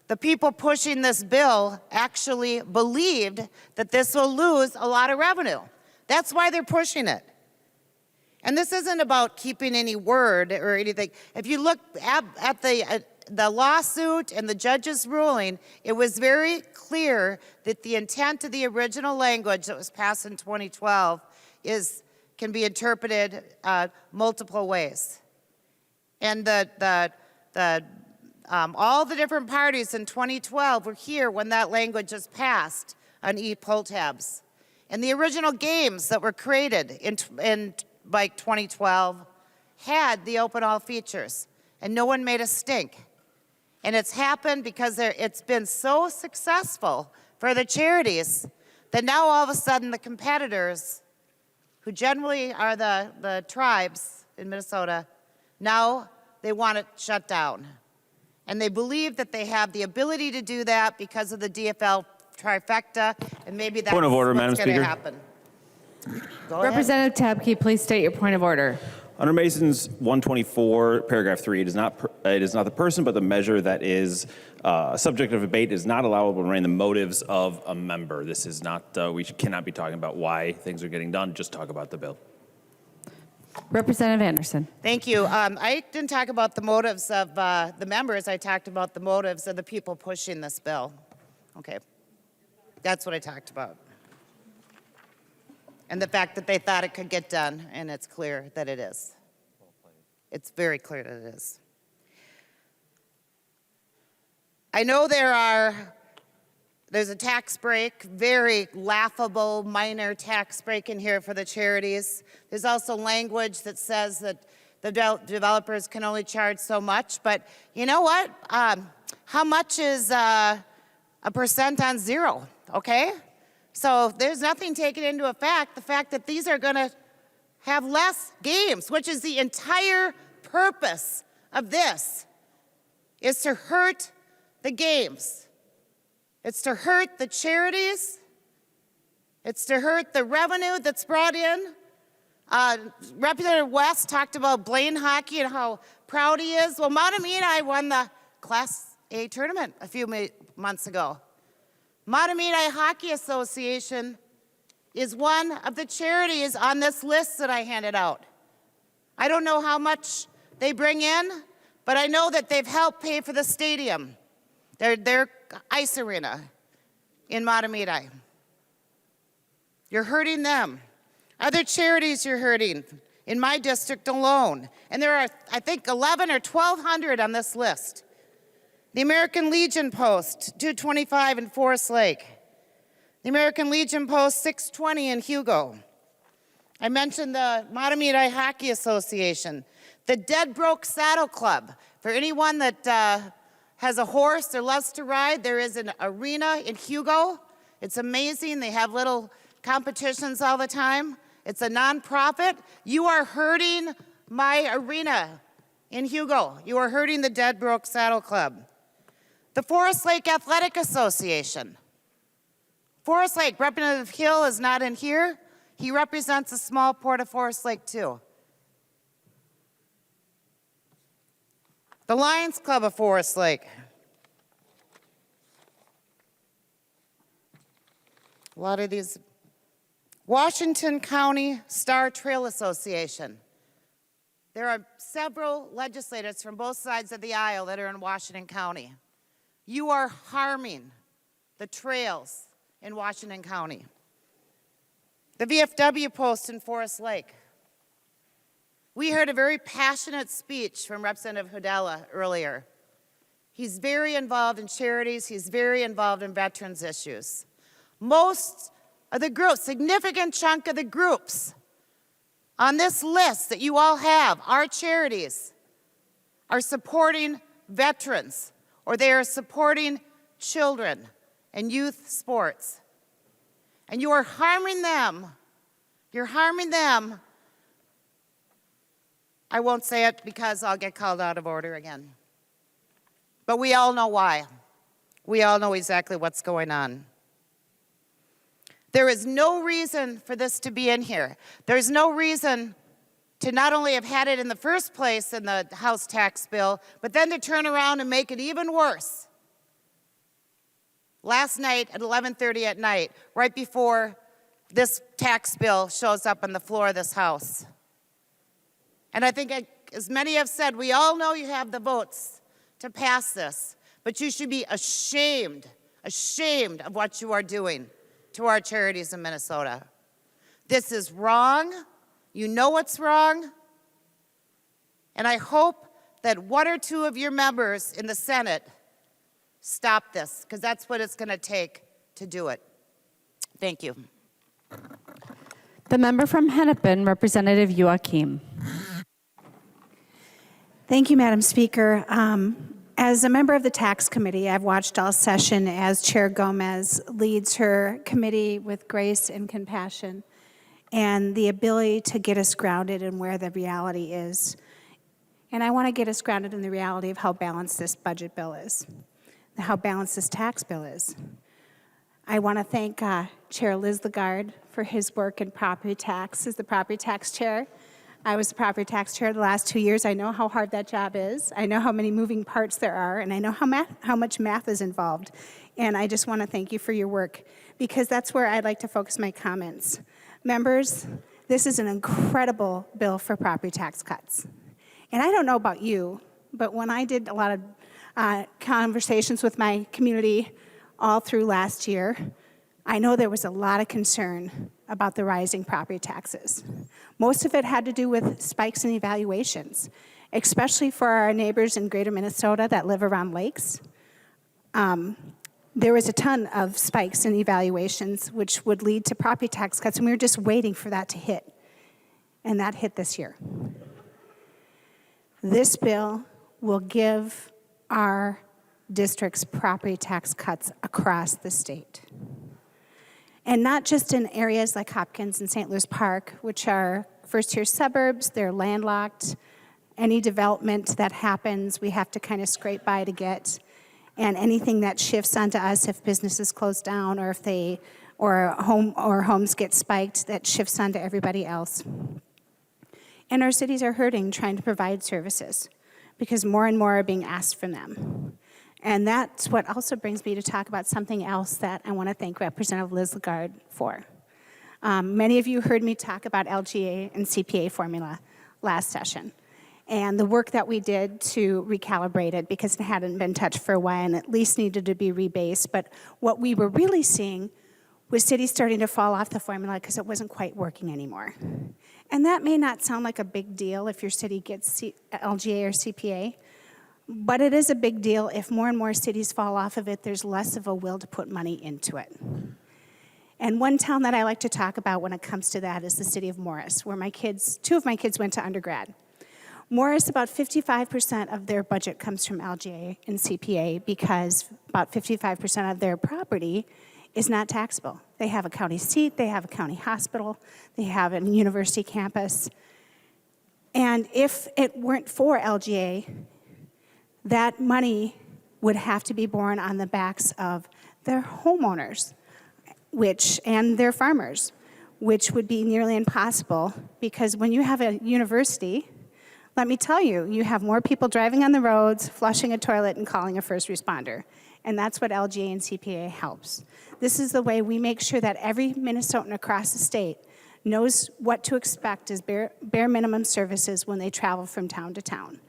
Speaker 4: the people pushing this bill actually believed that this will lose a lot of revenue. That's why they're pushing it. And this isn't about keeping any word or anything. If you look at the lawsuit and the judge's ruling, it was very clear that the intent of the original language that was passed in 2012 can be interpreted multiple ways. And all the different parties in 2012 were here when that language was passed on e-poll tabs. And the original games that were created in like 2012 had the open all features, and no one made a stink. And it's happened because it's been so successful for the charities that now all of a sudden the competitors, who generally are the tribes in Minnesota, now they want it shut down. And they believe that they have the ability to do that because of the DFL trifecta, and maybe that's
Speaker 11: Point of order,
Speaker 4: what's
Speaker 11: Madam
Speaker 4: going to
Speaker 11: Speaker.
Speaker 4: happen. Go ahead.
Speaker 1: Representative Tabke, please state your point of order.
Speaker 11: Under Mason's 124, paragraph 3, it is not the person but the measure that is subject of debate is not allowable to remain the motives of a member. This is not, we cannot be talking about why things are getting done, just talk about the bill.
Speaker 1: Representative Anderson.
Speaker 4: Thank you. I didn't talk about the motives of the members. I talked about the motives of the people pushing this bill. Okay. That's what I talked about. And the fact that they thought it could get done, and it's clear that it is. It's very clear that it is. I know there's a tax break, very laughable minor tax break in here for the charities. There's also language that says that the developers can only charge so much, but you know what? How much is a percent on zero, okay? So there's nothing taken into effect, the fact that these are going to have less games, which is the entire purpose of this, is to hurt the games. It's to hurt the charities. It's to hurt the revenue that's brought in. Representative West talked about Blaine hockey and how proud he is. Well, Matamidi won the Class A tournament a few months ago. Matamidi Hockey Association is one of the charities on this list that I handed out. I don't know how much they bring in, but I know that they've helped pay for the stadium, their ice arena in Matamidi. You're hurting them. Other charities you're hurting in my district alone. And there are, I think, 11 or 1,200 on this list. The American Legion Post, 225 in Forest Lake. The American Legion Post, 620 in Hugo. I mentioned the Matamidi Hockey Association. The Dead Broke Saddle Club. For anyone that has a horse or loves to ride, there is an arena in Hugo. It's amazing. They have little competitions all the time. It's a nonprofit. You are hurting my arena in Hugo. You are hurting the Dead Broke Saddle Club. The Forest Lake Athletic Association. Forest Lake, Representative Hill is not in here. He represents a small port of Forest Lake too. The Lions Club of Forest Lake. A lot of these. Washington County Star Trail Association. There are several legislators from both sides of the aisle that are in Washington County. You are harming the trails in Washington County. The VFW Post in Forest Lake. We heard a very passionate speech from Representative Hudella earlier. He's very involved in charities. He's very involved in veterans issues. Most of the groups, significant chunk of the groups on this list that you all have, our charities, are supporting veterans, or they are supporting children and youth sports. And you are harming them. You're harming them. I won't say it because I'll get called out of order again. But we all know why. We all know exactly what's going on. There is no reason for this to be in here. There's no reason to not only have had it in the first place in the House tax bill, but then to turn around and make it even worse. Last night at 11:30 at night, right before this tax bill shows up on the floor of this House. And I think, as many have said, we all know you have the votes to pass this, but you should be ashamed of what you are doing to our charities in Minnesota. This is wrong. You know what's wrong. And I hope that one or two of your members in the Senate stop this, because that's what it's going to take to do it. Thank you.
Speaker 1: The member from Hennepin, Representative Joachim.
Speaker 7: Thank you, Madam Speaker. As a member of the Tax Committee, I've watched all session as Chair Gomez leads her committee with grace and compassion and the ability to get us grounded in where the reality is. And I want to get us grounded in the reality of how balanced this budget bill is, how balanced this tax bill is. I want to thank Chair Liz Lagarde for his work in property tax as the property tax chair. I was the property tax chair the last 2 years. I know how hard that job is. I know how many moving parts there are, and I know how much math is involved. And I just want to thank you for your work, because that's where I'd like to focus my comments. Members, this is an incredible bill for property tax cuts. And I don't know about you, but when I did a lot of conversations with my community all through last year, I know there was a lot of concern about the rising property taxes. Most of it had to do with spikes in evaluations, especially for our neighbors in greater Minnesota that live around lakes. There was a ton of spikes in evaluations, which would lead to property tax cuts, and we were just waiting for that to hit. And that hit this year. This bill will give our districts property tax cuts across the state. And not just in areas like Hopkins and St. Louis Park, which are first-tier suburbs, they're landlocked. Any development that happens, we have to kind of scrape by to get. And anything that shifts onto us, if businesses close down or if homes get spiked, that shifts onto everybody else. And our cities are hurting trying to provide services because more and more are being asked from them. And that's what also brings me to talk about something else that I want to thank Representative Liz Lagarde for. Many of you heard me talk about LGA and CPA formula last session, and the work that we did to recalibrate it because it hadn't been touched for a while and at least needed to be rebased. But what we were really seeing was cities starting to fall off the formula because it wasn't quite working anymore. And that may not sound like a big deal if your city gets LGA or CPA, but it is a big deal if more and more cities fall off of it, there's less of a will to put money into it. And one town that I like to talk about when it comes to that is the city of Morris, where two of my kids went to undergrad. Morris, about 55% of their budget comes from LGA and CPA because about 55% of their property is not taxable. They have a county seat, they have a county hospital, they have a university campus. And if it weren't for LGA, that money would have to be borne on the backs of their homeowners and their farmers, which would be nearly impossible because when you have a university, let me tell you, you have more people driving on the roads, flushing a toilet, and calling a first responder. And that's what LGA and CPA helps. This is the way we make sure that every Minnesotan across the state knows what to expect as bare minimum services when they travel from town to town.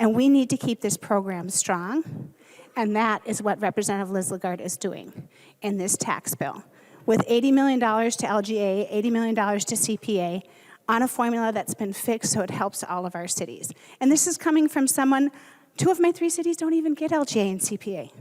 Speaker 7: And we need to keep this program strong, and that is what Representative Liz Lagarde is doing in this tax bill. With $80 million to LGA, $80 million to CPA, on a formula that's been fixed so it helps all of our cities. And this is coming from someone, 2 of my 3 cities don't even get LGA and CPA.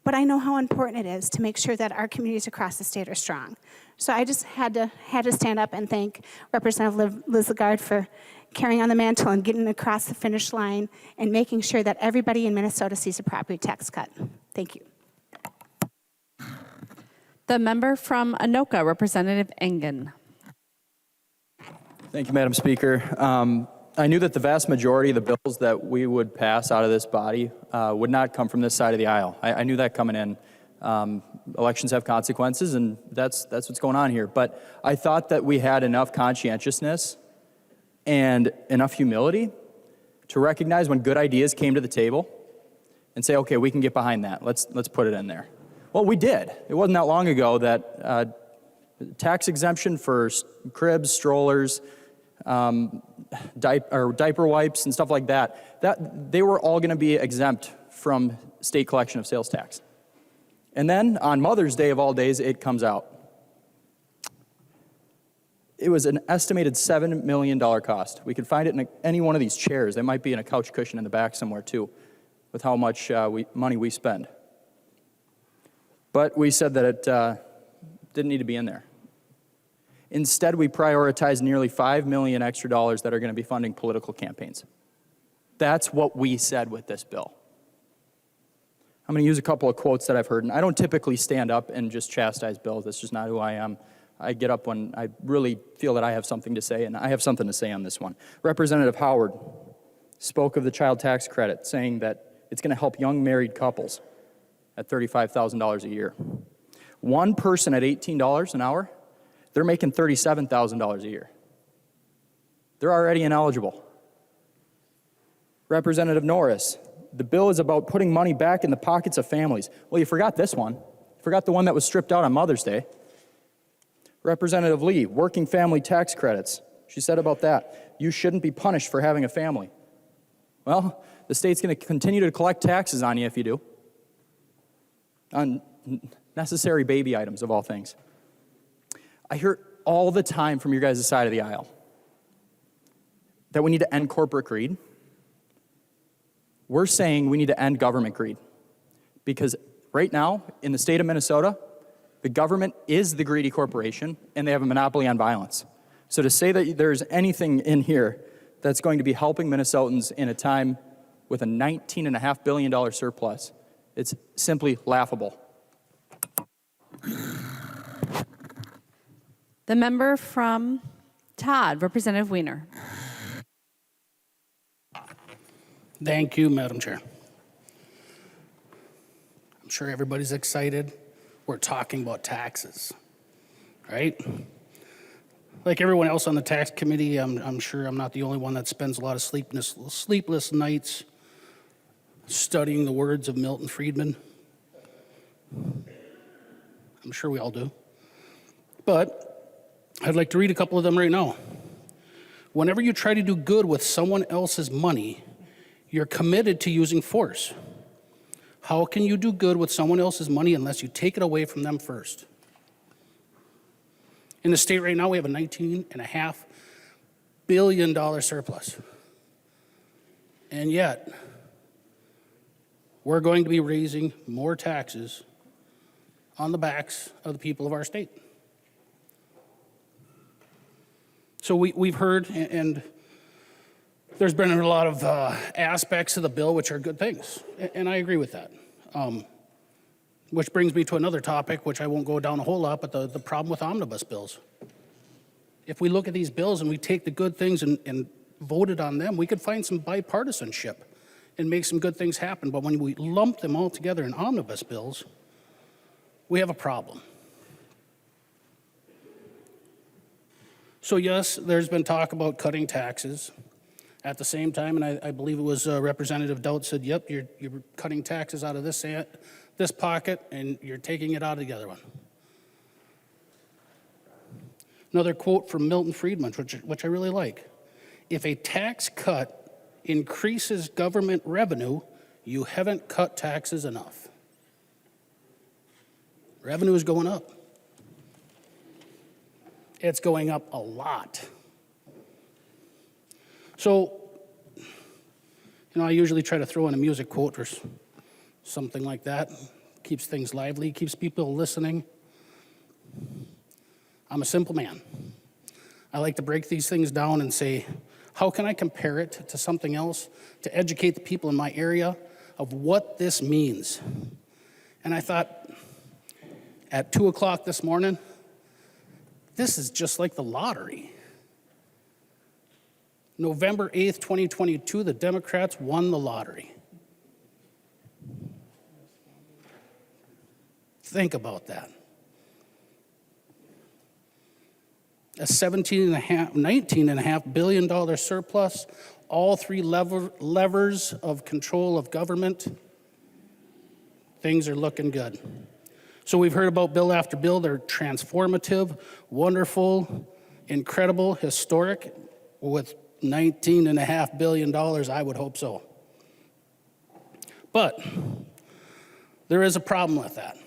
Speaker 7: But I know how important it is to make sure that our communities across the state are strong. So I just had to stand up and thank Representative Liz Lagarde for carrying on the mantle and getting across the finish line and making sure that everybody in Minnesota sees a property tax cut. Thank you.
Speaker 1: The member from Anoka, Representative Engen.
Speaker 12: Thank you, Madam Speaker. I knew that the vast majority of the bills that we would pass out of this body would not come from this side of the aisle. I knew that coming in. Elections have consequences, and that's what's going on here. But I thought that we had enough conscientiousness and enough humility to recognize when good ideas came to the table and say, okay, we can get behind that. Let's put it in there. Well, we did. It wasn't that long ago that tax exemption for cribs, strollers, diaper wipes and stuff like that, they were all going to be exempt from state collection of sales tax. And then on Mother's Day of all days, it comes out. It was an estimated $7 million cost. We could find it in any one of these chairs. There might be in a couch cushion in the back somewhere too, with how much money we spend. But we said that it didn't need to be in there. Instead, we prioritized nearly $5 million extra dollars that are going to be funding political campaigns. That's what we said with this bill. I'm going to use a couple of quotes that I've heard, and I don't typically stand up and just chastise bills. That's just not who I am. I get up when I really feel that I have something to say, and I have something to say on this one. Representative Howard spoke of the child tax credit, saying that it's going to help young married couples at $35,000 a year. One person at $18 an hour, they're making $37,000 a year. They're already ineligible. Representative Norris, the bill is about putting money back in the pockets of families. Well, you forgot this one. You forgot the one that was stripped out on Mother's Day. Representative Lee, working family tax credits. She said about that, you shouldn't be punished for having a family. Well, the state's going to continue to collect taxes on you if you do. On necessary baby items, of all things. I hear all the time from your guys' side of the aisle that we need to end corporate greed. We're saying we need to end government greed. Because right now, in the state of Minnesota, the government is the greedy corporation, and they have a monopoly on violence. So to say that there's anything in here that's going to be helping Minnesotans in a time with a $19.5 billion surplus, it's simply laughable.
Speaker 1: The member from Todd, Representative Wiener.
Speaker 2: Thank you, Madam Chair. I'm sure everybody's excited. We're talking about taxes, right? Like everyone else on the tax committee, I'm sure I'm not the only one that spends a lot of sleepless nights studying the words of Milton Friedman. I'm sure we all do. But I'd like to read a couple of them right now. Whenever you try to do good with someone else's money, you're committed to using force. How can you do good with someone else's money unless you take it away from them first? In the state right now, we have a $19.5 billion surplus. And yet, we're going to be raising more taxes on the backs of the people of our state. So we've heard, and there's been a lot of aspects of the bill which are good things, and I agree with that. Which brings me to another topic, which I won't go down a whole lot, but the problem with omnibus bills. If we look at these bills and we take the good things and voted on them, we could find some bipartisanship and make some good things happen. But when we lump them all together in omnibus bills, we have a problem. So yes, there's been talk about cutting taxes. At the same time, and I believe it was Representative Doudt said, yep, you're cutting taxes out of this pocket and you're taking it out of the other one. Another quote from Milton Friedman, which I really like. If a tax cut increases government revenue, you haven't cut taxes enough. Revenue is going up. It's going up a lot. So, I usually try to throw in a music quote or something like that. Keeps things lively, keeps people listening. I'm a simple man. I like to break these things down and say, how can I compare it to something else to educate the people in my area of what this means? And I thought, at 2 o'clock this morning, this is just like the lottery. November 8th, 2022, the Democrats won the lottery. Think about that. a $19.5 billion surplus, all three levers of control of government, things are looking good. So we've heard about bill after bill. They're transformative, wonderful, incredible, historic. With $19.5 billion, I would hope so. But there is a problem with that.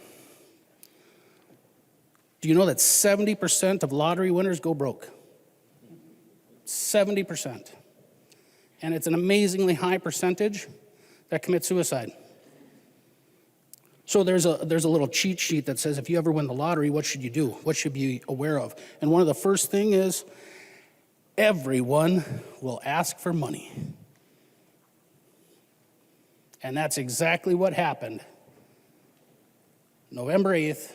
Speaker 2: Do you know that 70% of lottery winners go broke? 70%. And it's an amazingly high percentage that commit suicide. So there's a little cheat sheet that says if you ever win the lottery, what should you do? What should you be aware of? And one of the first thing is everyone will ask for money. And that's exactly what happened November 8th,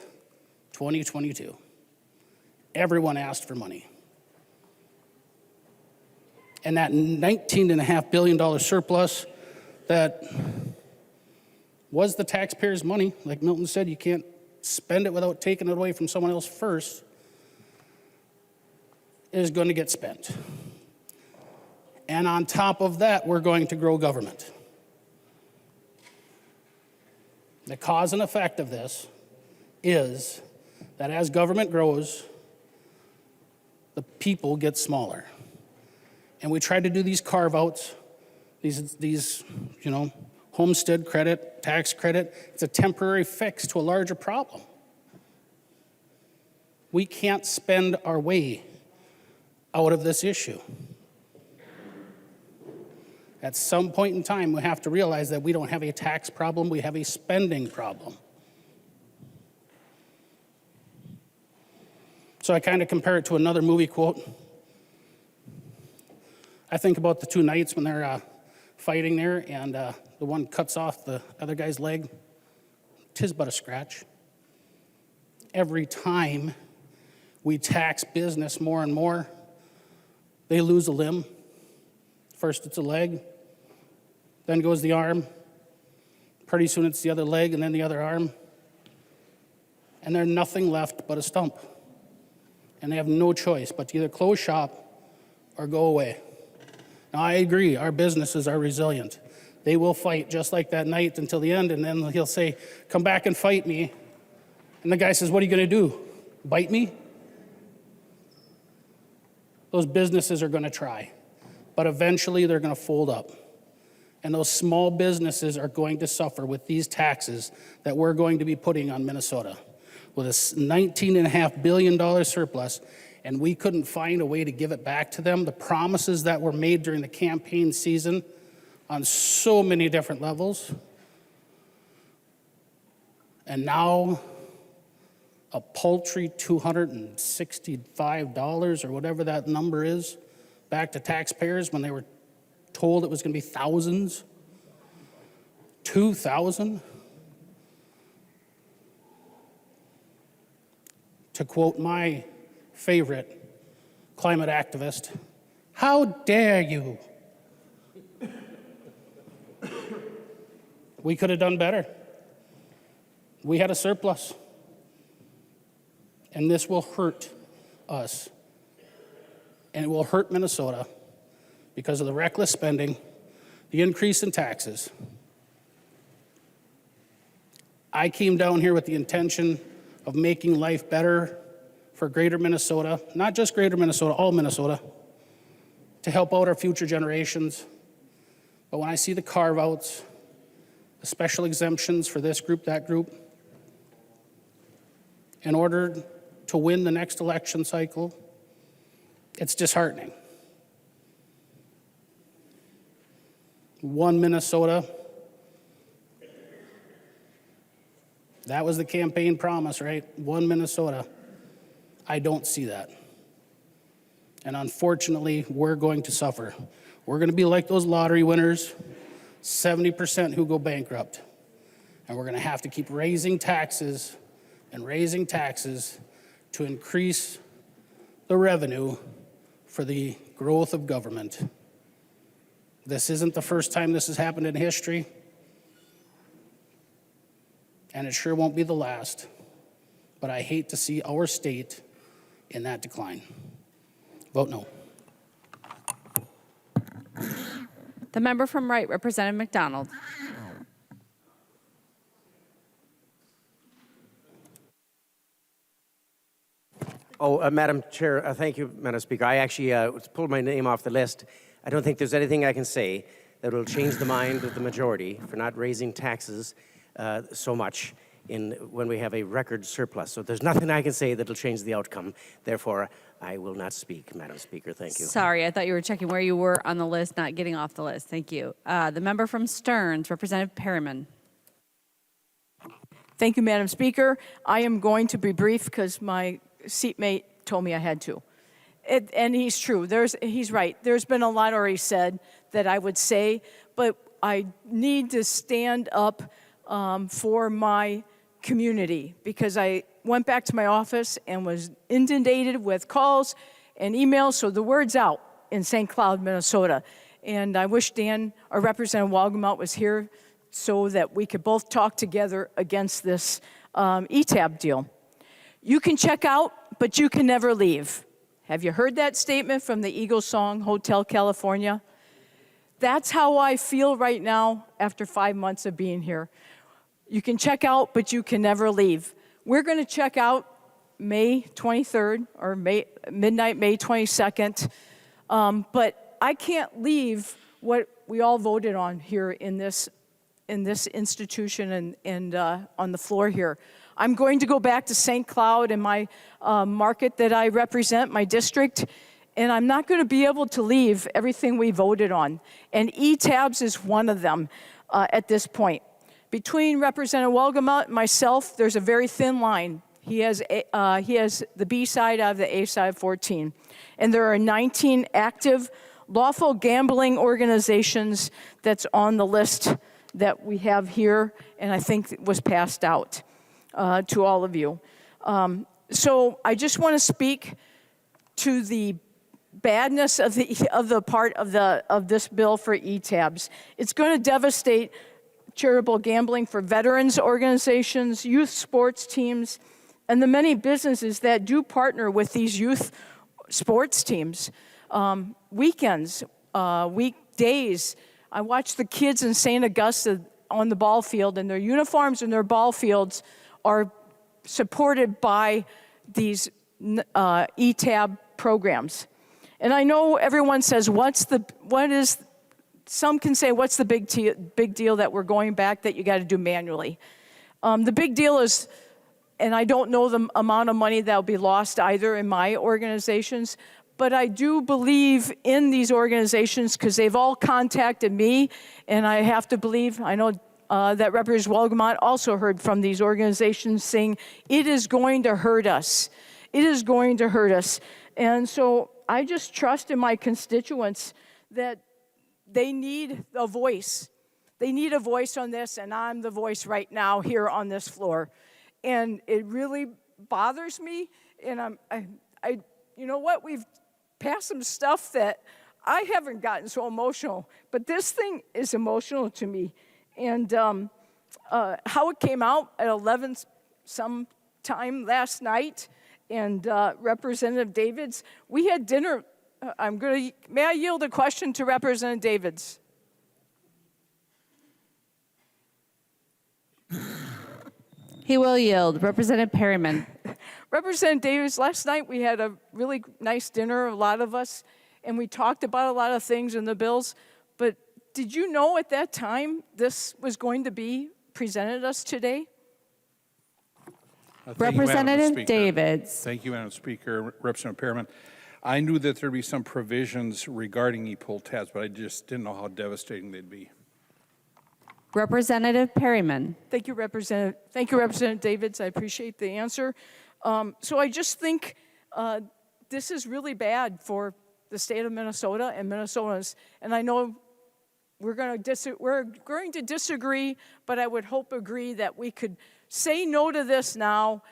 Speaker 2: 2022. Everyone asked for money. And that $19.5 billion surplus that was the taxpayers' money, like Milton said, you can't spend it without taking it away from someone else first, is going to get spent. And on top of that, we're going to grow government. The cause and effect of this is that as government grows, the people get smaller. And we tried to do these carve-outs, these homestead credit, tax credit. It's a temporary fix to a larger problem. We can't spend our way out of this issue. At some point in time, we have to realize that we don't have a tax problem, we have a spending problem. So I kind of compare it to another movie quote. I think about the two knights when they're fighting there, and the one cuts off the other guy's leg. 'Tis but a scratch. Every time we tax business more and more, they lose a limb. First it's a leg, then goes the arm. Pretty soon it's the other leg and then the other arm. And there's nothing left but a stump. And they have no choice but to either close shop or go away. Now, I agree, our businesses are resilient. They will fight just like that knight until the end, and then he'll say, come back and fight me. And the guy says, what are you going to do? Bite me? Those businesses are going to try, but eventually they're going to fold up. And those small businesses are going to suffer with these taxes that we're going to be putting on Minnesota. With a $19.5 billion surplus, and we couldn't find a way to give it back to them. The promises that were made during the campaign season on so many different levels. And now a paltry $265 or whatever that number is back to taxpayers when they were told it was going to be thousands. 2,000. To quote my favorite climate activist, how dare you? We could have done better. We had a surplus. And this will hurt us. And it will hurt Minnesota because of the reckless spending, the increase in taxes. I came down here with the intention of making life better for greater Minnesota, not just greater Minnesota, all Minnesota, to help out our future generations. But when I see the carve-outs, the special exemptions for this group, that group, in order to win the next election cycle, it's disheartening. One Minnesota. That was the campaign promise, right? One Minnesota. I don't see that. And unfortunately, we're going to suffer. We're going to be like those lottery winners, 70% who go bankrupt. And we're going to have to keep raising taxes to increase the revenue for the growth of government. This isn't the first time this has happened in history, and it sure won't be the last. But I hate to see our state in that decline. Vote no.
Speaker 1: The member from Wright, Representative McDonald.
Speaker 13: Oh, Madam Chair, thank you, Madam Speaker. I actually pulled my name off the list. I don't think there's anything I can say that will change the mind of the majority for not raising taxes so much when we have a record surplus. So there's nothing I can say that will change the outcome. Therefore, I will not speak, Madam Speaker. Thank you.
Speaker 1: Sorry, I thought you were checking where you were on the list, not getting off the list. Thank you. The member from Stearns, Representative Perryman.
Speaker 14: Thank you, Madam Speaker. I am going to be brief because my seatmate told me I had to. And he's true. He's right. There's been a lot already said that I would say, but I need to stand up for my community because I went back to my office and was inundated with calls and emails, so the word's out in St. Cloud, Minnesota. And I wish Dan, or Representative Walgamot, was here so that we could both talk together against this ETAB deal. You can check out, but you can never leave. Have you heard that statement from the Eagles song, Hotel California? That's how I feel right now after 5 months of being here. You can check out, but you can never leave. We're going to check out May 23rd or midnight May 22nd, but I can't leave what we all voted on here in this institution and on the floor here. I'm going to go back to St. Cloud and my market that I represent, my district, and I'm not going to be able to leave everything we voted on. And ETABS is one of them at this point. Between Representative Walgamot and myself, there's a very thin line. He has the B side of the A side 14. And there are 19 active lawful gambling organizations that's on the list that we have here, and I think it was passed out to all of you. So I just want to speak to the badness of the part of this bill for ETABS. It's going to devastate charitable gambling for veterans organizations, youth sports teams, and the many businesses that do partner with these youth sports teams. Weekends, weekdays, I watch the kids in St. Augusta on the ball field, and their uniforms and their ball fields are supported by these ETAB programs. And I know everyone says, some can say, what's the big deal that we're going back that you got to do manually? The big deal is, and I don't know the amount of money that will be lost either in my organizations, but I do believe in these organizations because they've all contacted me, and I have to believe, I know that Representative Walgamot also heard from these organizations saying, it is going to hurt us. It is going to hurt us. And so I just trust in my constituents that they need a voice. They need a voice on this, and I'm the voice right now here on this floor. And it really bothers me, and you know what, we've passed some stuff that I haven't gotten so emotional, but this thing is emotional to me. And how it came out at 11 sometime last night, and Representative Davids, we had dinner. May I yield a question to Representative Davids?
Speaker 1: He will yield. Representative Perryman.
Speaker 14: Representative Davids, last night we had a really nice dinner, a lot of us, and we talked about a lot of things in the bills, but did you know at that time this was going to be presented us today?
Speaker 1: Representative Davids.
Speaker 23: Thank you, Madam Speaker. Representative Perryman. I knew that there'd be some provisions regarding e-pull tabs, but I just didn't know how devastating they'd be.
Speaker 1: Representative Perryman.
Speaker 14: Thank you, Representative Davids. I appreciate the answer. So I just think this is really bad for the state of Minnesota and Minnesotans. And I know we're going to disagree, but I would hope agree that we could say no to this now,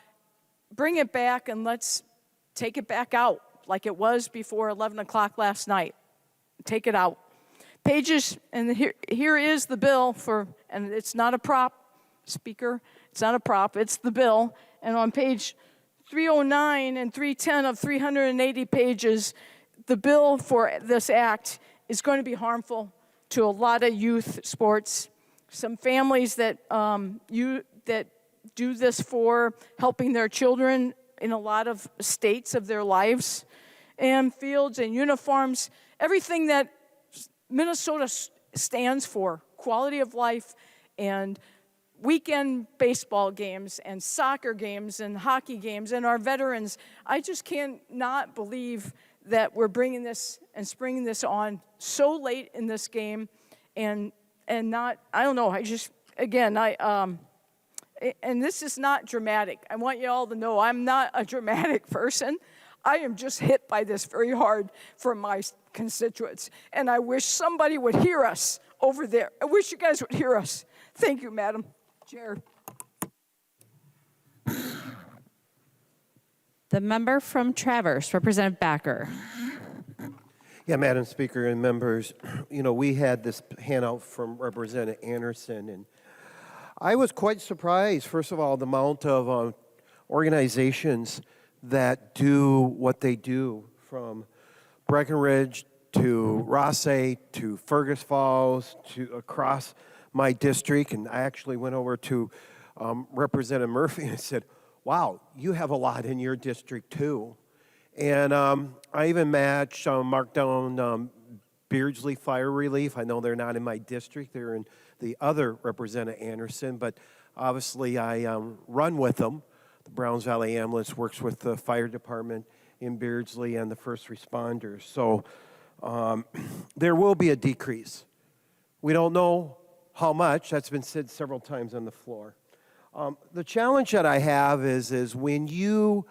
Speaker 14: bring it back, and let's take it back out like it was before 11 o'clock last night. Take it out. Pages, and here is the bill and it's not a prop, Speaker. It's not a prop, it's the bill. And on page 309 and 310 of 380 pages, the bill for this act is going to be harmful to a lot of youth sports, some families that that do this for helping their children in a lot of states of their lives, and fields and uniforms, everything that Minnesota stands for, quality of life, and weekend baseball games and soccer games and hockey games and our veterans. I just can't not believe that we're bringing this and springing this on so late in this game, and not, I don't know, I just, again, and this is not dramatic. I want you all to know I'm not a dramatic person. I am just hit by this very hard from my constituents, and I wish somebody would hear us over there. I wish you guys would hear us. Thank you, Madam Chair.
Speaker 1: The member from Traverse, Representative Backer.
Speaker 15: Yeah, Madam Speaker and members, you know, we had this handout from Representative Anderson, and I was quite surprised, first of all, the amount of organizations that do what they do, from Breckenridge to Rossay to Fergus Falls to across my district. And I actually went over to Representative Murphy and said, wow, you have a lot in your district too. And I even matched marked down Beardsley Fire Relief. I know they're not in my district, they're in the other Representative Anderson, but obviously I run with them. The Browns Valley Ambulance works with the fire department in Beardsley and the first responders. So there will be a decrease. We don't know how much. That's been said several times on the floor. The challenge that I have is when you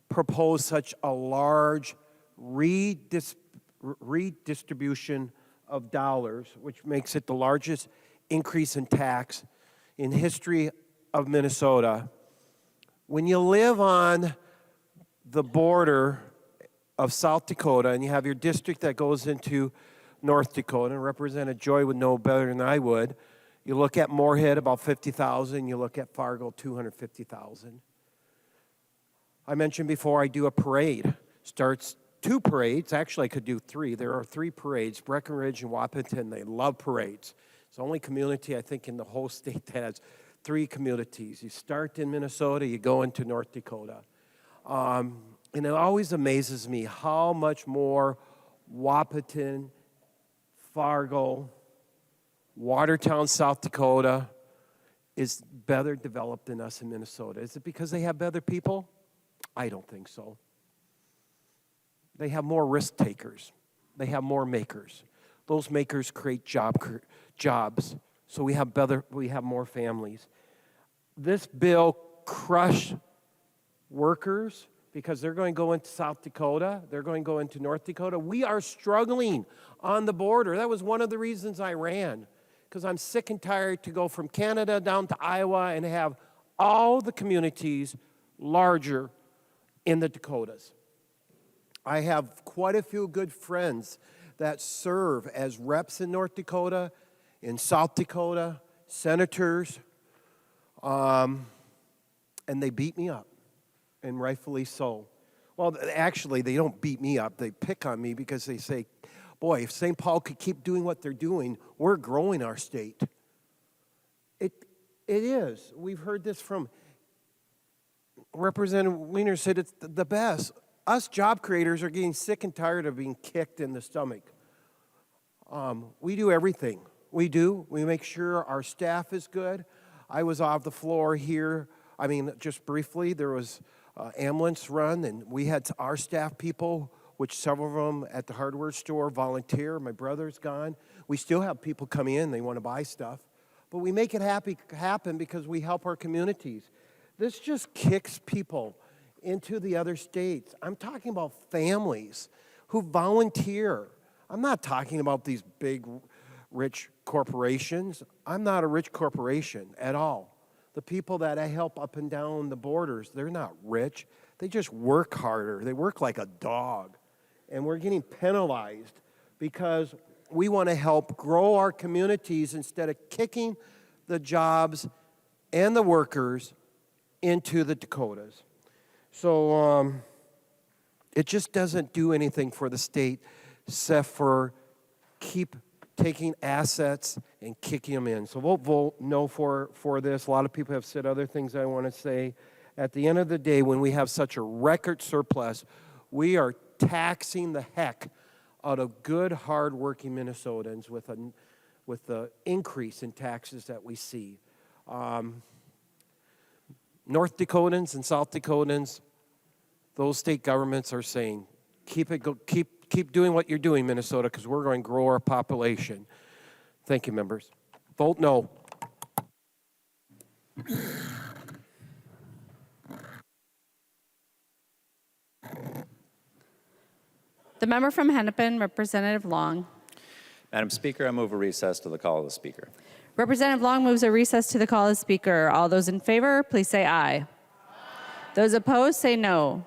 Speaker 15: propose such a large redistribution of dollars, which makes it the largest increase in tax in history of Minnesota. When you live on the border of South Dakota and you have your district that goes into North Dakota, and Representative Joy would know better than I would, you look at Moorhead, about 50,000, you look at Fargo, 250,000. I mentioned before I do a parade. Starts 2 parades, actually I could do 3. There are 3 parades, Breckenridge and Wahpeton, they love parades. It's the only community I think in the whole state that has 3 communities. You start in Minnesota, you go into North Dakota. And it always amazes me how much more Wahpeton, Fargo, Watertown, South Dakota is better developed than us in Minnesota. Is it because they have better people? I don't think so. They have more risk takers. They have more makers. Those makers create jobs. So we have more families. This bill crushed workers because they're going to go into South Dakota. They're going to go into North Dakota. We are struggling on the border. That was one of the reasons I ran, because I'm sick and tired to go from Canada down to Iowa and have all the communities larger in the Dakotas. I have quite a few good friends that serve as reps in North Dakota, in South Dakota, senators, and they beat me up, and rightfully so. Well, actually, they don't beat me up. They pick on me because they say, boy, if St. Paul could keep doing what they're doing, we're growing our state. It is. We've heard this from Representative Wiener said it's the best. Us job creators are getting sick and tired of being kicked in the stomach. We do everything. We do. We make sure our staff is good. I was off the floor here. I mean, just briefly, there was an ambulance run, and we had our staff people, which several of them at the hardware store volunteer. My brother's gone. We still have people coming in. They want to buy stuff. But we make it happen because we help our communities. This just kicks people into the other states. I'm talking about families who volunteer. I'm not talking about these big, rich corporations. I'm not a rich corporation at all. The people that I help up and down the borders, they're not rich. They just work harder. They work like a dog. And we're getting penalized because we want to help grow our communities instead of kicking the jobs and the workers into the Dakotas. So It just doesn't do anything for the state except for keep taking assets and kicking them in. So we'll vote no for this. A lot of people have said other things I want to say. At the end of the day, when we have such a record surplus, we are taxing the heck out of good, hard-working Minnesotans with the increase in taxes that we see. North Dakotans and South Dakotans, those state governments are saying, keep doing what you're doing, Minnesota, because we're going to grow our population. Thank you, members. Vote no.
Speaker 1: The member from Hennepin, Representative Long.
Speaker 16: Madam Speaker, I move a recess to the call of the Speaker.
Speaker 1: Representative Long moves a recess to the call of the Speaker. All those in favor, please say aye. Aye. Those opposed, say no.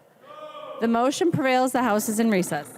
Speaker 1: The motion prevails. The House is in recess.